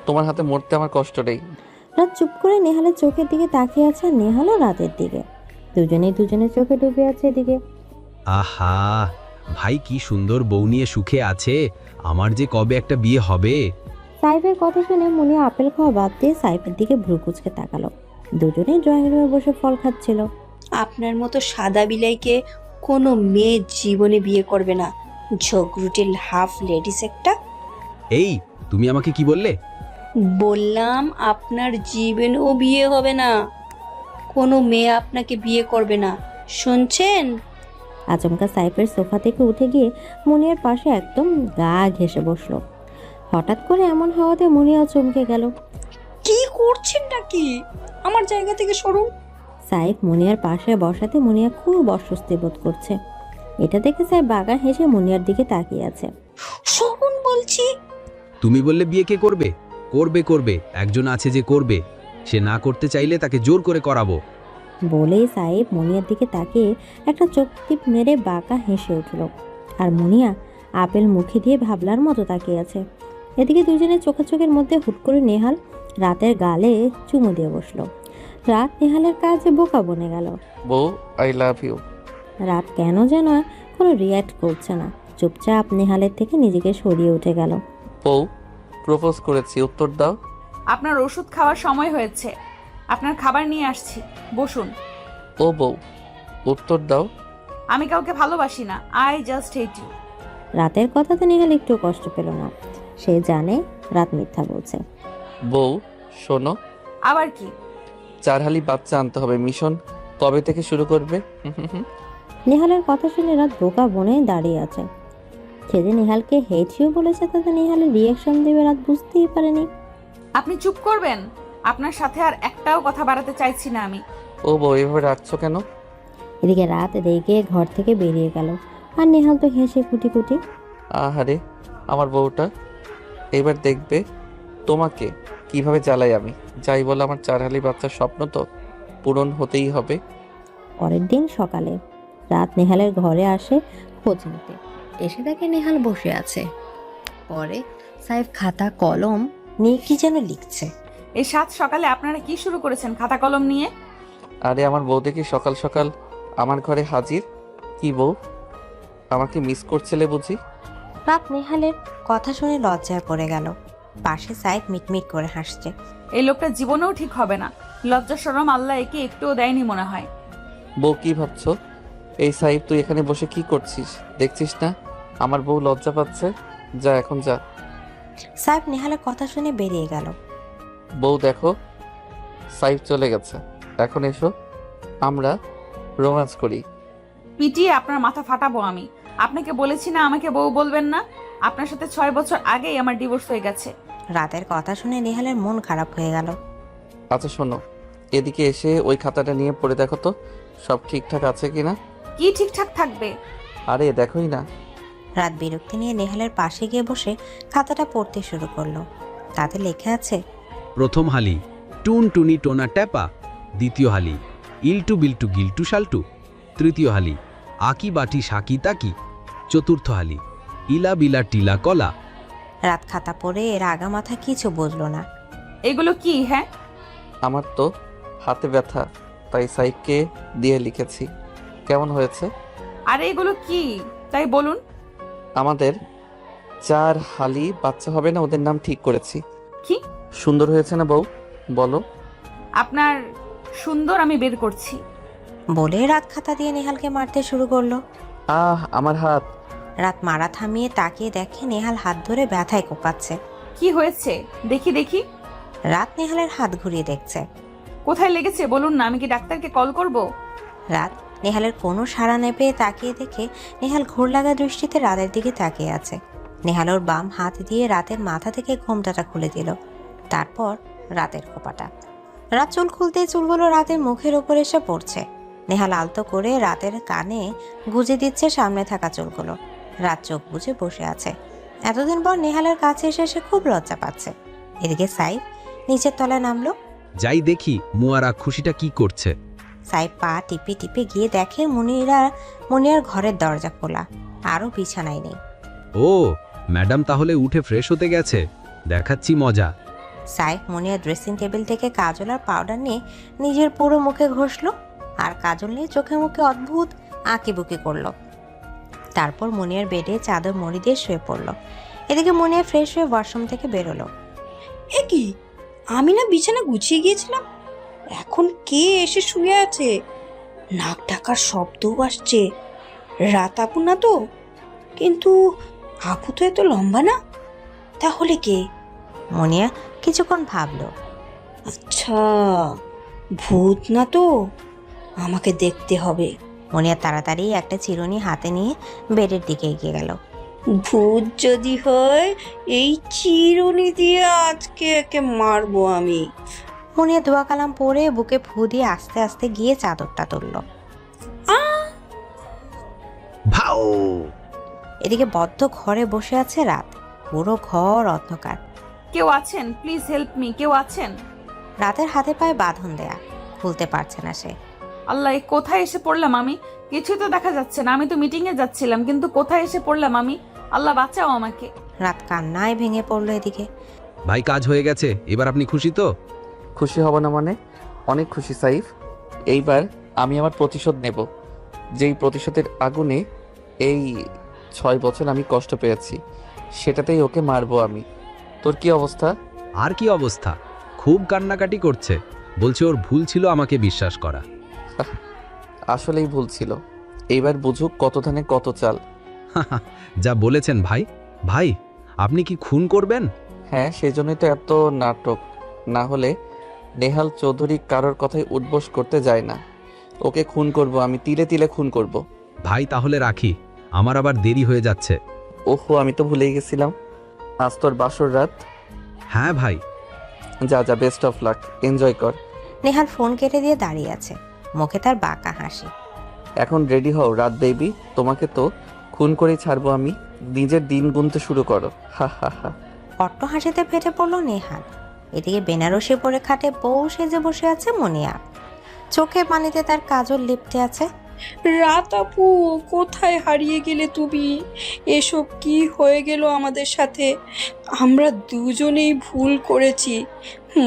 তোমার হাতে মরতে আমার কষ্ট নেই। রাত চুপ করে নেহালের চোখের দিকে তাকিয়ে আছে, আর নেহালও রাতের দিকে। দুজনেই দুজনের চোখে ডুবে আছে এদিকে। আহা, ভাই কি সুন্দর বউ নিয়ে সুখে আছে, আমার যে কবে একটা বিয়ে হবে। সাইফের কথা শুনে মুনিয়া আপেল খাওয়া বাদ দিয়ে সাইফের দিকে ভ্রু কুচকে তাকালো। দুজনেই ড্রয়িং রুমে বসে ফল খাচ্ছিল। আপনার মতো সাদা বিলাইকে কোনো মেয়ে জীবনে বিয়ে করবে না, ঝগড়ুটিল হাফ লেডিস একটা। এই, তুমি আমাকে কি বললে? বললাম আপনার জীবনেও বিয়ে হবে না, কোনো মেয়ে আপনাকে বিয়ে করবে না, শুনছেন? আচমকা সাইফের সোফা থেকে উঠে গিয়ে মুনিয়ার পাশে একদম গা ঘেঁষে বসলো। হঠাৎ করে এমন হওয়াতে মুনিয়াও চমকে গেল। কি করছেন নাকি? আমার জায়গা থেকে সরুন। সাইফ মুনিয়ার পাশে বসাতে মুনিয়া খুব অস্বস্তি বোধ করছে। এটা দেখে সাইফ বাগা হেসে মুনিয়ার দিকে তাকিয়ে আছে। সরুন বলছি। তুমি বললে বিয়ে কে করবে? করবে করবে, একজন আছে যে করবে, সে না করতে চাইলে তাকে জোর করে করাবো। বলেই সাইফ মুনিয়ার দিকে তাকিয়ে একটা চোখ টিপ মেরে বাঁকা হেসে উঠল। আর মুনিয়া আপেল মুখে দিয়ে ভাবলার মতো তাকিয়ে আছে। এদিকে দুজনের চোখের মধ্যে হুট করে নেহাল রাতের গালে চুমু দিয়ে বসলো। রাত নেহালের কাজে বোকা বনে গেল। বউ, আই লাভ ইউ। রাত কেন যেন কোনো রিয়্যাক্ট করছে না, চুপচাপ নেহালের থেকে নিজেকে সরিয়ে উঠে গেল। বউ, প্রপোজ করেছি, উত্তর দাও। আপনার ওষুধ খাওয়ার সময় হয়েছে, আপনার খাবার নিয়ে আসছি, বসুন। ও বউ, উত্তর দাও। আমি কাউকে ভালোবাসি না, আই জাস্ট হেট ইউ। রাতের কথাতে নেহাল একটু কষ্ট পেল না, সে জানে রাত মিথ্যা বলছে। বউ শোনো, আবার কি? 4 হালি বাচ্চা আনতে হবে, মিশন কবে থেকে শুরু করবে? নেহালের কথা শুনে রাত বোকা বনে দাঁড়িয়ে আছে। সে যে নেহালকে হেঁটিও বলেছে তাতে নেহালের রিয়াকশন দেবে রাত বুঝতেই পারেনি। আপনি চুপ করবেন, আপনার সাথে আর একটাও কথা বাড়াতে চাইছি না আমি। ও বউ, এভাবে রাখছো কেন? এদিকে রাত রেগে ঘর থেকে বেরিয়ে গেল, আর নেহাল তো হেসে কুটি কুটি। আহারে আমার বউটা, এবার দেখবে তোমাকে কিভাবে জ্বালাই আমি। যাই বলে আমার 4 হালি বাচ্চার স্বপ্ন তো পূরণ হতেই হবে। পরের দিন সকালে রাত নেহালের ঘরে আসে খোঁজ নিতে। এসে দেখে নেহাল বসে আছে। পরে সাইফ খাতা কলম নিয়ে কি যেন লিখছে। এই 7 সকালে আপনারা কি শুরু করেছেন খাতা কলম নিয়ে? আরে আমার বউ দেখি সকাল সকাল আমার ঘরে হাজির। কি বউ, আমাকে মিস করছিলে বুঝি? রাত নেহালের কথা শুনে লজ্জায় পড়ে গেল। পাশে সাইফ মিটমিট করে হাসছে। এই লোকটা জীবনেও ঠিক হবে না, লজ্জা শরম আল্লাহ একে একটুও দেয়নি মনে হয়। বউ কি ভাবছো? এই সাইব, তুই এখানে বসে কি করছিস? দেখছিস না আমার বউ লজ্জা পাচ্ছে? যা এখন যা। সাইফ নেহালের কথা শুনে বেরিয়ে গেল। বউ দেখো, সাইব চলে গেছে, এখন এসো আমরা রোম্যান্স করি। পিটিয়ে আপনার মাথা ফাটাবো আমি। আপনাকে বলেছি না আমাকে বউ বলবেন না? আপনার সাথে 6 বছর আগেই আমার ডিভোর্স হয়ে গেছে। রাতের কথা শুনে নেহালের মন খারাপ হয়ে গেল। আচ্ছা শোনো, এদিকে এসে ওই খাতাটা নিয়ে পড়ে দেখো তো সব ঠিকঠাক আছে কিনা। কি ঠিকঠাক থাকবে? আরে দেখোই না। রাত বিরক্তি নিয়ে নেহালের পাশে গিয়ে বসে খাতাটা পড়তে শুরু করলো। তাতে লেখা আছে, প্রথম হালি টুন টুনি টোনা ট্যাপা, দ্বিতীয় হালি ইলটু বিলটু গিলটু শালটু, তৃতীয় হালি আকি বাটি সাকি তাকি, চতুর্থ হালি ইলা বিলা টিলা কলা। রাত খাতা পড়ে এর আগা মাথা কিছু বুঝলো না। এগুলো কি? হ্যাঁ, আমার তো হাতে ব্যথা, তাই সাইবকে দিয়ে লিখেছি। কেমন হয়েছে? আরে এগুলো কি তাই বলুন। আমাদের 4 হালি বাচ্চা হবে না, ওদের নাম ঠিক করেছি। কি সুন্দর হয়েছে না বউ, বলো? আপনার সুন্দর আমি বের করছি। বলে রাত খাতা দিয়ে নেহালকে মারতে শুরু করলো। আমার হাত। রাত মারা থামিয়ে তাকিয়ে দেখে নেহাল হাত ধরে ব্যথায় কোপাচ্ছে। কি হয়েছে দেখি দেখি। রাত নেহালের হাত ঘুরিয়ে দেখছে। কোথায় লেগেছে বলুন না, আমি কি ডাক্তারকে কল করব? রাত নেহালের কোনো সাড়া না পেয়ে তাকিয়ে দেখে নেহাল ঘোর লাগা দৃষ্টিতে রাতের দিকে তাকিয়ে আছে। নেহাল ওর বাম হাত দিয়ে রাতের মাথা থেকে ঘোমটাটা খুলে দিল, তারপর রাতের খোপাটা। রাত চুল খুলতে চুলগুলো রাতের মুখের ওপর এসে পড়ছে। নেহাল আলতো করে রাতের কানে গুজে দিচ্ছে সামনে থাকা চুলগুলো। রাত চোখ বুজে বসে আছে। এতদিন পর নেহালের কাছে এসে সে খুব লজ্জা পাচ্ছে। এদিকে সাইফ নিচের তলায় নামলো। যাই দেখি মুয়ারা খুশিটা কি করছে। সাইফ পা টিপে টিপে গিয়ে দেখে মুনিয়ার ঘরের দরজা খোলা, আরও বিছানায় নেই। ও ম্যাডাম তাহলে উঠে ফ্রেশ হতে গেছে। দেখাচ্ছি মজা। সাইফ মুনিয়া ড্রেসিং টেবিল থেকে কাজল আর পাউডার নিয়ে নিজের পুরো মুখে ঘষলো আর কাজল নিয়ে চোখে মুখে অদ্ভুত আঁকিবুকি করলো। তারপর মুনিয়ার বেডে চাদর মুড়ি দিয়ে শুয়ে পড়লো। এদিকে মুনিয়া ফ্রেশ হয়ে ওয়াশরুম থেকে বেরোলো। এ কি, আমি না বিছানা গুছিয়ে গিয়েছিলাম, এখন কে এসে শুয়ে আছে? নাক ডাকার শব্দও আসছে। রাত আপু না তো? কিন্তু আপু তো এত লম্বা না, তাহলে কে? মুনিয়া কিছুক্ষণ ভাবলো। আচ্ছা, ভূত না তো? আমাকে দেখতে হবে। মুনিয়া তাড়াতাড়ি একটা চিরুনি হাতে নিয়ে বেডের দিকে এগিয়ে গেল। ভূত যদি হয় এই চিরুনি দিয়ে আজকে একে মারবো আমি। মুনিয়া দোয়া কালাম পরে বুকে ফু দিয়ে আস্তে আস্তে গিয়ে চাদরটা তুলল। ভাও! এদিকে বদ্ধ ঘরে বসে আছে রাত। পুরো ঘর অন্ধকার। কেউ আছেন? প্লিজ হেল্প মি, কেউ আছেন? রাতের হাতে পায়ে বাঁধন দেয়া, খুলতে পারছে না সে। আল্লাহ, এ কোথায় এসে পড়লাম আমি? কিছুই তো দেখা যাচ্ছে না। আমি তো মিটিংয়ে যাচ্ছিলাম, কিন্তু কোথায় এসে পড়লাম আমি? আল্লাহ বাঁচাও আমাকে। রাত কান্নায় ভেঙে পড়লো। এদিকে ভাই, কাজ হয়ে গেছে, এবার আপনি খুশি তো? খুশি হব না মানে? অনেক খুশি সাইফ। এইবার আমি আমার প্রতিশোধ নেব, যেই প্রতিশোধের আগুনে এই 6 বছর আমি কষ্ট পেয়েছি, সেটাতেই ওকে মারবো আমি। তোর কি অবস্থা? আর কি অবস্থা? খুব কান্নাকাটি করছে, বলছে ওর ভুল ছিল আমাকে বিশ্বাস করা। আসলেই ভুল ছিল। এইবার বুঝুক কত ধানে কত চাল। যা বলেছেন ভাই। ভাই, আপনি কি খুন করবেন? হ্যাঁ, সেই জন্যই তো এত নাটক। না হলে নেহাল চৌধুরী কারোর কথায় উঠবোস করতে যায় না। ওকে খুন করব আমি, তিলে তিলে খুন করব। ভাই তাহলে রাখি, আমার আবার দেরি হয়ে যাচ্ছে। ওহো, আমি তো ভুলেই গেছিলাম, আজ তোর বাসর রাত। হ্যাঁ ভাই। যা যা, বেস্ট অফ লাক, এনজয় কর। নেহাল ফোন কেটে দিয়ে দাঁড়িয়ে আছে, মুখে তার বাঁকা হাসি। এখন রেডি হও রাত বেবি, তোমাকে তো খুন করেই ছাড়বো আমি। নিজের দিন গুনতে শুরু করো। হা হা হা। অট্ট হাসিতে ফেটে পড়লো নেহাল। এদিকে বেনারসি পরে খাটে বউ সেজে বসে আছে মুনিয়া। চোখে পানিতে তার কাজল লিপটে আছে। রাত আপু, কোথায় হারিয়ে গেলে তুমি? এসব কি হয়ে গেল আমাদের সাথে? আমরা দুজনেই ভুল করেছি।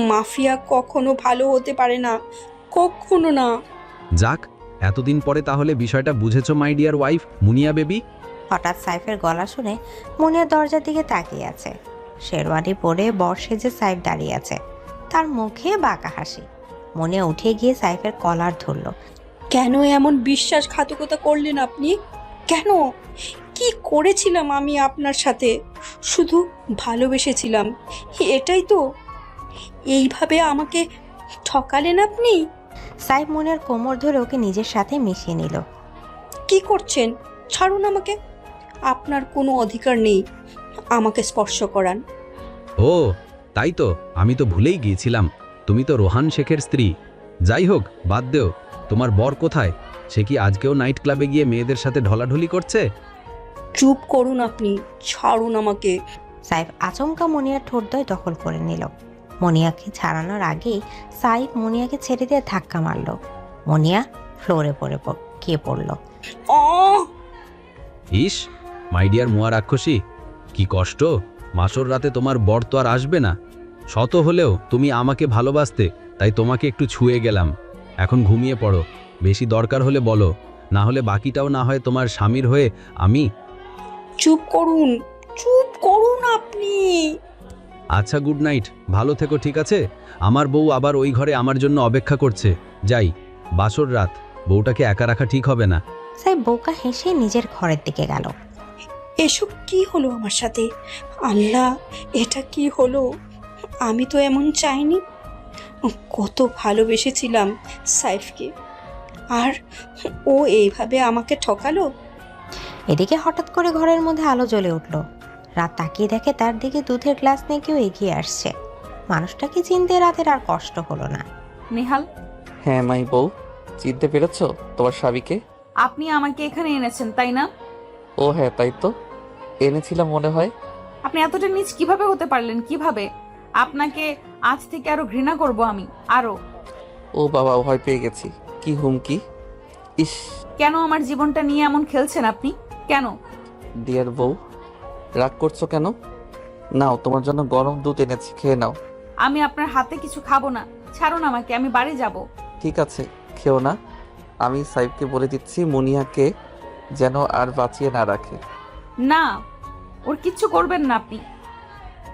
মাফিয়া কখনো ভালো হতে পারে না, কখনো না। যাক, এতদিন পরে তাহলে বিষয়টা বুঝেছো my dear wife Munia baby. হঠাৎ সাইফের গলা শুনে মুনিয়া দরজার দিকে তাকিয়ে আছে। শেরওয়ানি পরে বর সেজে সাইফ দাঁড়িয়ে আছে, তার মুখে বাঁকা হাসি। মুনিয়া উঠে গিয়ে সাইফের কলার ধরল। কেন এমন বিশ্বাসঘাতকতা করলেন আপনি? কেন? কি করেছিলাম আমি আপনার সাথে? শুধু ভালোবেসেছিলাম, এটাই তো। এইভাবে আমাকে ঠকালেন আপনি। সাইফ মুনিয়ার কোমর ধরে ওকে নিজের সাথে মিশিয়ে নিল। কি করছেন? ছাড়ুন আমাকে। আপনার কোনো অধিকার নেই আমাকে স্পর্শ করান। ও তাই তো, আমি তো ভুলেই গিয়েছিলাম, তুমি তো রোহান শেখের স্ত্রী। যাই হোক, বাদ দেও। তোমার বর কোথায়? সে কি আজকেও নাইট ক্লাবে গিয়ে মেয়েদের সাথে ঢলাঢলি করছে? চুপ করুন আপনি, ছাড়ুন আমাকে। সাইফ আচমকা মুনিয়ার ঠোঁটদয় দখল করে নিল। মুনিয়াকে ছাড়ানোর আগেই সাইফ মুনিয়াকে ছেড়ে দিয়ে ধাক্কা মারল। মুনিয়া ফ্লোরে কে পড়ল। ইস, মাই ডিয়ার মুয়া রাক্ষসী, কি কষ্ট। মাসর রাতে তোমার বর তো আর আসবে না। শত হলেও তুমি আমাকে ভালোবাসতে, তাই তোমাকে একটু ছুঁয়ে গেলাম। এখন ঘুমিয়ে পড়ো, বেশি দরকার হলে বলো, না হলে বাকিটাও না হয় তোমার স্বামীর হয়ে আমি। চুপ করুন, চুপ করুন আপনি। আচ্ছা, গুড নাইট, ভালো থেকো, ঠিক আছে? আমার বউ আবার ওই ঘরে আমার জন্য অপেক্ষা করছে। যাই, বাসর রাত, বউটাকে একা রাখা ঠিক হবে না। সাইফ বোকা হেসে নিজের ঘরের দিকে গেল। এসব কি হলো আমার সাথে? আল্লাহ, এটা কি হলো? আমি তো এমন চাইনি। কত ভালোবেসেছিলাম সাইফকে, আর ও এইভাবে আমাকে ঠকালো। এদিকে হঠাৎ করে ঘরের মধ্যে আলো জ্বলে উঠল। রাত তাকিয়ে দেখে তার দিকে দুধের গ্লাস নিয়ে কেউ এগিয়ে আসছে। মানুষটাকে চিনতে রাতের আর কষ্ট হলো না। নেহাল, হ্যাঁ মাই বউ, চিনতে পেরেছো তোমার স্বামীকে? আপনি আমাকে এখানে এনেছেন তাই না? ও হ্যাঁ, তাই তো এনেছিলাম মনে হয়। আপনি এতটা নিচ কিভাবে হতে পারলেন? কিভাবে? আপনাকে আজ থেকে আরো ঘৃণা করব আমি, আরো। ও বাবা, ভয় পেয়ে গেছি। কি হুমকি! ইস, কেন আমার জীবনটা নিয়ে এমন খেলছেন আপনি? কেন? ডিয়ার বউ, রাগ করছো কেন? নাও, তোমার জন্য গরম দুধ এনেছি, খেয়ে নাও। আমি আপনার হাতে কিছু খাবো না, ছাড়ুন আমাকে, আমি বাড়ি যাব। ঠিক আছে, খেও না। আমি সাইফকে বলে দিচ্ছি মুনিয়াকে যেন আর বাঁচিয়ে না রাখে। না, ওর কিচ্ছু করবেন না আপনি।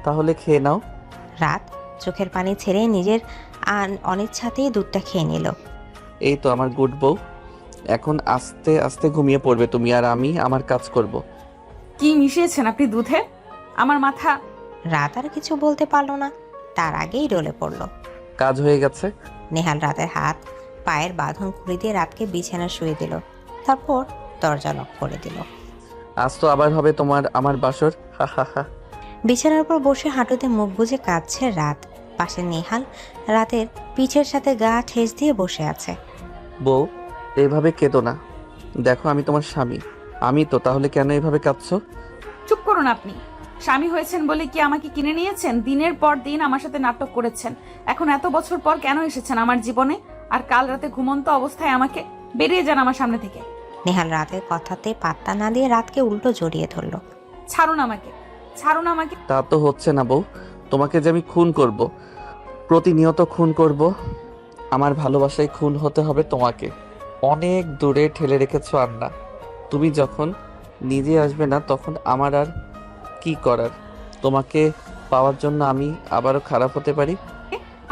তাহলে খেয়ে নাও। রাত চোখের পানি ছেড়ে নিজের অনিচ্ছাতেই দুধটা খেয়ে নিল। এই তো আমার গুড বউ, এখন আস্তে আস্তে ঘুমিয়ে পড়বে তুমি, আর আমি আমার কাজ করব। কি মিশিয়েছেন আপনি দুধে? আমার মাথা। রাত আর কিছু বলতে পারলো না, তার আগেই ডলে পড়ল। কাজ হয়ে গেছে। নেহাল রাতের হাত পায়ের বাঁধন খুলে দিয়ে রাতকে বিছানা শুয়ে দিল, তারপর দরজা লক করে দিল। আজ তো আবার হবে তোমার আমার বাসর, হা হা হা। বিছানার উপর বসে হাঁটুতে মুখ গুজে কাঁদছে রাত। পাশে নেহাল রাতের পিঠের সাথে গা ঠেস দিয়ে বসে আছে। বউ, এইভাবে কেঁদো না। দেখো আমি তোমার স্বামী। আমি তো, তাহলে কেন এইভাবে কাঁদছো? চুপ করুন আপনি। স্বামী হয়েছেন বলে কি আমাকে কিনে নিয়েছেন? দিনের পর দিন আমার সাথে নাটক করেছেন, এখন এত বছর পর কেন এসেছেন আমার জীবনে? আর কাল রাতে ঘুমন্ত অবস্থায় আমাকে বেরিয়ে যান আমার সামনে থেকে। নেহাল রাতের কথাতে পাত্তা না দিয়ে রাতকে উল্টো জড়িয়ে ধরল। ছাড়ুন আমাকে, ছাড়ুন আমাকে। তা তো হচ্ছে না বউ, তোমাকে যে আমি খুন করব, প্রতিনিয়ত খুন করব। আমার ভালোবাসায় খুন হতে হবে তোমাকে। অনেক দূরে ঠেলে রেখেছো আন্না। তুমি যখন নিজে আসবে না তখন আমার আর কি করার? তোমাকে পাওয়ার জন্য আমি আবারও খারাপ হতে পারি।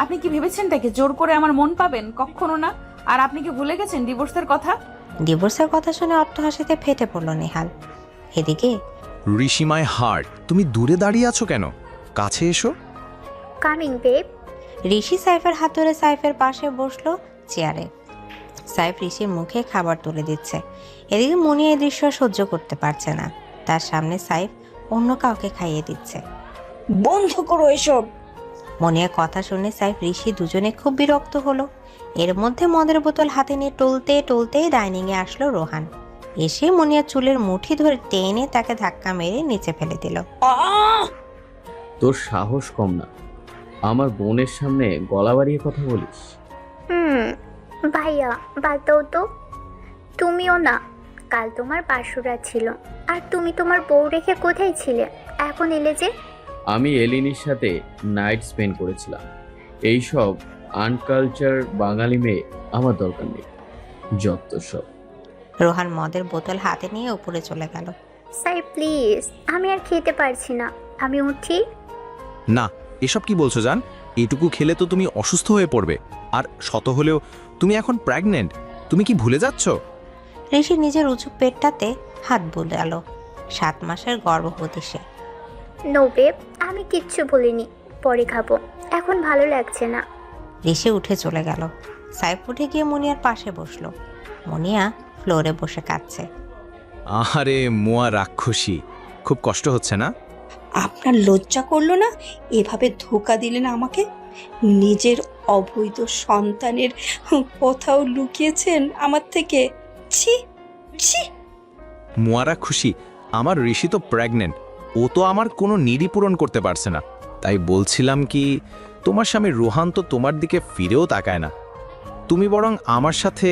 আপনি কি ভেবেছেন তাকে জোর করে আমার মন পাবেন? কখনো না। আর আপনি কি ভুলে গেছেন ডিভোর্সের কথা? ডিভোর্সের কথা শুনে অট্টহাসিতে ফেটে পড়ল নেহাল। এদিকে ঋষিমায় হার্ট, তুমি দূরে দাঁড়িয়ে আছো কেন? কাছে এসো। Coming babe. ঋষি সাইফের হাত ধরে সাইফের পাশে বসলো চেয়ারে। সাইফ ঋষির মুখে খাবার তুলে দিচ্ছে। এদিকে মনি এই দৃশ্য সহ্য করতে পারছে না, তার সামনে সাইফ অন্য কাউকে খাইয়ে দিচ্ছে। বন্ধ করো এসব। মনিয়ার কথা শুনে সাইফ ঋষি দুজনে খুব বিরক্ত হলো। এর মধ্যে মদের বোতল হাতে নিয়ে টলতে টলতে ডাইনিংয়ে আসলো রোহান। এসে মনিয়ার চুলের মুঠি ধরে টেনে তাকে ধাক্কা মেরে নিচে ফেলে দিল। তোর সাহস কম না, আমার বোনের সামনে গলা বাড়িয়ে কথা বলিস? ভাইয়া বাদ দাও তো। তুমিও না, কাল তোমার বাসুরা ছিল, আর তুমি তোমার বউ রেখে কোথায় ছিলে? এখন এলে যে? আমি এলিনির সাথে নাইট স্পেন্ড করেছিলাম। এইসব আনকালচার বাঙালি মেয়ে আমার দরকার নেই, যত সব। রোহান মদের বোতল হাতে নিয়ে উপরে চলে গেল। সাই প্লিজ, আমি আর খেতে পারছি না, আমি উঠি। না, এসব কি বলছো জান? এইটুকু খেলে তো তুমি অসুস্থ হয়ে পড়বে। আর শত হলেও তুমি এখন প্রেগনেন্ট, তুমি কি ভুলে যাচ্ছ? ঋষি নিজের উঁচু পেটটাতে হাত বুলালো। 7 মাসের গর্ভবতী সে। নো বেব, আমি কিচ্ছু বলিনি, পরে খাবো, এখন ভালো লাগছে না। ঋষি উঠে চলে গেল। সাইফ উঠে গিয়ে মুনিয়ার পাশে বসলো। মুনিয়া ফ্লোরে বসে কাঁদছে। আহারে মোয়া রাক্ষসী, খুব কষ্ট হচ্ছে না? আপনার লজ্জা করলো না? এভাবে ধোকা দিলেন আমাকে। নিজের অবৈধ সন্তানের কোথাও লুকিয়েছেন আমার থেকে। ছি ছি। মোয়া রাক্ষসী, আমার ঋষি তো প্রেগনেন্ট, ও তো আমার কোনো নিডই পূরণ করতে পারছে না। তাই বলছিলাম কি, তোমার স্বামী রোহান তো তোমার দিকে ফিরেও তাকায় না, তুমি বরং আমার সাথে।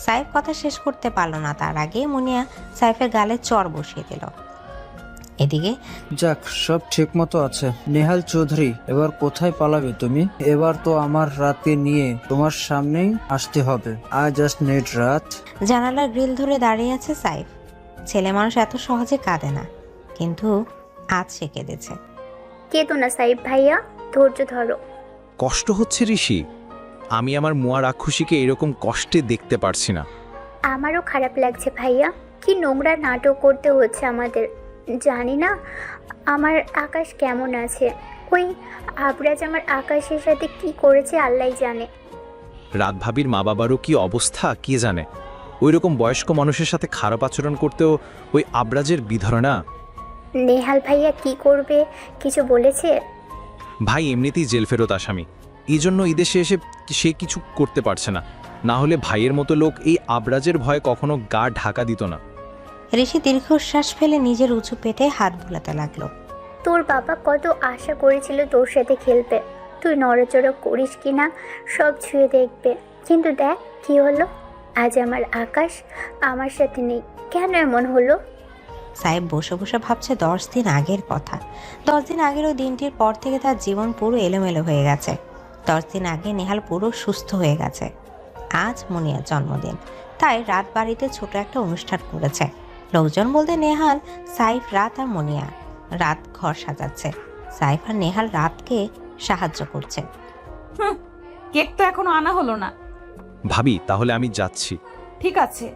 সাইফ কথা শেষ করতে পারলো না, তার আগে মুনিয়া সাইফের গালে চড় বসিয়ে দিল। এদিকে যাক, সব ঠিক মতো আছে। নেহাল চৌধুরী, এবার কোথায় পালাবে তুমি? এবার তো আমার রাতকে নিয়ে তোমার সামনেই আসতে হবে। আই জাস্ট নিড রাত। জানালার গ্রিল ধরে দাঁড়িয়ে আছে সাইফ। ছেলে মানুষ এত সহজে কাঁদে না, কিন্তু আজ সে কেঁদেছে। কেঁদো না সাইব ভাইয়া, ধৈর্য ধরো। কষ্ট হচ্ছে ঋষি, আমি আমার মোয়া রাক্ষসীকে এরকম কষ্টে দেখতে পারছি না। আমারও খারাপ লাগছে ভাইয়া, কি নোংরা নাটক করতে হচ্ছে আমাদের। জানি না আমার আকাশ কেমন আছে, ওই আবরাজ আমার আকাশের সাথে কি করেছে আল্লাহই জানে। রাত ভাবির মা বাবারও কি অবস্থা কে জানে। ওই রকম বয়স্ক মানুষের সাথে খারাপ আচরণ করতেও ওই আবরাজের বিধরনা। নেহাল ভাইয়া কি করবে কিছু বলেছে? ভাই এমনিতেই জেল ফেরত আসামি, এই জন্য এই দেশে এসে সে কিছু করতে পারছে না। না হলে ভাইয়ের মতো লোক এই আবরাজের ভয়ে কখনো গা ঢাকা দিত না। ঋষি দীর্ঘশ্বাস ফেলে নিজের উঁচু পেটে হাত বুলাতে লাগলো। তোর বাবা কত আশা করেছিল তোর সাথে খেলবে, তুই নড়াচড়া করিস কিনা সব ছুঁয়ে দেখবে, কিন্তু দেখ কি হলো। আজ আমার আকাশ আমার সাথে নেই, কেন এমন হলো? সাহেব বসে বসে ভাবছে 10 দিন আগের কথা। 10 দিন আগের ওই দিনটির পর থেকে তার জীবন পুরো এলোমেলো হয়ে গেছে। 10 দিন আগে নেহাল পুরো সুস্থ হয়ে গেছে। আজ মুনিয়ার জন্মদিন, তাই রাত বাড়িতে ছোট একটা অনুষ্ঠান করেছে। লোকজন বলতে নেহাল, সাইফ, রাত আর মুনিয়া। রাত ঘর সাজাচ্ছে, সাইফ আর নেহাল রাতকে সাহায্য করছে। কেক তো এখনো আনা হলো না। ভাবি, তাহলে আমি যাচ্ছি। ঠিক আছে।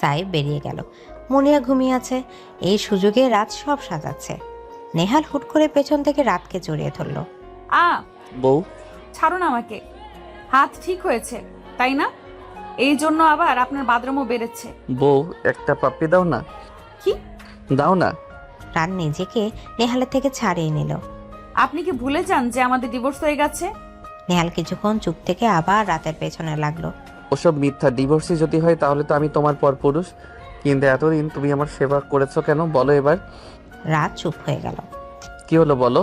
সাইফ বেরিয়ে গেল। মুনিয়া ঘুমিয়ে আছে। এই সুযোগে রাত সব সাজাচ্ছে। নেহাল হুট করে পেছন থেকে রাতকে জড়িয়ে ধরলো। বউ, ছাড়ুন আমাকে। হাত ঠিক হয়েছে তাই না? এই জন্য আবার আপনার বাদরামও বেড়েছে। বউ, একটা পাপ্পি দাও না। কি? দাও না। রাত নিজেকে নেহালের থেকে ছাড়িয়ে নিল। আপনি কি ভুলে যান যে আমাদের ডিভোর্স হয়ে গেছে? নেহাল কিছুক্ষণ চুপ থেকে আবার রাতের পেছনে লাগলো। ওসব মিথ্যা। ডিভোর্সই যদি হয় তাহলে তো আমি তোমার পরপুরুষ। কিন্তু এতদিন তুমি আমার সেবা করেছো কেন বলো এবার? রাত চুপ হয়ে গেল। কি হলো বলো?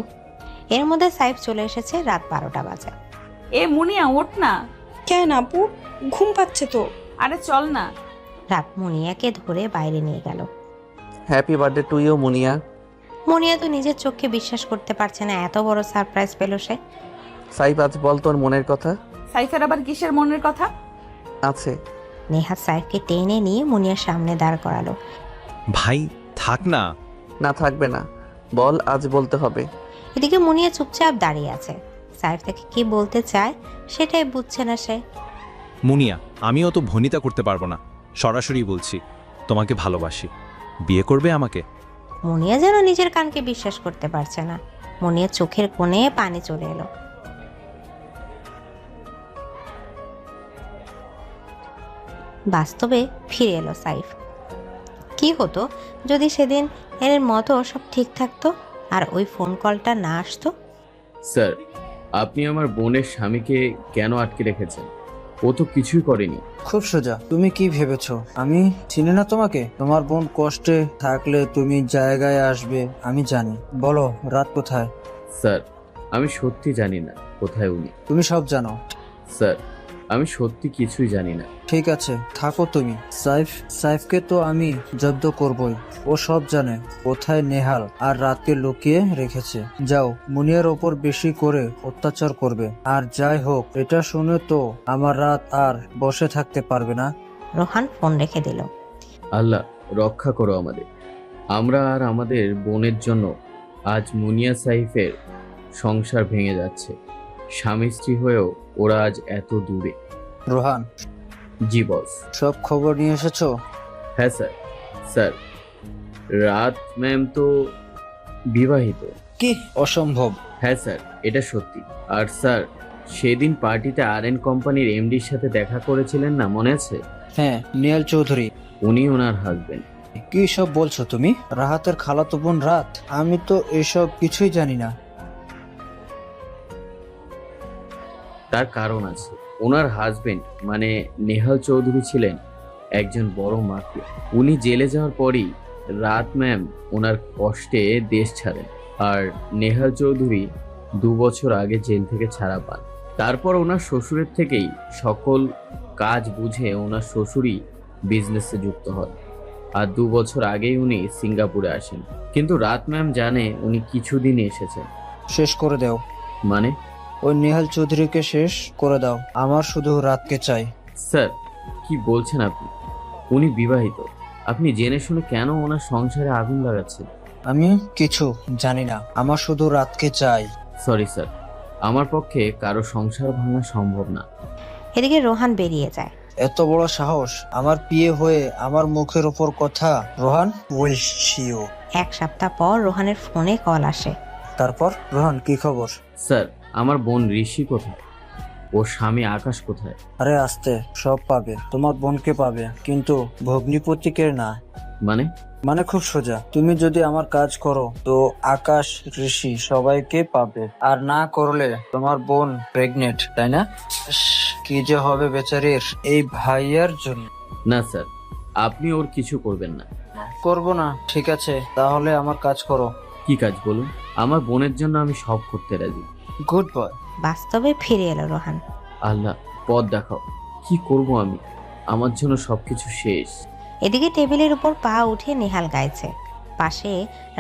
এর মধ্যে সাইফ চলে এসেছে। রাত 12টা বাজে। এ মুনিয়া, ওঠ না। কেন আপু, ঘুম পাচ্ছে তো। আরে চল না। রাত মুনিয়াকে ধরে বাইরে নিয়ে গেল। হ্যাপি বার্থডে টু ইউ মুনিয়া। মুনিয়া তো নিজের চোখকে বিশ্বাস করতে পারছে না, এত বড় সারপ্রাইজ পেল সে। সাইফ, আজ বল তোর মনের কথা। সাইফের আবার কিসের মনের কথা? আছে। নেহাত সাইফকে টেনে নিয়ে মুনিয়ার সামনে দাঁড় করালো। ভাই থাক না। না, থাকবে না। বল, আজ বলতে হবে। এদিকে মুনিয়া চুপচাপ দাঁড়িয়ে আছে। সাইফ তাকে কি বলতে চায় সেটাই বুঝছে না সে। মুনিয়া, আমিও তো ভনিতা করতে পারবো না, সরাসরি বলছি তোমাকে ভালোবাসি। বিয়ে করবে আমাকে? মুনিয়া যেন নিজের কানকে বিশ্বাস করতে পারছে না। মুনিয়ার চোখের কোণে পানি চলে এলো। বাস্তবে ফিরে এলো সাইফ। কি হতো যদি সেদিন এর মতো সব ঠিক থাকতো আর ওই ফোন কলটা না আসতো? স্যার, আপনি আমার বোনের স্বামীকে কেন আটকে রেখেছেন? ও তো কিছুই করেনি। খুব সোজা। তুমি কি ভেবেছো আমি চিনি না তোমাকে? তোমার বোন কষ্টে থাকলে তুমি জায়গায় আসবে আমি জানি। বলো, রাত কোথায়? স্যার, আমি সত্যি জানি না কোথায় উনি। তুমি সব জানো। স্যার, আমি সত্যি কিছুই জানি না। ঠিক আছে, থাকো তুমি। সাইফকে তো আমি জব্দ করবই। ও সব জানে কোথায় নেহাল আর রাতকে লুকিয়ে রেখেছে। যাও, মুনিয়ার ওপর বেশি করে অত্যাচার করবে। আর যাই হোক, এটা শুনে তো আমার রাত আর বসে থাকতে পারবে না। রোহান ফোন রেখে দিল। আল্লাহ রক্ষা করো আমাদের। আমরা আর আমাদের বোনের জন্য আজ মুনিয়া সাইফের সংসার ভেঙে যাচ্ছে। স্বামী স্ত্রী হয়েও ওরা আজ এত দূরে। রোহান, জি বস। সব খবর নিয়ে এসেছো? হ্যাঁ স্যার। স্যার, রাত ম্যাম তো বিবাহিত। কি অসম্ভব! হ্যাঁ স্যার, এটা সত্যি। আর স্যার, সেদিন পার্টিতে RN কোম্পানির এমডির সাথে দেখা করেছিলেন না, মনে আছে? হ্যাঁ, নেহাল চৌধুরী। উনি ওনার হাজবেন্ড। কি সব বলছো তুমি? রাহাতের খালাতো বোন রাত? আমি তো এসব কিছুই জানি না। তার কারণ আছে। ওনার হাজবেন্ড মানে নেহাল চৌধুরী ছিলেন একজন বড় মাফিয়া। উনি জেলে যাওয়ার পরই রাত ম্যাম ওনার কষ্টে দেশ ছাড়েন। আর নেহাল চৌধুরী 2 বছর আগে জেল থেকে ছাড়া পান। তারপর ওনার শ্বশুরের থেকেই সকল কাজ বুঝে ওনার শ্বশুরই বিজনেসে যুক্ত হন। আর 2 বছর আগেই উনি সিঙ্গাপুরে আসেন। কিন্তু রাত ম্যাম জানে উনি কিছুদিন এসেছেন। শেষ করে দাও। মানে? ওই নেহাল চৌধুরীকে শেষ করে দাও। আমার শুধু রাতকে চাই। স্যার, কি বলছেন আপনি? উনি বিবাহিত। আপনি জেনে শুনে কেন ওনার সংসারে আগুন লাগাচ্ছেন? আমি কিছু জানি না, আমার শুধু রাতকে চাই। সরি স্যার, আমার পক্ষে কারো সংসার ভাঙা সম্ভব না। এদিকে রোহান বেরিয়ে যায়। এত বড় সাহস আমার বিয়ে হয়ে আমার মুখের ওপর কথা! Rohan, will see you. 1 সপ্তাহ পর রোহানের ফোনে কল আসে। তারপর রোহান, কি খবর? স্যার, আমার বোন ঋষি কোথায়? ওর স্বামী আকাশ কোথায়? আরে আস্তে, সব পাবে। তোমার বোনকে পাবে, কিন্তু ভগ্নিপতিকে না। মানে খুব সোজা। তুমি যদি আমার কাজ করো তো আকাশ, ঋষি সবাইকে পাবে। আর না করলে তোমার বোন প্রেগনেন্ট, তাই না? কি যে হবে বেচারির এই ভাইয়ার জন্য। না স্যার, আপনি ওর কিছু করবেন না। করবো না? ঠিক আছে, তাহলে আমার কাজ করো। কি কাজ বলুন? আমার বোনের জন্য আমি সব করতে রাজি। Good boy. বাস্তবে ফিরে এলো রোহান। আল্লাহ, পথ দেখাও। কি করব আমি? আমার জন্য সবকিছু শেষ। এদিকে টেবিলের উপর পা উঠে নেহাল গাইছে। পাশে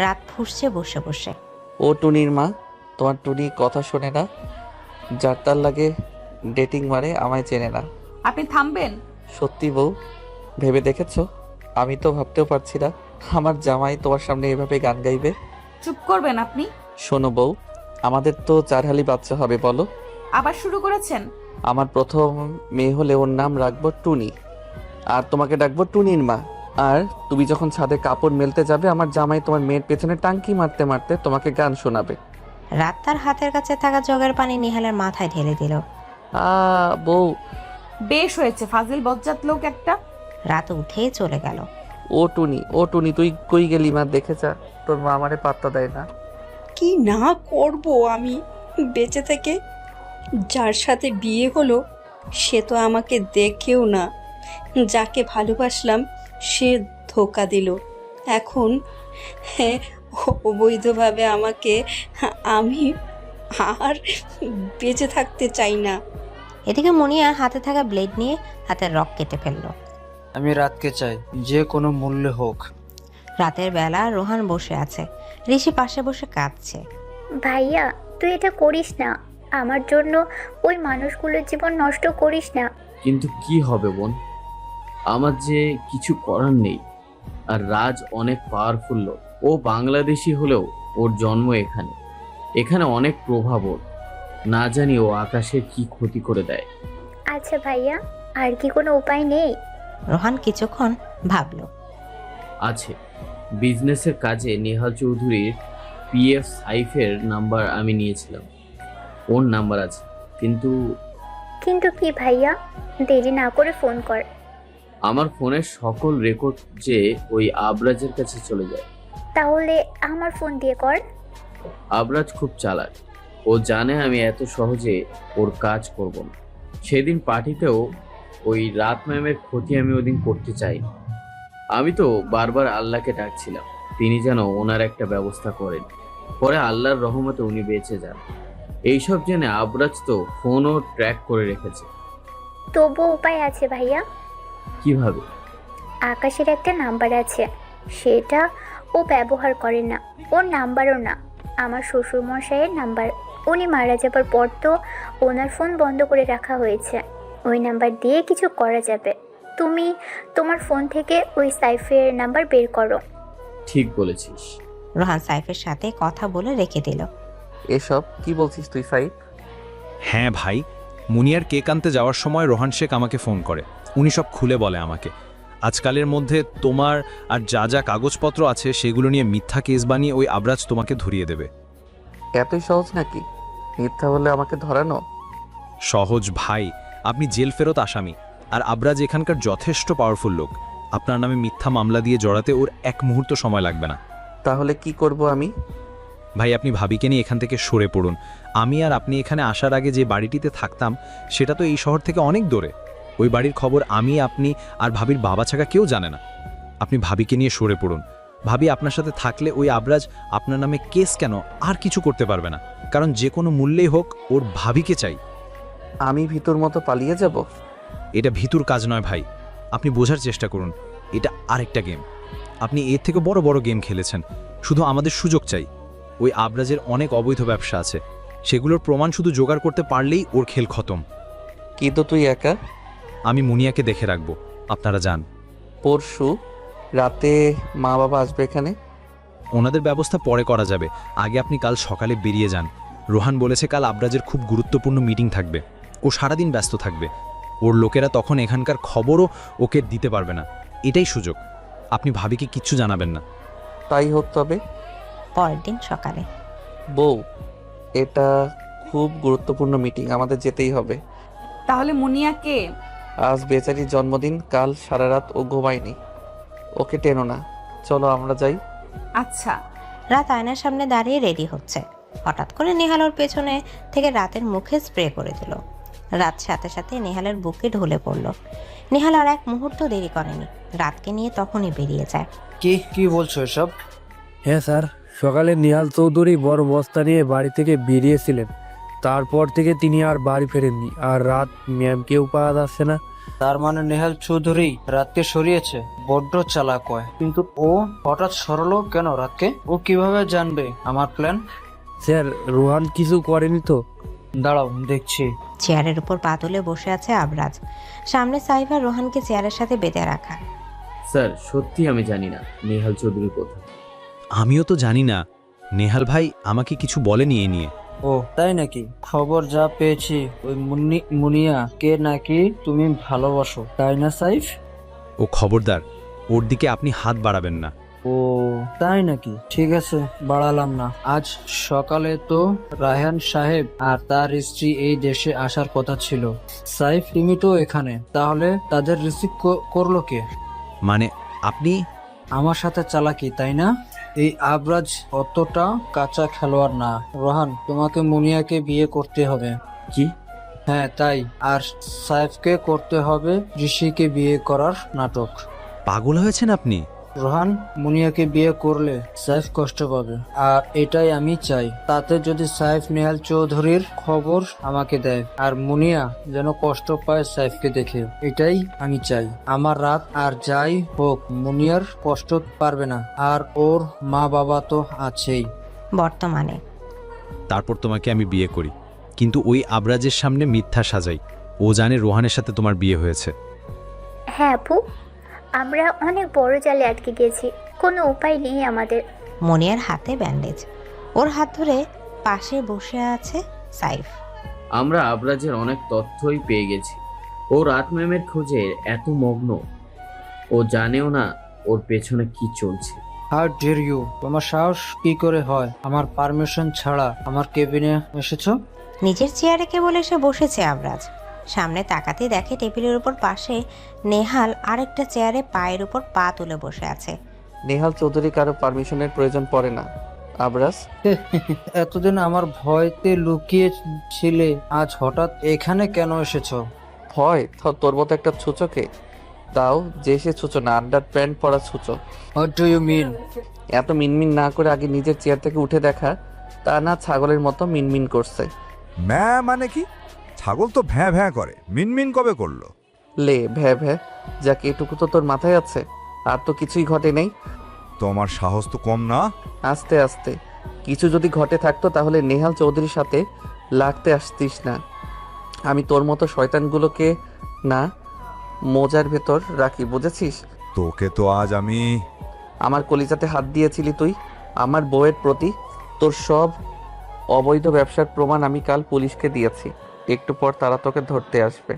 রাত ফুঁসছে বসে বসে। ও টুনির মা, তোমার টুনি কথা শোনে না, যার তার লাগে ডেটিং মারে, আমায় চেনে না। আপনি থামবেন? সত্যি বউ, ভেবে দেখেছো? আমি তো ভাবতেও পারছি না আমার জামাই তোমার সামনে এভাবে গান গাইবে। চুপ করবেন আপনি। শোনো বউ, আমাদের তো 4 হালি বাচ্চা হবে, বলো। আবার শুরু করেছেন? আমার প্রথম মেয়ে হলে ওর নাম রাখবো টুনি, আর তোমাকে ডাকবো টুনির মা। আর তুমি যখন ছাদে কাপড় মেলতে যাবে, আমার জামাই তোমার মেয়ের পেছনে টাঙ্কি মারতে মারতে তোমাকে গান শোনাবে। রাত তার হাতের কাছে থাকা জগের পানি নিহালের মাথায় ঢেলে দিল। বউ। বেশ হয়েছে, ফাজিল বজ্জাত লোক একটা। রাত উঠেই চলে গেল। ও টুনি তুই কই গেলি মা? দেখে যা, তোর মা আমারে পাত্তা দেয় না। কি না করব আমি বেঁচে থেকে? যার সাথে বিয়ে হলো সে তো আমাকে দেখেও না, যাকে ভালোবাসলাম সে ধোকা দিল। এখন অবৈধভাবে আমাকে, আমি আর বেঁচে থাকতে চাই না। এদিকে মুনিয়া হাতে থাকা ব্লেড নিয়ে হাতের রক কেটে ফেললো। আমি রাতকে চাই, যে কোনো মূল্যে হোক। রাতের বেলা রোহান বসে আছে, ঋষি পাশে বসে কাঁদছে। ভাইয়া, তুই এটা করিস না, আমার জন্য ওই মানুষগুলোর জীবন নষ্ট করিস না। কিন্তু কি হবে বোন, আমার যে কিছু করার নেই। আর রাজ অনেক পাওয়ারফুল লোক, ও বাংলাদেশি হলেও ওর জন্ম এখানে, এখানে অনেক প্রভাব ওর। না জানি ও আকাশের কি ক্ষতি করে দেয়। আচ্ছা ভাইয়া, আর কি কোনো উপায় নেই? রোহান কিছুক্ষণ ভাবলো। আছে, বিজনেসের কাজে নেহাল চৌধুরীর পিএফ সাইফের নাম্বার আমি নিয়েছিলাম, ওর নাম্বার আছে। কিন্তু কি ভাইয়া? দেরি না করে ফোন কর। আমার ফোনের সকল রেকর্ড যে ওই আবরাজের কাছে চলে যায়। তাহলে আমার ফোন দিয়ে কর। আবরাজ খুব চালাক, ও জানে আমি এত সহজে ওর কাজ করব না। সেদিন পার্টিতেও ওই রাত ম্যামের ক্ষতি আমি ওদিন করতে চাই। আমি তো বারবার আল্লাহকে ডাকছিলাম তিনি যেন ওনার একটা ব্যবস্থা করেন। পরে আল্লাহর রহমতে উনি বেঁচে যান। এইসব জেনে আবরাজ তো ফোনও ট্র্যাক করে রেখেছে। তবুও উপায় আছে ভাইয়া। কিভাবে? আকাশের একটা নাম্বার আছে, সেটা ও ব্যবহার করে না, ওর নাম্বারও না, আমার শ্বশুরমশাইয়ের নাম্বার। উনি মারা যাবার পর তো ওনার ফোন বন্ধ করে রাখা হয়েছে, ওই নাম্বার দিয়ে কিছু করা যাবে। তুমি তোমার ফোন থেকে ওই সাইফের নাম্বার বের করো। ঠিক বলেছিস। রোহান সাইফের সাথে কথা বলে রেখে দিল। এসব কি বলছিস তুই সাইফ? হ্যাঁ ভাই, মুনিয়ার কেক আনতে যাওয়ার সময় রোহান শেখ আমাকে ফোন করে। উনি সব খুলে বলে আমাকে। আজকালের মধ্যে তোমার আর যা যা কাগজপত্র আছে সেগুলো নিয়ে মিথ্যা কেস বানিয়ে ওই আবরাজ তোমাকে ধরিয়ে দেবে। এতই সহজ নাকি মিথ্যা বলে আমাকে ধরানো? সহজ ভাই, আপনি জেল ফেরত আসামি, আর আবরাজ এখানকার যথেষ্ট পাওয়ারফুল লোক। আপনার নামে মিথ্যা মামলা দিয়ে জড়াতে ওর এক মুহূর্ত সময় লাগবে না। তাহলে কি করব আমি? ভাই, আপনি ভাবিকে নিয়ে এখান থেকে সরে পড়ুন। আমি আর আপনি এখানে আসার আগে যে বাড়িটিতে থাকতাম সেটা তো এই শহর থেকে অনেক দূরে। ওই বাড়ির খবর আমি, আপনি আর ভাবির বাবা ছাড়া কেউ জানে না। আপনি ভাবিকে নিয়ে সরে পড়ুন। ভাবি আপনার সাথে থাকলে ওই আবরাজ আপনার নামে কেস কেন আর কিছু করতে পারবে না, কারণ যে কোনো মূল্যেই হোক ওর ভাবিকে চাই। আমি ভিতর মতো পালিয়ে যাব? এটা ভিতুর কাজ নয় ভাই, আপনি বোঝার চেষ্টা করুন। এটা আরেকটা গেম। আপনি এর থেকে বড় বড় গেম খেলেছেন। শুধু আমাদের সুযোগ চাই। ওই আবরাজের অনেক অবৈধ ব্যবসা আছে, সেগুলোর প্রমাণ শুধু জোগাড় করতে পারলেই ওর খেল খতম। কিন্তু তুই একা? আমি মুনিয়াকে দেখে রাখবো, আপনারা যান। পরশু রাতে মা বাবা আসবে এখানে? ওনাদের ব্যবস্থা পরে করা যাবে, আগে আপনি কাল সকালে বেরিয়ে যান। রোহান বলেছে কাল আবরাজের খুব গুরুত্বপূর্ণ মিটিং থাকবে, ও সারাদিন ব্যস্ত থাকবে। ওর লোকেরা তখন এখানকার খবরও ওকে দিতে পারবে না। এটাই সুযোগ। আপনি ভাবিকে কিচ্ছু জানাবেন না। তাই হোক তবে। পরের দিন সকালে। বউ, এটা খুব গুরুত্বপূর্ণ মিটিং, আমাদের যেতেই হবে। তাহলে মুনিয়াকে? আজ বেচারির জন্মদিন, কাল সারা রাত ও ঘুমায়নি। ওকে টেনো না, চলো আমরা যাই। আচ্ছা। রাত আয়নার সামনে দাঁড়িয়ে রেডি হচ্ছে। হঠাৎ করে নেহাল ওর পেছনে থেকে রাতের মুখে স্প্রে করে দিল। রাত সাথে সাথে নেহালের বুকে ঢলে পড়ল। নেহাল আর এক মুহূর্ত দেরি করেনি, রাতকে নিয়ে তখনই বেরিয়ে যায়। কি বলছো এসব? হ্যাঁ স্যার, সকালে নিহাল চৌধুরী বড় বস্তা নিয়ে বাড়ি থেকে বেরিয়েছিলেন। তারপর থেকে তিনি আর বাড়ি ফেরেননি। আর রাত ম্যামকেও পাওয়া যাচ্ছে না। তার মানে নেহাল চৌধুরী রাতকে সরিয়েছে। বড্ড চালাক হয়, কিন্তু ও হঠাৎ সরলো কেন রাতকে? ও কিভাবে জানবে আমার প্ল্যান? স্যার, রোহান কিছু করেনি তো? দাঁড়াও, দেখছি। চেয়ারের উপর পা তুলে বসে আছে আবরাজ, সামনে সাইফ আর রোহানকে চেয়ারের সাথে বেঁধে রাখা। স্যার, সত্যি আমি জানি না নেহাল চৌধুরী কোথায়। আমিও তো জানি না। নেহাল ভাই আমাকে কিছু বলেনি এ নিয়ে। ও তাই নাকি? খবর যা পেয়েছি ওই মুনিয়া কে নাকি তুমি ভালোবাসো, তাই না সাইফ? ও খবরদার, ওর দিকে আপনি হাত বাড়াবেন না। ও তাই নাকি? ঠিক আছে, বাড়ালাম না। আজ সকালে তো রায়হান সাহেব আর তার স্ত্রী এই দেশে আসার কথা ছিল। সাইফ, তুমি তো এখানে, তাহলে তাদের রিসিভ করলো কে? মানে আপনি? আমার সাথে চালাকি, তাই না? এই আবরাজ অতটা কাঁচা খেলোয়াড় না। রোহান, তোমাকে মুনিয়াকে বিয়ে করতে হবে। কি? হ্যাঁ তাই, আর সাইফকে করতে হবে ঋষিকে বিয়ে করার নাটক। পাগল হয়েছেন আপনি? রোহান, মুনিয়াকে বিয়ে করলে সাইফ কষ্ট পাবে, আর এটাই আমি চাই। তাতে যদি সাইফ নেহাল চৌধুরীর খবর আমাকে দেয়, আর মুনিয়া যেন কষ্ট পায় সাইফকে দেখে, এটাই আমি চাই। আমার রাত আর যাই হোক মুনিয়ার কষ্ট পারবে না, আর ওর মা বাবা তো আছেই। বর্তমানে তারপর তোমাকে আমি বিয়ে করি, কিন্তু ওই আবরাজের সামনে মিথ্যা সাজাই। ও জানে রোহানের সাথে তোমার বিয়ে হয়েছে। হ্যাঁ আপু, আমরা অনেক বড় জালে আটকে গেছি, কোনো উপায় নেই আমাদের। মনিয়ার হাতে ব্যান্ডেজ, ওর হাত ধরে পাশে বসে আছে সাইফ। আমরা আবরাজের অনেক তথ্যই পেয়ে গেছি। ও রাত ম্যামের খোঁজে এত মগ্ন, ও জানেও না ওর পেছনে কি চলছে। How dare you! তোমার সাহস কি করে হয় আমার পারমিশন ছাড়া আমার কেবিনে এসেছো? নিজের চেয়ারে কেবল এসে বসেছে আবরাজ, সামনে তাকাতে দেখে টেবিলের উপর পাশে নেহাল আরেকটা চেয়ারে পায়ের উপর পা তুলে বসে আছে। নেহাল চৌধুরী কারো পারমিশনের প্রয়োজন পড়ে না। আবরাজ, এতদিন আমার ভয়তে লুকিয়ে ছিলে, আজ হঠাৎ এখানে কেন এসেছো? ভয়? তোর মতো একটা ছুচোকে? তাও যে সে ছুচো না, আন্ডার প্যান্ট পরা ছুচো। What do you mean? এত মিনমিন না করে আগে নিজের চেয়ার থেকে উঠে দেখা, তা না ছাগলের মতো মিনমিন করছে। ম্যা মানে কি? ছাগল তো ভ্যাঁ ভ্যাঁ করে, মিনমিন কবে করলো? লে ভ্যা ভ্যা, যাক এটুকু তো তোর মাথায় আছে, আর তো কিছুই ঘটে নেই। তোমার সাহস তো কম না। আস্তে আস্তে কিছু যদি ঘটে থাকতো তাহলে নেহাল চৌধুরীর সাথে লাগতে আসতিস না। আমি তোর মতো শয়তানগুলোকে না মোজার ভেতর রাখি, বুঝেছিস? তোকে তো আজ আমি... আমার কলিজাতে হাত দিয়েছিলি তুই আমার বউয়ের প্রতি। তোর সব অবৈধ ব্যবসার প্রমাণ আমি কাল পুলিশকে দিয়েছি, একটু পর তারা তোকে ধরতে আসবে।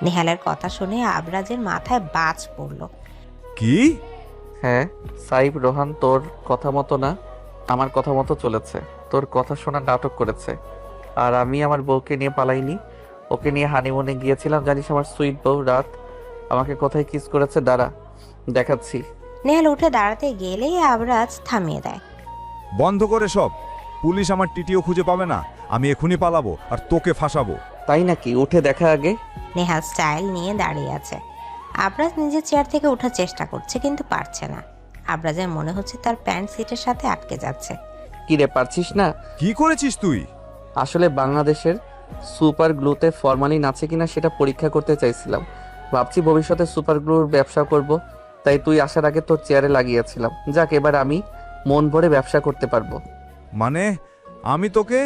নেহালের কথা শুনে আবরাজের মাথায় বাজ পড়ল। কি? হ্যাঁ সাইব, রোহান তোর কথা মতো না আমার কথা মতো চলেছে, তোর কথা শোনার নাটক করেছে। আর আমি আমার বউকে নিয়ে পালাইনি, ওকে নিয়ে হানিমুনে গিয়েছিলাম। জানিস আমার সুইট বউ রাত আমাকে কোথায় কিস করেছে? দাঁড়া দেখাচ্ছি। নেহাল উঠে দাঁড়াতে গেলেই আবরাজ থামিয়ে দেয়। বন্ধ করে সব, পুলিশ আমার টিটিও খুঁজে পাবে না। আমি এখনই পালাবো আর তোকে ফাঁসাবো। তাই নাকি? উঠে দেখা আগে। নেহাল স্টাইল নিয়ে দাঁড়িয়ে আছে। আবরাজ নিজের চেয়ার থেকে ওঠার চেষ্টা করছে, কিন্তু পারছে না। আবরাজের মনে হচ্ছে তার প্যান্ট সিটের সাথে আটকে যাচ্ছে। কি রে, পারছিস না? কি করেছিস তুই? আসলে বাংলাদেশের সুপার গ্লুতে ফরমালিন আছে কিনা সেটা পরীক্ষা করতে চাইছিলাম। ভাবছি ভবিষ্যতে সুপার গ্লুর ব্যবসা করব, তাই তুই আসার আগে তোর চেয়ারে লাগিয়েছিলাম। যাক, এবার আমি মন ভরে ব্যবসা করতে পারবো। মানে আমি তোকে...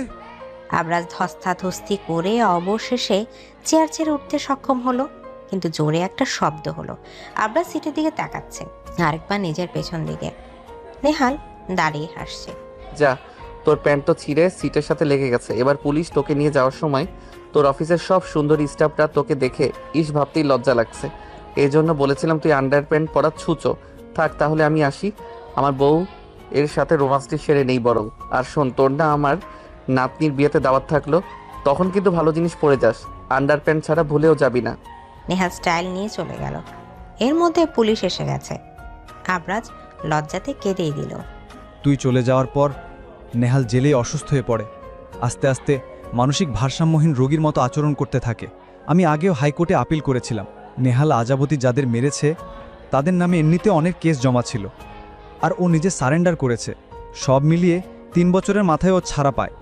আবরাজ ধস্তাধস্তি করে অবশেষে চেয়ার ছেড়ে উঠতে সক্ষম হলো, কিন্তু জোরে একটা শব্দ হলো। আবরাজ সিটের দিকে তাকাচ্ছে, আরেকবার নিজের পেছন দিকে। নেহাল দাঁড়িয়ে হাসছে। যা, তোর প্যান্ট তো ছিঁড়ে সিটের সাথে লেগে গেছে। এবার পুলিশ তোকে নিয়ে যাওয়ার সময় তোর অফিসের সব সুন্দর স্টাফরা তোকে দেখে ইস ভাবতেই লজ্জা লাগছে। এই জন্য বলেছিলাম তুই আন্ডার প্যান্ট পরা ছুঁচো। থাক তাহলে আমি আসি, আমার বউ এর সাথে রোমান্সটি সেরে নেই বরং। আর শোন, তোর না আমার নাতনির বিয়েতে দাওয়াত থাকলো, তখন কিন্তু ভালো জিনিস পরে যাস, আন্ডার প্যান্ট ছাড়া ভুলেও যাবি না। নেহাল স্টাইল নিয়ে চলে গেল। এর মধ্যে পুলিশ এসে গেছে। আবরাজ লজ্জাতে কেঁদেই দিল। তুই চলে যাওয়ার পর নেহাল জেলেই অসুস্থ হয়ে পড়ে। আস্তে আস্তে মানসিক ভারসাম্যহীন রোগীর মতো আচরণ করতে থাকে। আমি আগেও হাইকোর্টে আপিল করেছিলাম। নেহাল আজাবতী যাদের মেরেছে তাদের নামে এমনিতে অনেক কেস জমা ছিল, আর ও নিজে সারেন্ডার করেছে। সব মিলিয়ে 3 বছরের মাথায় ও ছাড়া পায়,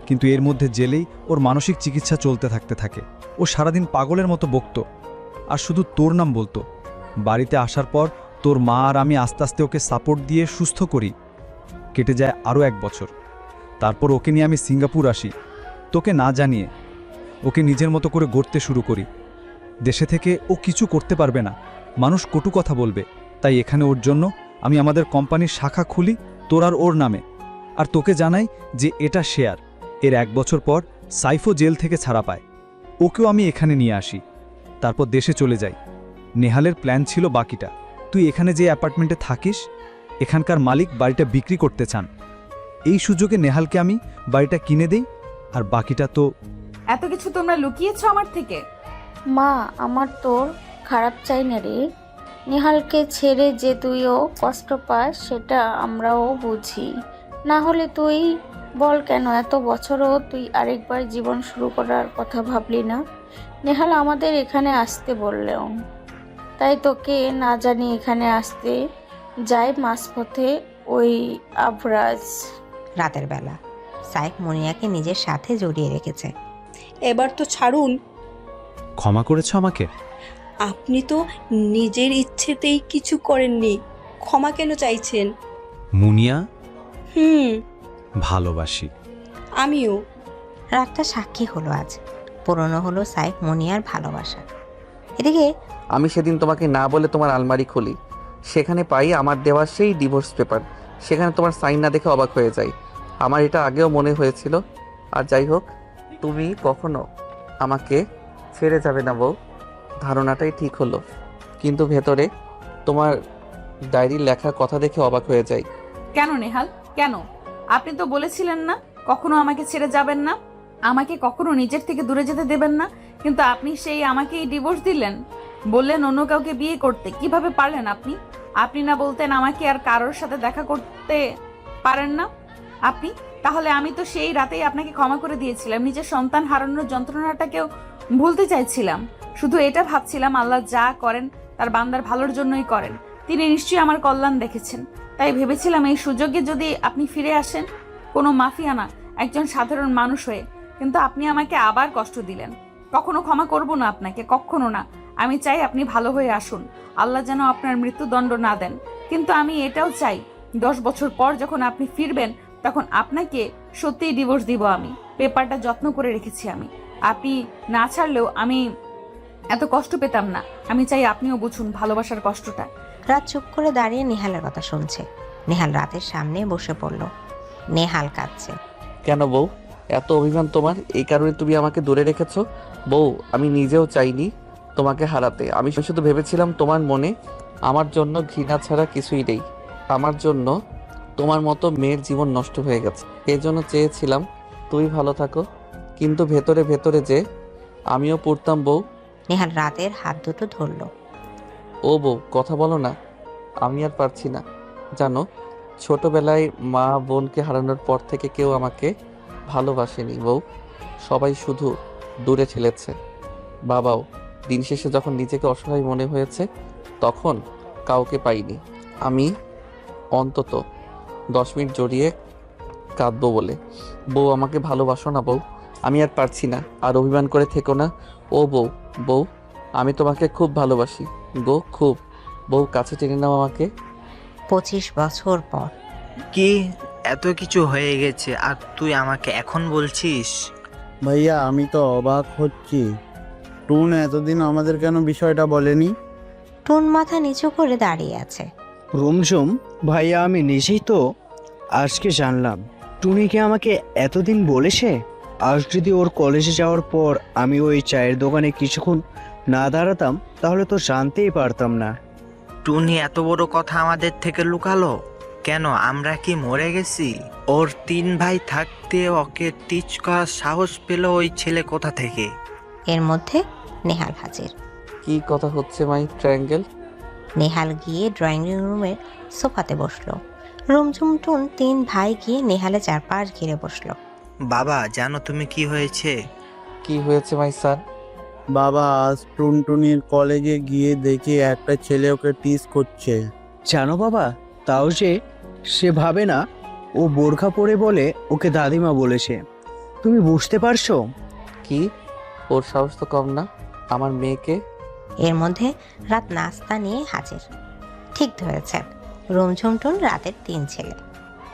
কিন্তু এর মধ্যে জেলেই ওর মানসিক চিকিৎসা চলতে থাকে। ও সারাদিন পাগলের মতো বকত। আর শুধু তোর নাম বলতো। বাড়িতে আসার পর তোর মা আর আমি আস্তে আস্তে ওকে সাপোর্ট দিয়ে সুস্থ করি। কেটে যায় আরও 1 বছর। তারপর ওকে নিয়ে আমি সিঙ্গাপুর আসি, তোকে না জানিয়ে। ওকে নিজের মতো করে গড়তে শুরু করি। দেশে থেকে ও কিছু করতে পারবে না, মানুষ কটু কথা বলবে, তাই এখানে ওর জন্য আমি আমাদের কোম্পানির শাখা খুলি তোর আর ওর নামে। আর তোকে জানাই যে এটা শেয়ার। এর 1 বছর পর সাইফও জেল থেকে ছাড়া পায়, ওকেও আমি এখানে নিয়ে আসি। তারপর দেশে চলে যাই। নেহালের প্ল্যান ছিল বাকিটা। তুই এখানে যে অ্যাপার্টমেন্টে থাকিস, এখানকার মালিক বাড়িটা বিক্রি করতে চান। এই সুযোগে নেহালকে আমি বাড়িটা কিনে দেই, আর বাকিটা তো। এত কিছু তোমরা লুকিয়েছো আমার থেকে? মা, আমার তোর খারাপ চাই না রে। নেহালকে ছেড়ে যে তুইও কষ্ট পাস সেটা আমরাও বুঝি। না হলে তুই বল কেন এত বছরও তুই আরেকবার জীবন শুরু করার কথা ভাবলি না? নেহাল আমাদের এখানে আসতে বললেও, তাই তোকে না জানি এখানে আসতে যায় মাঝপথে ওই আবরাজ। রাতের বেলা সাইফ মুনিয়াকে নিজের সাথে জড়িয়ে রেখেছে। এবার তো ছাড়ুন। ক্ষমা করেছ আমাকে? আপনি তো নিজের ইচ্ছেতেই কিছু করেননি, ক্ষমা কেন চাইছেন? মুনিয়া, ভালোবাসি। আমিও। রাতটা সাক্ষী হলো আজ, পুরনো হলো সাইফ মুনিয়ার ভালোবাসা। এদিকে আমি সেদিন তোমাকে না বলে তোমার আলমারি খুলি, সেখানে পাই আমার দেওয়া সেই ডিভোর্স পেপার। সেখানে তোমার সাইন না দেখে অবাক হয়ে যাই। আমার এটা আগেও মনে হয়েছিল। আর যাই হোক, তুমি কখনো আমাকে ছেড়ে যাবে না বউ, ধারণাটাই ঠিক হলো। কিন্তু ভেতরে তোমার ডায়েরির লেখা কথা দেখে অবাক হয়ে যাই। কেন নেহাল, কেন? আপনি তো বলেছিলেন না কখনো আমাকে ছেড়ে যাবেন না, আমাকে কখনো নিজের থেকে দূরে যেতে দেবেন না। কিন্তু আপনি সেই আমাকেই ডিভোর্স দিলেন, বললেন অন্য কাউকে বিয়ে করতে। কিভাবে পারলেন আপনি? আপনি না বলতেন আমাকে আর কারোর সাথে দেখা করতে পারেন না আপনি? তাহলে আমি তো সেই রাতেই আপনাকে ক্ষমা করে দিয়েছিলাম। নিজের সন্তান হারানোর যন্ত্রণাটাকেও ভুলতে চাইছিলাম। শুধু এটা ভাবছিলাম আল্লাহ যা করেন তার বান্দার ভালোর জন্যই করেন। তিনি নিশ্চয়ই আমার কল্যাণ দেখেছেন। তাই ভেবেছিলাম এই সুযোগে যদি আপনি ফিরে আসেন, কোনো মাফিয়া না, একজন সাধারণ মানুষ হয়ে। কিন্তু আপনি আমাকে আবার কষ্ট দিলেন। কখনো ক্ষমা করব না আপনাকে, কখনো না। আমি চাই আপনি ভালো হয়ে আসুন, আল্লাহ যেন আপনার মৃত্যুদণ্ড না দেন। কিন্তু আমি এটাও চাই 10 বছর পর যখন আপনি ফিরবেন, তখন আপনাকে সত্যিই ডিভোর্স দিব আমি। পেপারটা যত্ন করে রেখেছি আমি। আপনি না ছাড়লেও আমি এত কষ্ট পেতাম না। আমি চাই আপনিও বুঝুন ভালোবাসার কষ্টটা। রাত চুপ করে দাঁড়িয়ে নেহালের কথা শুনছে। নেহাল রাতের সামনে বসে পড়ল। নেহাল কাঁদছে। কেন বউ, এত অভিমান তোমার? এই কারণে তুমি আমাকে দূরে রেখেছো? বউ, আমি নিজেও চাইনি তোমাকে হারাতে। আমি শুধু ভেবেছিলাম তোমার মনে আমার জন্য ঘৃণা ছাড়া কিছুই নেই। আমার জন্য তোমার মতো মেয়ের জীবন নষ্ট হয়ে গেছে। এই জন্য চেয়েছিলাম তুমি ভালো থাকো। কিন্তু ভেতরে ভেতরে যে আমিও পড়তাম বউ। নেহাল রাতের হাত দুটো ধরল। ও বউ, কথা বলো না, আমি আর পারছি না। জানো, ছোটবেলায় মা বোনকে হারানোর পর থেকে কেউ আমাকে ভালোবাসেনি বউ। সবাই শুধু দূরে ঠেলেছে। বাবাও দিন শেষে যখন নিজেকে অসহায় মনে হয়েছে, তখন কাউকে পাইনি। আমি অন্তত 10 মিনিট জড়িয়ে কাঁদবো বলে। বউ, আমাকে ভালোবাসো না বউ, আমি আর পারছি না। আর অভিমান করে থেকো না। ও বউ, বউ, আমি তোমাকে খুব ভালোবাসি গো, খুব। বউ, কাছে টেনে নাও আমাকে। 25 বছর পর। কি এত কিছু হয়ে গেছে আর তুই আমাকে এখন বলছিস? ভাইয়া, আমি তো অবাক হচ্ছি। টুন এতদিন আমাদের কেন বিষয়টা বলেনি? টুন মাথা নিচু করে দাঁড়িয়ে আছে। রুমঝুম ভাইয়া, আমি নিজেই তো আজকে জানলাম টুনিকে আমাকে এতদিন বলেছে। আজ যদি ওর কলেজে যাওয়ার পর আমি ওই চায়ের দোকানে কিছুক্ষণ না দাঁড়াতাম, তাহলে তো জানতেই পারতাম না। টুনি এত বড় কথা আমাদের থেকে লুকালো কেন? আমরা কি মরে গেছি? ওর 3 ভাই থাকতে ওকে টিচ করার সাহস পেল ওই ছেলে কোথা থেকে? এর মধ্যে নেহাল হাজির। কি কথা হচ্ছে মাই ট্রায়াঙ্গেল? নেহাল গিয়ে ড্রয়িং রুমের সোফাতে বসলো। রুমঝুম টুন 3 ভাই গিয়ে নেহালে চারপাশ ঘিরে বসলো। বাবা, জানো তুমি কি হয়েছে? কি হয়েছে মাই সান? বাবা, আজ টুনটুনির কলেজে গিয়ে দেখি একটা ছেলে ওকে টিজ করছে। জানো বাবা, তাও যে সে ভাবে না ও বোরখা পরে বলে ওকে দাদিমা বলেছে। তুমি বুঝতে পারছো? কি? ওর সাহস তো কম না আমার মেয়েকে এর মধ্যে রাত নাস্তা নিয়ে হাজির। ঠিক ধরেছেন, রুমঝুমটুন রাতের 3 ছেলে,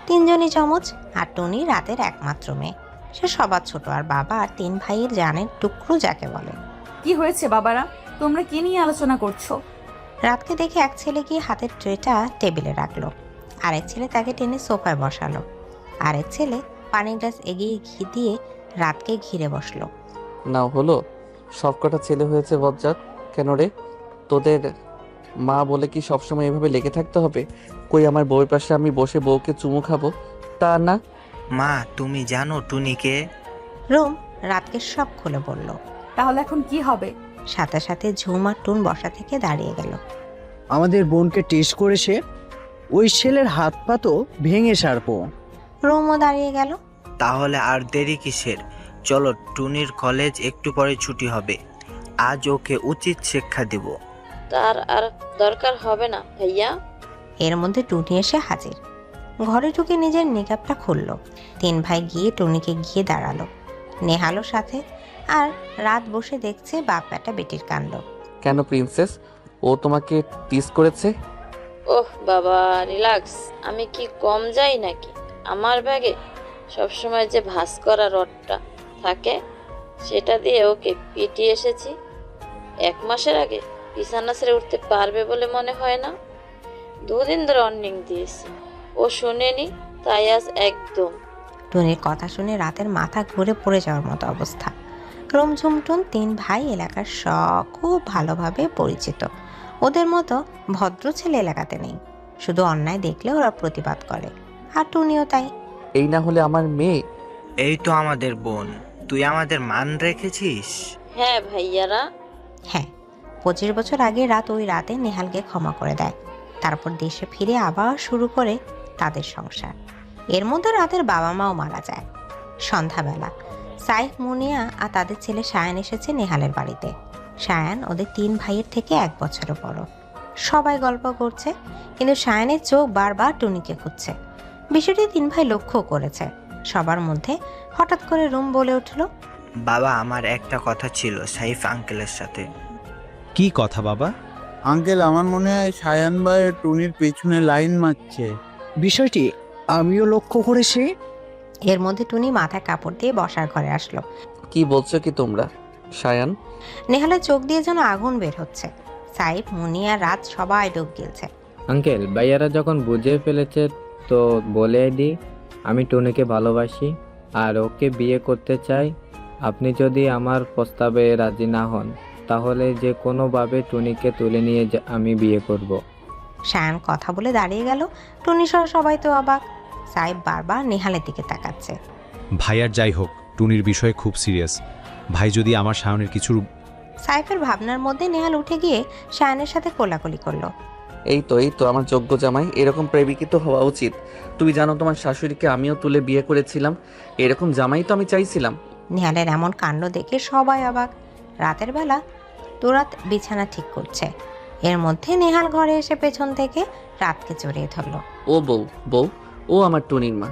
3জনই যমজ, আর টুনি রাতের একমাত্র মেয়ে। সে সবার ছোট, আর বাবা আর 3 ভাইয়ের জানের টুকরো যাকে বলে। কি হয়েছে বাবারা, তোমরা কি নিয়ে আলোচনা করছো? রাতকে দেখে এক ছেলে গিয়ে হাতের ট্রেটা টেবিলে রাখলো, আরেক ছেলে তাকে টেনে সোফায় বসালো, আরেক ছেলে পানির গ্লাস এগিয়ে ঘি দিয়ে রাতকে ঘিরে বসলো। নাও হলো, সবকটা ছেলে হয়েছে বজ্জাত। কেন রে, তোদের মা বলে কি সবসময় এভাবে লেগে থাকতে হবে? কই আমার বউয়ের পাশে আমি বসে বউকে চুমু খাবো, তা না। মা তুমি জানো টুনিকে? রুম রাতকে সব খুলে বলল। তাহলে এখন কি হবে? সাথে সাথে ঝুম আর টুন বসা থেকে দাঁড়িয়ে গেল। আমাদের বোনকে টেস্ট করেছে, ওই ছেলের হাত পা তো ভেঙে সারবো। রুমও দাঁড়িয়ে গেল। তাহলে আর দেরি কিসের? চলো, টুনির কলেজ একটু পরে ছুটি হবে, আজ ওকে উচিত শিক্ষা দেব। তার আর দরকার হবে না ভাইয়া। এর মধ্যে টুনি এসে হাজির। ঘরে ঢুকে নিজের নিকাবটা খুলল। 3 ভাই গিয়ে টুনিকে গিয়ে দাঁড়ালো, নেহালো সাথে। আর রাত বসে দেখছে বাপ বেটা বেটির কাণ্ড। কেন প্রিন্সেস, ও তোমাকে টিস করেছে? ওহ বাবা, রিল্যাক্স। আমি কি কম যাই নাকি? আমার ব্যাগে সবসময় যে ভাঁজ করা রডটা থাকে সেটা দিয়ে ওকে পিটিয়ে এসেছি। 1 মাসের আগে বিছানা ছেড়ে উঠতে পারবে বলে মনে হয় না। 2 দিন ধরে ওয়ার্নিং দিয়েছি, ও শোনেনি, তাই আজ একদম। টুনির কথা শুনে রাতের মাথা ঘুরে পড়ে যাওয়ার মতো অবস্থা। রুমঝুমটুন 3 ভাই এলাকার খুব ভালোভাবে পরিচিত। ওদের মতো ভদ্র ছেলে এলাকাতে নেই, শুধু অন্যায় দেখলে ওরা প্রতিবাদ করে, আর টুনিও তাই। এই না হলে আমার মেয়ে। এই তো আমাদের বোন, তুই আমাদের মান রেখেছিস। হ্যাঁ ভাইয়ারা। হ্যাঁ, 25 বছর আগে রাত ওই রাতে নেহালকে ক্ষমা করে দেয়। তারপর দেশে ফিরে আবার শুরু করে তাদের সংসার। এর মধ্যে রাতের বাবা মাও মারা যায়। সন্ধ্যাবেলা সাইফ, মুনিয়া আর তাদের ছেলে সায়ান এসেছে নেহালের বাড়িতে। সায়ান ওদের 3 ভাইয়ের থেকে 1 বছরের বড়। সবাই গল্প করছে, কিন্তু সায়ানের চোখ বারবার টুনিকে খুঁজছে। বিষয়টি 3 ভাই লক্ষ্য করেছে। সবার মধ্যে হঠাৎ করে রুম বলে উঠল, বাবা আমার একটা কথা ছিল সাইফ আঙ্কেলের সাথে। কি কথা বাবা? আঙ্কেল, আমার মনে হয় সায়ান ভাই টুনির পেছনে লাইন মারছে। বিষয়টি আমিও লক্ষ্য করেছি। এর মধ্যে টুনি মাথায় কাপড় দিয়ে বসার ঘরে আসলো। কি বলছো কি তোমরা? সায়ান? নেহালের চোখ দিয়ে যেন আগুন বের হচ্ছে। সাইফ, মুনিয়া, রাত সবাই ডুব গিলছে। আঙ্কেল, ভাইয়ারা যখন বুঝে ফেলেছে তো বলে দিই, আমি টুনিকে ভালোবাসি আর ওকে বিয়ে করতে চাই। আপনি যদি আমার প্রস্তাবে রাজি না হন তাহলে যে কোনোভাবে টুনিকে তুলে নিয়ে আমি বিয়ে করব। সায়ান কথা বলে দাঁড়িয়ে গেল। টুনি সহ সবাই তো অবাক। সাইফ বারবার নেহালের দিকে তাকাচ্ছে। ভাইয়ার যাই হোক, টুনির বিষয়ে খুব সিরিয়াস। ভাই যদি আমার সায়নের কিছু। সাইফের ভাবনার মধ্যে নেহাল উঠে গিয়ে সায়ানের সাথে কোলাকুলি করলো। এই তো আমার যোগ্য জামাই, এরকম প্রেমিকই তো হওয়া উচিত। তুমি জানো তোমার শাশুড়িকে আমিও তুলে বিয়ে করেছিলাম, এরকম জামাই তো আমি চাইছিলাম। নেহালের এমন কাণ্ড দেখে সবাই অবাক। রাতের বেলা তোরাত বিছানা ঠিক করছে। এর মধ্যে নেহাল ঘরে এসে পেছন থেকে রাতকে জড়িয়ে ধরলো। ও বউ, ও আমার টুনির মা।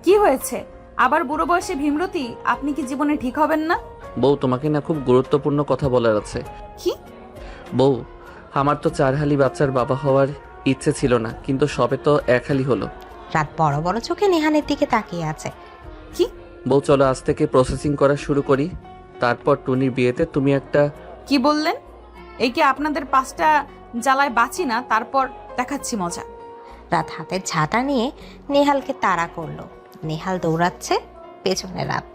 কি হয়েছে? আবার বুড়ো বয়সে ভীমরতি? আপনি কি জীবনে ঠিক হবেন না? বউ, তোমাকে না খুব গুরুত্বপূর্ণ কথা বলার আছে। কি? বউ, আমার তো 4 হালি বাচ্চার বাবা হওয়ার ইচ্ছে ছিল না, কিন্তু সবে তো 1 হালি হলো। রাত বড় বড় চোখে নেহালের দিকে তাকিয়ে আছে। কি? বউ, চলো আজ থেকে প্রসেসিং করা শুরু করি, তারপর টুনির বিয়েতে তুমি একটা। কি বললেন? এই কি আপনাদের 5টা জ্বালায় বাঁচি না, তারপর দেখাচ্ছি মজা। রাত হাতের ঝাঁটা নিয়ে নেহালকে তাড়া করলো। নেহাল দৌড়াচ্ছে, পেছনে রাত।